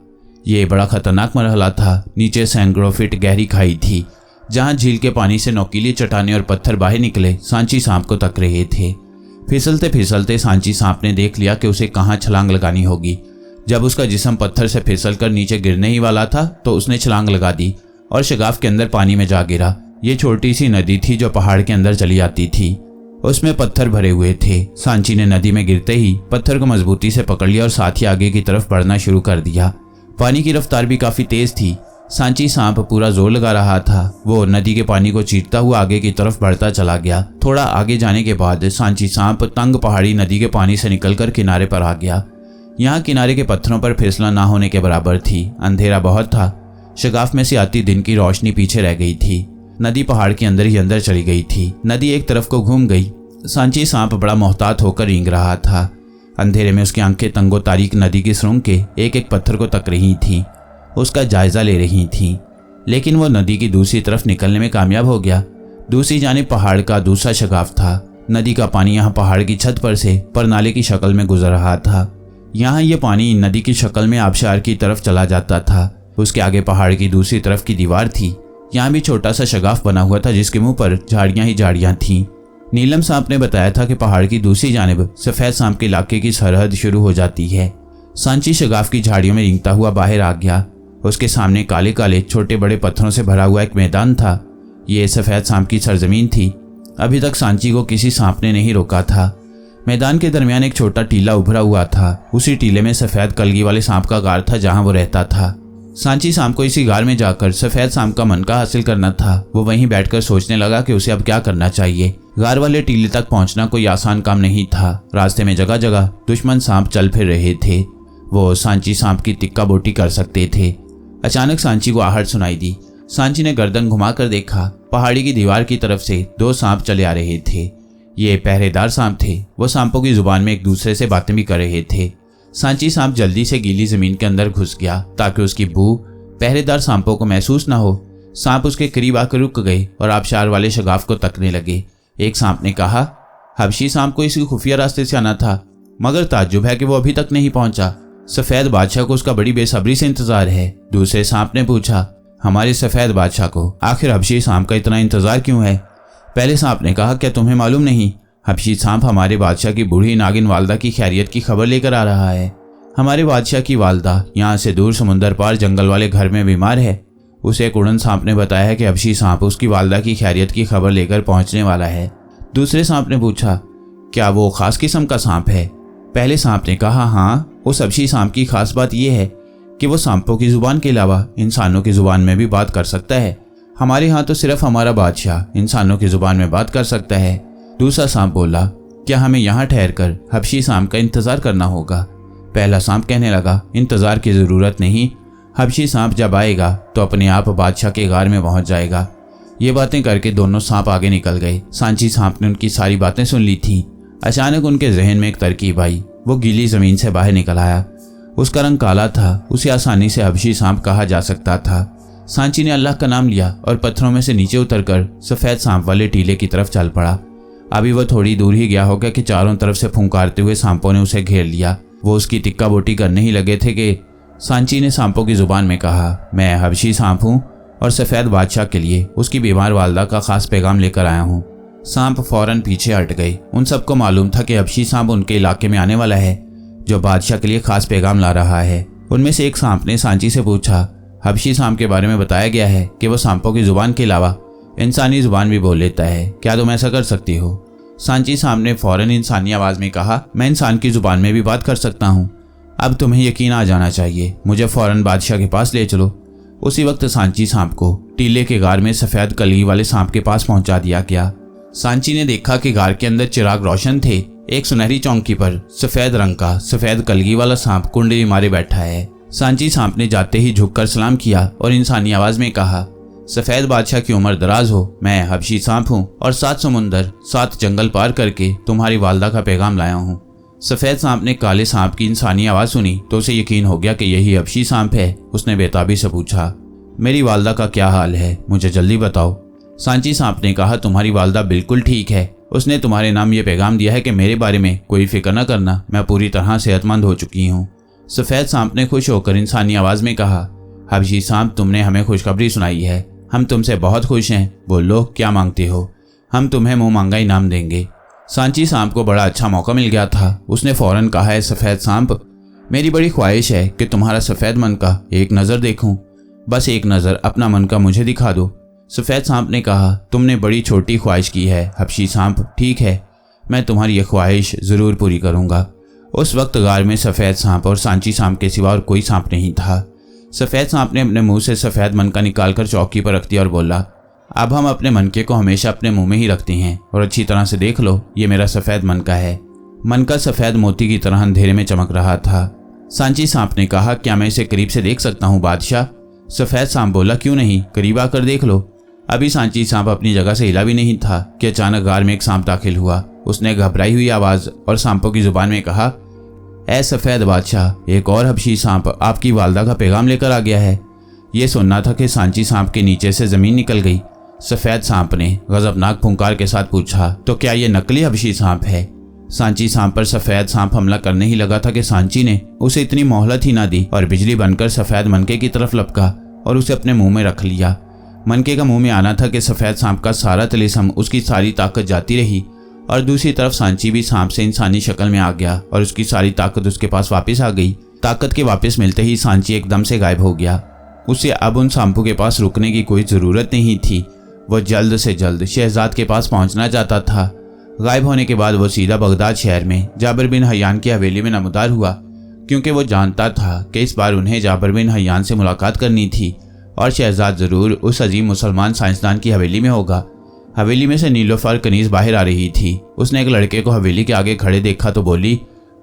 ये बड़ा खतरनाक मरहला था। नीचे सैकड़ों फीट गहरी खाई थी जहां झील के पानी से नोकीली चट्टानें और पत्थर बाहर निकले सांची सांप को तक रहे थे। फिसलते फिसलते सांची सांप ने देख लिया कि उसे कहाँ छलांग लगानी होगी। जब उसका जिस्म पत्थर से फिसलकर नीचे गिरने ही वाला था तो उसने छलांग लगा दी और शगाफ के अंदर पानी में जा गिरा। ये छोटी सी नदी थी जो पहाड़ के अंदर चली आती थी। उसमें पत्थर भरे हुए थे। सांची ने नदी में गिरते ही पत्थर को मजबूती से पकड़ लिया और साथ ही आगे की तरफ बढ़ना शुरू कर दिया। पानी की रफ्तार भी काफी तेज थी। सांची सांप पूरा जोर लगा रहा था। वो नदी के पानी को चीरता हुआ आगे की तरफ बढ़ता चला गया। थोड़ा आगे जाने के बाद सांची सांप तंग पहाड़ी नदी के पानी से निकलकर किनारे पर आ गया। यहाँ किनारे के पत्थरों पर फिसलन ना होने के बराबर थी। अंधेरा बहुत था। शगाफ में से आती दिन की रोशनी पीछे रह गई थी। नदी पहाड़ के अंदर ही अंदर चली गई थी। नदी एक तरफ को घूम गई। सांची सांप बड़ा मोहतात होकर रेंग रहा था। अंधेरे में उसकी आंखें तंगो तारीक नदी की सुरंग के एक एक पत्थर को तक रही थीं, उसका जायजा ले रही थीं। लेकिन वो नदी की दूसरी तरफ निकलने में कामयाब हो गया। दूसरी जानिब पहाड़ का दूसरा शगाफ था। नदी का पानी यहाँ पहाड़ की छत पर से परनाले की शक्ल में गुजर रहा था। यहाँ ये पानी नदी की शक्ल में आबशार की तरफ चला जाता था। उसके आगे पहाड़ की दूसरी तरफ की दीवार थी। यहाँ भी छोटा सा शगाफ बना हुआ था जिसके मुंह पर झाड़ियाँ ही झाड़ियाँ थीं। नीलम सांप ने बताया था कि पहाड़ की दूसरी जानिब सफ़ेद सांप के इलाके की सरहद शुरू हो जाती है। सांची शगाफ की झाड़ियों में रेंगता हुआ बाहर आ गया। उसके सामने काले काले छोटे बड़े पत्थरों से भरा हुआ एक मैदान था। ये सफ़ेद सांप की सरजमीन थी। अभी तक सांची को किसी सांप ने नहीं रोका था। मैदान के दरमियान एक छोटा टीला उभरा हुआ था। उसी टीले में सफ़ेद कलगी वाले सांप का गार था जहाँ वो रहता था। सांची सांप को इसी गार में जाकर सफ़ेद सांप का मनका हासिल करना था। वो वहीं बैठकर सोचने लगा कि उसे अब क्या करना चाहिए। गार वाले टीले तक पहुंचना कोई आसान काम नहीं था। रास्ते में जगह जगह दुश्मन सांप चल फिर रहे थे। वो सांची सांप की तिक्का बोटी कर सकते थे। अचानक सांची को आहट सुनाई दी। सांची ने गर्दन घुमाकर देखा। पहाड़ी की दीवार की तरफ से दो सांप चले आ रहे थे। ये पहरेदार सांप थे। वो सांपों की जुबान में एक दूसरे से बातें भी कर रहे थे। सांची सांप जल्दी से गीली जमीन के अंदर घुस गया ताकि उसकी बू पहरेदार सांपों को महसूस ना हो। सांप उसके करीब आकर रुक गए और आबशार वाले शगाफ को तकने लगे। एक सांप ने कहा, हबशी सांप को इसी खुफिया रास्ते से आना था, मगर ताज्जुब है कि वो अभी तक नहीं पहुंचा। सफ़ेद बादशाह को उसका बड़ी बेसब्री से इंतजार है। दूसरे सांप ने पूछा, हमारे सफ़ेद बादशाह को आखिर हबशी सांप का इतना इंतजार क्यों है? पहले सांप ने कहा, क्या तुम्हें मालूम नहीं, हबशी सांप हमारे बादशाह की बूढ़ी नागिन वालदा की खैरियत की खबर लेकर आ रहा है। हमारे बादशाह की वालदा यहाँ से दूर समुंदर पार जंगल वाले घर में बीमार है। उसे एक उड़न सांप ने बताया है कि हबशी सांप उसकी वालदा की खैरियत की खबर लेकर पहुँचने वाला है। दूसरे सांप ने पूछा, क्या वो खास किस्म का सांप है? पहले सांप ने कहा, हाँ, उस हबशी सांप की खास बात यह है कि वो सांपों की जुबान के अलावा इंसानों की जुबान में भी बात कर सकता है। हमारे यहाँ तो सिर्फ हमारा बादशाह इंसानों की जुबान में बात कर सकता है। दूसरा सांप बोला, क्या हमें यहाँ ठहर कर हबशी सांप का इंतजार करना होगा? पहला सांप कहने लगा, इंतजार की जरूरत नहीं, हबशी सांप जब आएगा तो अपने आप बादशाह के गार में पहुंच जाएगा। ये बातें करके दोनों सांप आगे निकल गए। सांची सांप ने उनकी सारी बातें सुन ली थी। अचानक उनके जहन में एक तरकीब आई। वो गीली जमीन से बाहर निकल आया। उसका रंग काला था, उसे आसानी से हबशी सांप कहा जा सकता था। सांची ने अल्लाह का नाम लिया और पत्थरों में से नीचे उतरकर सफ़ेद सांप वाले टीले की तरफ चल पड़ा। अभी वह थोड़ी दूर ही गया होगा कि चारों तरफ से फुंकारते हुए सांपों ने उसे घेर लिया। वो उसकी तिक्का बोटी करने ही लगे थे कि सांची ने सांपों की जुबान में कहा, मैं हबशी सांप हूँ और सफ़ेद बादशाह के लिए उसकी बीमार वालदा का खास पैगाम लेकर आया हूँ। सांप फौरन पीछे हट गए। उन सबको मालूम था कि हबशी सांप उनके इलाके में आने वाला है जो बादशाह के लिए खास पैगाम ला रहा है। उनमें से एक सांप ने सांची से पूछा, हबशी सांप के बारे में बताया गया है कि वह सांपों की जुबान के अलावा इंसानी जुबान भी बोल लेता है, क्या तुम ऐसा कर सकती हो? सांची सांप ने फौरन इंसानी आवाज़ में कहा, मैं इंसान की जुबान में भी बात कर सकता हूँ। अब तुम्हें यकीन आ जाना चाहिए, मुझे फौरन बादशाह के पास ले चलो। उसी वक्त सांची सांप को टीले के गार में सफ़ेद कलगी वाले सांप के पास पहुंचा दिया गया। सांची ने देखा कि गार के अंदर चिराग रोशन थे। एक सुनहरी चौकी पर सफ़ेद रंग का सफ़ेद कलगी वाला सांप कुंडली मारे बैठा है। सांची सांप ने जाते ही झुककर सलाम किया और इंसानी आवाज़ में कहा, सफ़ेद बादशाह की उम्र दराज हो, मैं हबशी सांप हूँ और 7 समुंदर 7 जंगल पार करके तुम्हारी वालदा का पैगाम लाया हूँ। सफ़ेद सांप ने काले सांप की इंसानी आवाज़ सुनी तो उसे यकीन हो गया कि यही हबशी सांप है। उसने बेताबी से पूछा, मेरी वालदा का क्या हाल है, मुझे जल्दी बताओ। सांची सांप ने कहा, तुम्हारी वालदा बिल्कुल ठीक है। उसने तुम्हारे नाम ये पैगाम दिया है कि मेरे बारे में कोई फिक्र न करना, मैं पूरी तरह सेहतमंद हो चुकी हूँ। सफ़ेद सांप ने खुश होकर इंसानी आवाज़ में कहा, हबशी सांप, तुमने हमें खुशखबरी सुनाई है, हम तुमसे बहुत खुश हैं। बोलो, क्या मांगते हो? हम तुम्हें मुँह मांगा इनाम देंगे। सांची सांप को बड़ा अच्छा मौका मिल गया था। उसने फौरन कहा, है सफ़ेद सांप, मेरी बड़ी ख्वाहिश है कि तुम्हारा सफ़ेद मन का एक नज़र देखूं। बस एक नज़र अपना मन का मुझे दिखा दो। सफ़ेद सांप ने कहा, तुमने बड़ी छोटी ख्वाहिश की है हबशी सांप, ठीक है, मैं तुम्हारी यह ख्वाहिश ज़रूर पूरी करूँगा। उस वक्त गार में सफ़ेद सांप और सांची सांप के सिवा और कोई सांप नहीं था। सफ़ेद सांप ने अपने मुंह से सफ़ेद मनका निकालकर चौकी पर रख दिया और बोला, अब हम अपने मनके को हमेशा अपने मुंह में ही रखते हैं और अच्छी तरह से देख लो, ये मेरा सफ़ेद मनका है। मनका सफ़ेद मोती की तरह अंधेरे में चमक रहा था। सांची सांप ने कहा, क्या मैं इसे करीब से देख सकता हूँ बादशाह? सफ़ेद सांप बोला, क्यों नहीं, करीब आकर देख लो। अभी सांची सांप अपनी जगह से हिला भी नहीं था कि अचानक गार में एक सांप दाखिल हुआ। उसने घबराई हुई आवाज़ और सांपों की जुबान में कहा, ऐ सफ़ेद बादशाह, एक और हबशी सांप आपकी वालदा का पैगाम लेकर आ गया है। ये सुनना था कि सांची सांप के नीचे से ज़मीन निकल गई। सफ़ेद सांप ने गजबनाक फुंकार के साथ पूछा, तो क्या ये नकली हबशी सांप है? सांची सांप पर सफ़ेद सांप हमला करने ही लगा था कि सांची ने उसे इतनी मोहलत ही ना दी और बिजली बनकर सफ़ेद मनके की तरफ लपका और उसे अपने मुंह में रख लिया। मनके का मुंह में आना था कि सफ़ेद सांप का सारा तिलिस्म, उसकी सारी ताकत जाती रही और दूसरी तरफ सांची भी सांप से इंसानी शक्ल में आ गया और उसकी सारी ताकत उसके पास वापस आ गई। ताकत के वापस मिलते ही सांची एकदम से गायब हो गया। उसे अब उन सांपों के पास रुकने की कोई ज़रूरत नहीं थी। वो जल्द से जल्द शहजाद के पास पहुंचना चाहता था। गायब होने के बाद वो सीधा बगदाद शहर में जाबिर बिन हय्यान की हवेली में नमदार हुआ, क्योंकि वो जानता था कि इस बार उन्हें जाबिर बिन हय्यान से मुलाकात करनी थी और शहजाद ज़रूर उस अजीम मुसलमान साइंसदान की हवेली में होगा। हवेली में से नीलोफर कनीज़ बाहर आ रही थी। उसने एक लड़के को हवेली के आगे खड़े देखा तो बोली,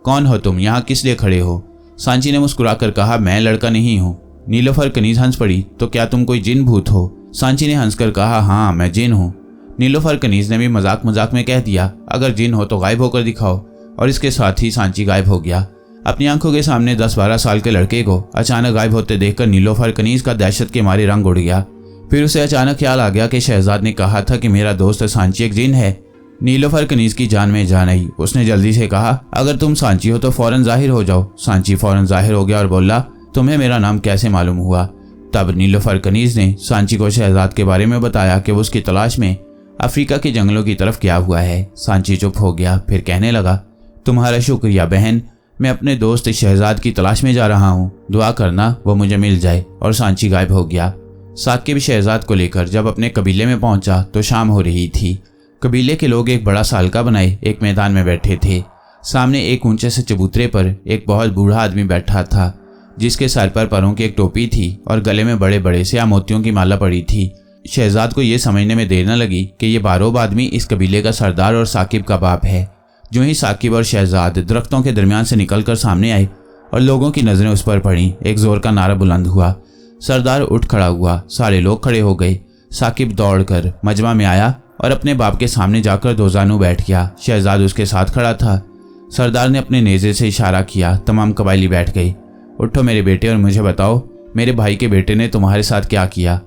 कौन हो तुम, यहाँ किस लिए खड़े हो? सांची ने मुस्कुराकर कहा, मैं लड़का नहीं हूँ। नीलोफर कनीज़ हंस पड़ी, तो क्या तुम कोई जिन भूत हो? सांची ने हंसकर कहा, हाँ, मैं जिन हूँ। नीलोफर कनीज़ ने भी मजाक मजाक में कह दिया, अगर जिन हो तो गायब होकर दिखाओ। और इसके साथ ही सांची गायब हो गया। अपनी आंखों के सामने 10-12 साल के लड़के को अचानक गायब होते देखकर नीलोफर कनीज़ का दहशत के मारे रंग उड़ गया। फिर उसे अचानक ख्याल आ गया कि शहजाद ने कहा था कि मेरा दोस्त सांची एक जिन है। नीलोफर कनीज़ की जान में जान आई। उसने जल्दी से कहा, अगर तुम सांची हो तो फौरन जाहिर हो जाओ। सांची फौरन जाहिर हो गया और बोला, तुम्हें मेरा नाम कैसे मालूम हुआ? तब नीलोफर कनीज़ ने सांची को शहजाद के बारे में बताया कि वो उसकी तलाश में अफ्रीका के जंगलों की तरफ गया हुआ है। सांची चुप हो गया, फिर कहने लगा, तुम्हारा शुक्रिया बहन, मैं अपने दोस्त शहजाद की तलाश में जा रहा हूँ, दुआ करना वो मुझे मिल जाए। और सांची गायब हो गया। साकिब शहजाद को लेकर जब अपने कबीले में पहुंचा तो शाम हो रही थी। कबीले के लोग एक बड़ा सालका बनाए एक मैदान में बैठे थे। सामने एक ऊंचे से चबूतरे पर एक बहुत बूढ़ा आदमी बैठा था, जिसके सर पर परों की एक टोपी थी और गले में बड़े बड़े से मोतियों की माला पड़ी थी। शहजाद को यह समझने में देर न लगी कि यह बारोब आदमी इस कबीले का सरदार और साकिब का बाप है। जो ही साकिब और शहजाद दरख्तों के दरमियान से निकलकर सामने आए और लोगों की नजरें उस पर पड़ी, एक जोर का नारा बुलंद हुआ। सरदार उठ खड़ा हुआ, सारे लोग खड़े हो गए। साकिब दौड़कर मजमा में आया और अपने बाप के सामने जाकर दोजानू बैठ गया। शहजाद उसके साथ खड़ा था। सरदार ने अपने नेज़े से इशारा किया, तमाम कबायली बैठ गए। उठो मेरे बेटे और मुझे बताओ, मेरे भाई के बेटे ने तुम्हारे साथ क्या किया?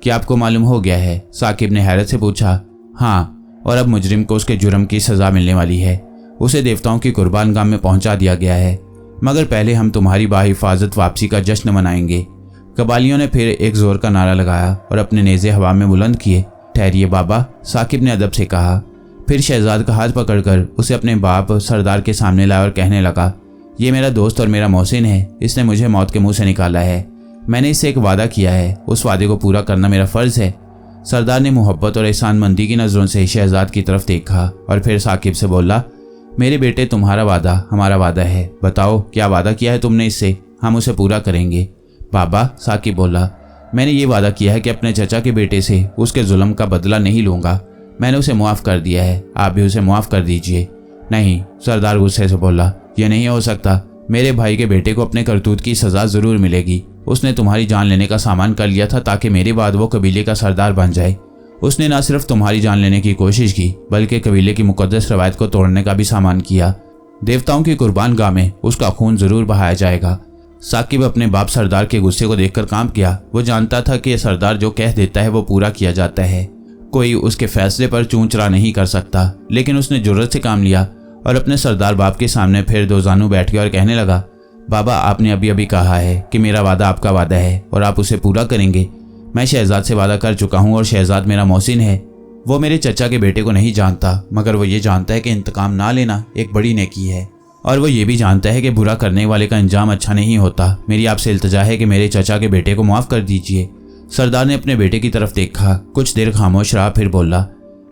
क्या आपको मालूम हो गया है? साकिब ने हैरत से पूछा। हाँ, और अब मुजरिम को उसके जुर्म की सज़ा मिलने वाली है। उसे देवताओं की कुर्बान गाह में पहुंचा दिया गया है, मगर पहले हम तुम्हारी बाहिफाजत वापसी का जश्न मनाएंगे। कबालियों ने फिर एक जोर का नारा लगाया और अपने नेज़े हवा में बुलंद किए। ठहरिए बाबा, साकिब ने अदब से कहा। फिर शहजाद का हाथ पकड़कर उसे अपने बाप सरदार के सामने लाया और कहने लगा, ये मेरा दोस्त और मेरा मोहसिन है। इसने मुझे मौत के मुंह से निकाला है। मैंने इससे एक वादा किया है, उस वादे को पूरा करना मेरा फ़र्ज़ है। सरदार ने मोहब्बत और एहसानमंदी की नज़रों से शहजाद की तरफ देखा और फिर साकिब से बोला, मेरे बेटे, तुम्हारा वादा हमारा वादा है। बताओ, क्या वादा किया है तुमने इससे? हम उसे पूरा करेंगे। बाबा, साकिब बोला, मैंने ये वादा किया है कि अपने चचा के बेटे से उसके जुल्म का बदला नहीं लूँगा। मैंने उसे मुआफ़ कर दिया है, आप भी उसे मुआफ़ कर दीजिए। नहीं, सरदार गुस्से से बोला, यह नहीं हो सकता। मेरे भाई के बेटे को अपने करतूत की सज़ा ज़रूर मिलेगी। उसने तुम्हारी जान लेने का सामान कर लिया था ताकि मेरे बाद वो कबीले का सरदार बन जाए। उसने न सिर्फ तुम्हारी जान लेने की कोशिश की, बल्कि कबीले की मुकद्दस रवायत को तोड़ने का भी सामान किया। देवताओं की कुर्बान गाह में उसका खून ज़रूर बहाया जाएगा। साकिब अपने बाप सरदार के गुस्से को देखकर कांप गया। वो जानता था कि सरदार जो कह देता है वो पूरा किया जाता है। कोई उसके फैसले पर चूंचरा नहीं कर सकता। लेकिन उसने जुर्रत से काम लिया और अपने सरदार बाप के सामने फिर दोजानू बैठ गया और कहने लगा, बाबा, आपने अभी अभी कहा है कि मेरा वादा आपका वादा है और आप उसे पूरा करेंगे। मैं शहजाद से वादा कर चुका हूँ और शहजाद मेरा मोहसिन है। वो मेरे चचा के बेटे को नहीं जानता, मगर वो ये जानता है कि इंतकाम ना लेना एक बड़ी नेकी है, और वो ये भी जानता है कि बुरा करने वाले का अंजाम अच्छा नहीं होता। मेरी आपसे इल्तिजा है कि मेरे चचा के बेटे को माफ़ कर दीजिए। सरदार ने अपने बेटे की तरफ देखा, कुछ देर खामोश रहा, फिर बोला,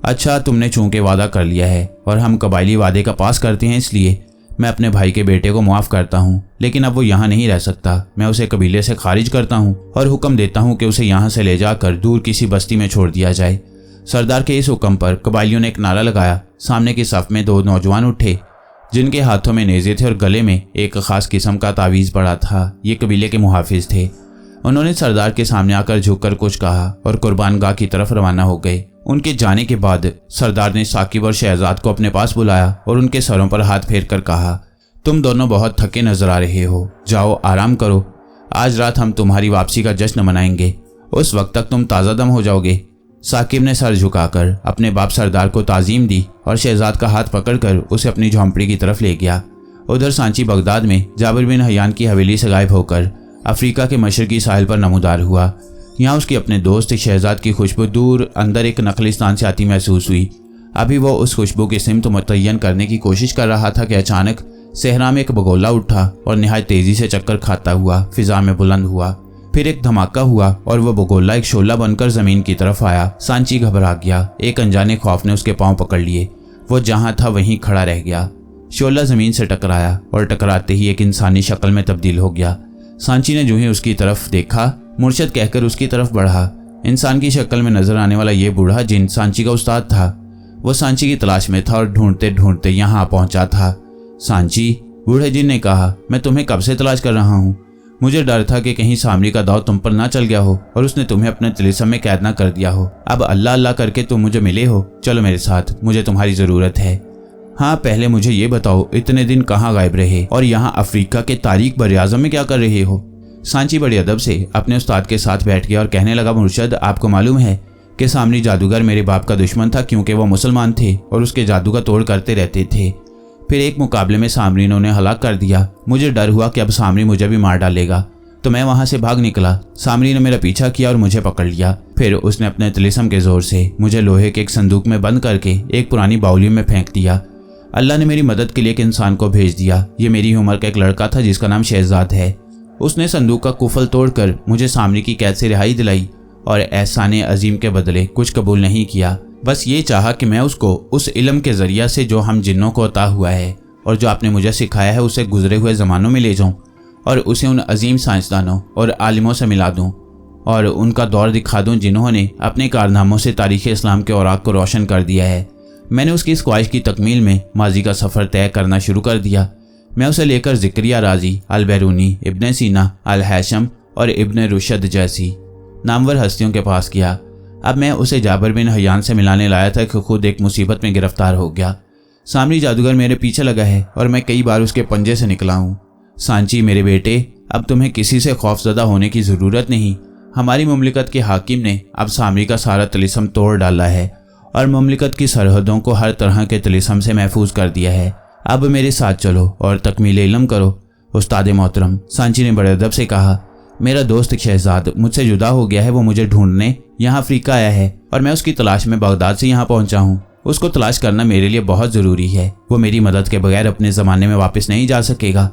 अच्छा, तुमने चूंकि वादा कर लिया है और हम कबायली वादे का पास करते हैं, इसलिए मैं अपने भाई के बेटे को मुआफ़ करता हूँ। लेकिन अब वो यहाँ नहीं रह सकता। मैं उसे कबीले से खारिज करता हूँ और हुक्म देता हूँ कि उसे यहाँ से ले जाकर दूर किसी बस्ती में छोड़ दिया जाए। सरदार के इस हुक्म पर कबायलियों ने एक नारा लगाया। सामने की सफ में दो नौजवान उठे, जिनके हाथों में नेज़े थे और गले में एक ख़ास किस्म का तावीज़ पड़ा था। ये कबीले के मुहाफिज थे। उन्होंने सरदार के सामने आकर झुककर कुछ कहा और कुर्बान गाह की तरफ रवाना हो गए। उनके जाने के बाद सरदार ने साकिब और शहजाद को अपने पास बुलाया और उनके सरों पर हाथ फेर कर कहा, तुम दोनों बहुत थके नजर आ रहे हो, जाओ आराम करो। आज रात हम तुम्हारी वापसी का जश्न मनाएंगे, उस वक्त तक तुम ताज़ा दम हो जाओगे। साकिब ने सर झुकाकर अपने बाप सरदार को ताज़ीम दी और शहजाद का हाथ पकड़कर उसे अपनी झोंपड़ी की तरफ ले गया। उधर सांची बगदाद में जाबिर बिन हयान की हवेली से गायब होकर अफ्रीका के मशरकी साहिल पर नमूदार हुआ। यहाँ उसके अपने दोस्त शहजाद की खुशबू दूर अंदर एक नकलिस्तान से आती महसूस हुई। अभी वो उस खुशबू की सिमत मुतय्यन करने की कोशिश कर रहा था कि अचानक सहरा में एक बगोला उठा और निहायत तेज़ी से चक्कर खाता हुआ फिजा में बुलंद हुआ। फिर एक धमाका हुआ और वह बगोला एक शोला बनकर ज़मीन की तरफ आया। सांची घबरा गया। एक अनजाने खौफ ने उसके पांव पकड़ लिए। वो जहाँ था वहीं खड़ा रह गया। शोला ज़मीन से टकराया और टकराते ही एक इंसानी शक्ल में तब्दील हो गया। सांची ने जो ही उसकी तरफ देखा, मुर्शद कहकर उसकी तरफ बढ़ा। इंसान की शक्ल में नजर आने वाला ये बूढ़ा जिन सांची का उस्ताद था। वो सांची की तलाश में था और ढूंढते ढूंढते यहाँ पहुंचा था। सांची, बूढ़े जिन ने कहा, मैं तुम्हें कब से तलाश कर रहा हूँ। मुझे डर था कि कहीं सामरी का दाव तुम पर ना चल गया हो और उसने तुम्हें अपने तिलिस्म में कैद ना कर दिया हो। अब अल्लाह अल्लाह करके तुम मुझे मिले हो। चलो मेरे साथ, मुझे तुम्हारी ज़रूरत है। हाँ, पहले मुझे ये बताओ, इतने दिन कहाँ गायब रहे और यहाँ अफ्रीका के तारीख बर-ए-आज़म में क्या कर रहे हो? सांची बड़े अदब से अपने उस्ताद के साथ बैठ गया और कहने लगा, मुर्शद, आपको मालूम है कि सामरी जादूगर मेरे बाप का दुश्मन था, क्योंकि वह मुसलमान थे और उसके जादू का तोड़ करते रहते थे। फिर एक मुकाबले में सामरी ने उन्हें हलाक कर दिया। मुझे डर हुआ कि अब सामरी मुझे भी मार डालेगा, तो मैं वहाँ से भाग निकला। सामरी ने मेरा पीछा किया और मुझे पकड़ लिया। फिर उसने अपने तिलिस्म के जोर से मुझे लोहे के एक संदूक में बंद करके एक पुरानी बाउली में फेंक दिया। अल्लाह ने मेरी मदद के लिए एक इंसान को भेज दिया। ये मेरी उम्र का एक लड़का था जिसका नाम शहजाद है। उसने संदूक का कुफल तोड़कर मुझे सामरी की कैद से रिहाई दिलाई और एहसाने अजीम के बदले कुछ कबूल नहीं किया। बस ये चाहा कि मैं उसको उस इल्म के ज़रिया से जो हम जिन्नों को अता हुआ है और जो आपने मुझे सिखाया है उसे गुजरे हुए ज़मानों में ले जाऊं और उसे उन अजीम साइंसदानों और आलिमों से मिला दूं और उनका दौर दिखा दूं जिन्होंने अपने कारनामों से तारीख़ इस्लाम के औराक को रोशन कर दिया है। मैंने उसकी इस ख्वाहिश की तकमील में माजी का सफ़र तय करना शुरू कर दिया। मैं उसे लेकर ज़िक्रिया राजी, अल बैरूनी, इब्न सीना, अल हैशम और इब्न रुशद जैसी नामवर हस्तियों के पास गया। अब मैं उसे जाबिर बिन हयान से मिलाने लाया था कि खुद एक मुसीबत में गिरफ्तार हो गया। सामरी जादूगर मेरे पीछे लगा है और मैं कई बार उसके पंजे से निकला हूँ। सांची मेरे बेटे, अब तुम्हें किसी से खौफजदा होने की ज़रूरत नहीं। हमारी मुमलिकत के हाकिम ने अब सामरी का सारा तिलिस्म तोड़ डाला है और मुमलिकत की सरहदों को हर तरह के तिलिस्म से महफूज कर दिया है। अब मेरे साथ चलो और तकमील इल्म करो। उस्ताद मोहतरम, सांची ने बड़े अदब से कहा, मेरा दोस्त शहजाद मुझसे जुदा हो गया है। वो मुझे ढूंढने यहाँ अफ्रीका आया है और मैं उसकी तलाश में बगदाद से यहाँ पहुँचा हूँ। उसको तलाश करना मेरे लिए बहुत ज़रूरी है। वो मेरी मदद के बगैर अपने ज़माने में वापस नहीं जा सकेगा।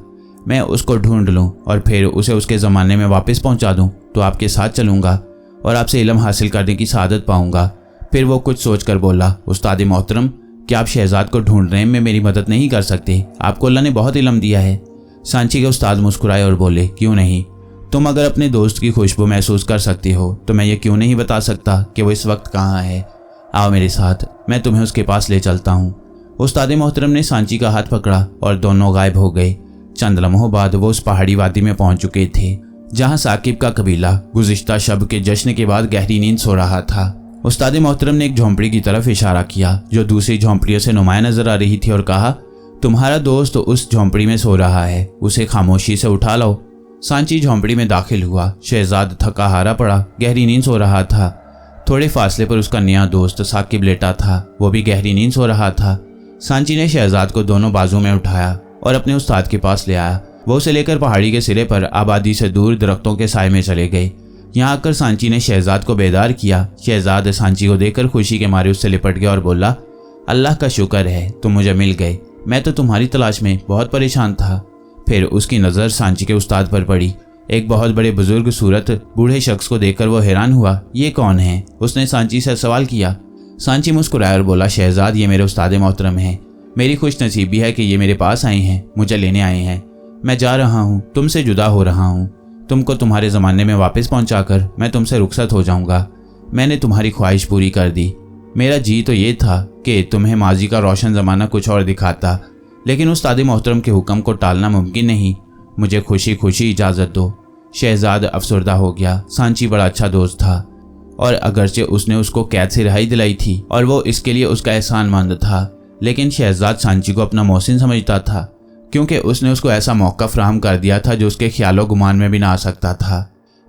मैं उसको ढूंढ लूँ और फिर उसे उसके ज़माने में वापस पहुँचा दूँ तो आपके साथ चलूँगा और आपसे इल्म हासिल करने की सआदत पाऊँगा। फिर वो कुछ सोच कर बोला, उस्ताद मोहतरम, क्या आप शहजाद को ढूंढने में मेरी मदद नहीं कर सकते? आपको अल्लाह ने बहुत इल्म दिया है। सांची के उस्ताद मुस्कुराए और बोले, क्यों नहीं? तुम अगर अपने दोस्त की खुशबू महसूस कर सकती हो तो मैं ये क्यों नहीं बता सकता कि वो इस वक्त कहाँ है? आओ मेरे साथ, मैं तुम्हें उसके पास ले चलता हूँ। उस्ताद मोहतरम ने सांची का हाथ पकड़ा और दोनों गायब हो गए। चंद लम्हों बाद वो उस पहाड़ी वादी में पहुंच चुके थे जहां साकिब का कबीला गुज़िश्ता शब के जश्न के बाद गहरी नींद सो रहा था। उस्ताद मोहतरम ने एक झोंपड़ी की तरफ इशारा किया जो दूसरी झोंपड़ियों से नुमाया नजर आ रही थी और कहा, तुम्हारा दोस्त उस झोंपड़ी में सो रहा है, उसे खामोशी से उठा लो। सांची झोंपड़ी में दाखिल हुआ। शहजाद थका हारा पड़ा गहरी नींद सो रहा था। थोड़े फासले पर उसका नया दोस्त साकिब लेटा था, वो भी गहरी नींद सो रहा था। सांची ने शहजाद को दोनों बाजू में उठाया और अपने उस्ताद के पास ले आया। वो उसे लेकर पहाड़ी के सिरे पर आबादी से दूर दरख्तों के साए में चले गए। यहाँ आकर सांची ने शहजाद को बेदार किया। शहजाद सांची को देखकर खुशी के मारे उससे लिपट गया और बोला, अल्लाह का शुक्र है तुम मुझे मिल गए, मैं तो तुम्हारी तलाश में बहुत परेशान था। फिर उसकी नज़र सांची के उस्ताद पर पड़ी। एक बहुत बड़े बुजुर्ग सूरत बूढ़े शख्स को देखकर वो हैरान हुआ। ये कौन है? उसने सांची से सवाल किया। सांची मुस्कुराया और बोला, शहजाद, ये मेरे उस्ताद मोहतरम हैं। मेरी खुश नसीबी है कि ये मेरे पास आए हैं, मुझे लेने आए हैं। मैं जा रहा हूँ, तुमसे जुदा हो रहा हूँ। तुमको तुम्हारे ज़माने में वापस पहुँचाकर मैं तुमसे रुखसत हो जाऊँगा। मैंने तुम्हारी ख्वाहिश पूरी कर दी। मेरा जी तो ये था कि तुम्हें माजी का रोशन ज़माना कुछ और दिखाता, लेकिन उस्ताद मोहतरम के हुक्म को टालना मुमकिन नहीं। मुझे खुशी खुशी इजाज़त दो। शहजाद अफसरदा हो गया। सांची बड़ा अच्छा दोस्त था और अगरचे उसने उसको कैद से रिहाई दिलाई थी और वो इसके लिए उसका एहसानमंद था, लेकिन शहजाद सांची को अपना मोहसिन समझता था क्योंकि उसने उसको ऐसा मौका फराहम कर दिया था जो उसके ख्यालों गुमान में भी ना आ सकता था,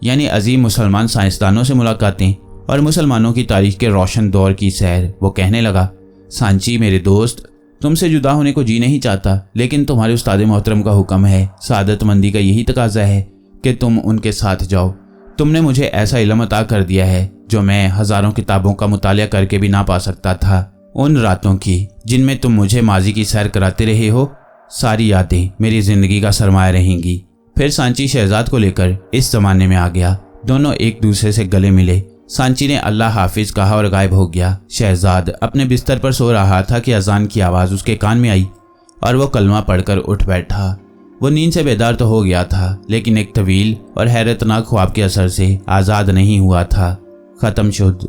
यानी अजीम मुसलमान साइंसदानों से मुलाकातें और मुसलमानों की तारीख के रोशन दौर की सैर। वो कहने लगा, सांची मेरे दोस्त, तुमसे जुदा होने को जी नहीं चाहता, लेकिन तुम्हारे उस्ताद मोहतरम का हुक्म है, सादतमंदी का यही तकाजा है कि तुम उनके साथ जाओ। तुमने मुझे ऐसा इल्म अता कर दिया है जो मैं हज़ारों किताबों का मुतालिया करके भी ना पा सकता था। उन रातों की जिनमें तुम मुझे माजी की सैर कराते रहे हो, सारी यादें मेरी ज़िंदगी का सरमाया रहेंगी। फिर सांची शहजाद को लेकर इस ज़माने में आ गया। दोनों एक दूसरे से गले मिले। सांची ने अल्लाह हाफिज कहा और गायब हो गया। शहजाद अपने बिस्तर पर सो रहा था कि अजान की आवाज़ उसके कान में आई और वो कलमा पढ़कर उठ बैठा। वो नींद से बेदार तो हो गया था, लेकिन एक तवील और हैरतनाक ख्वाब के असर से आज़ाद नहीं हुआ था। ख़त्म शुद्ध।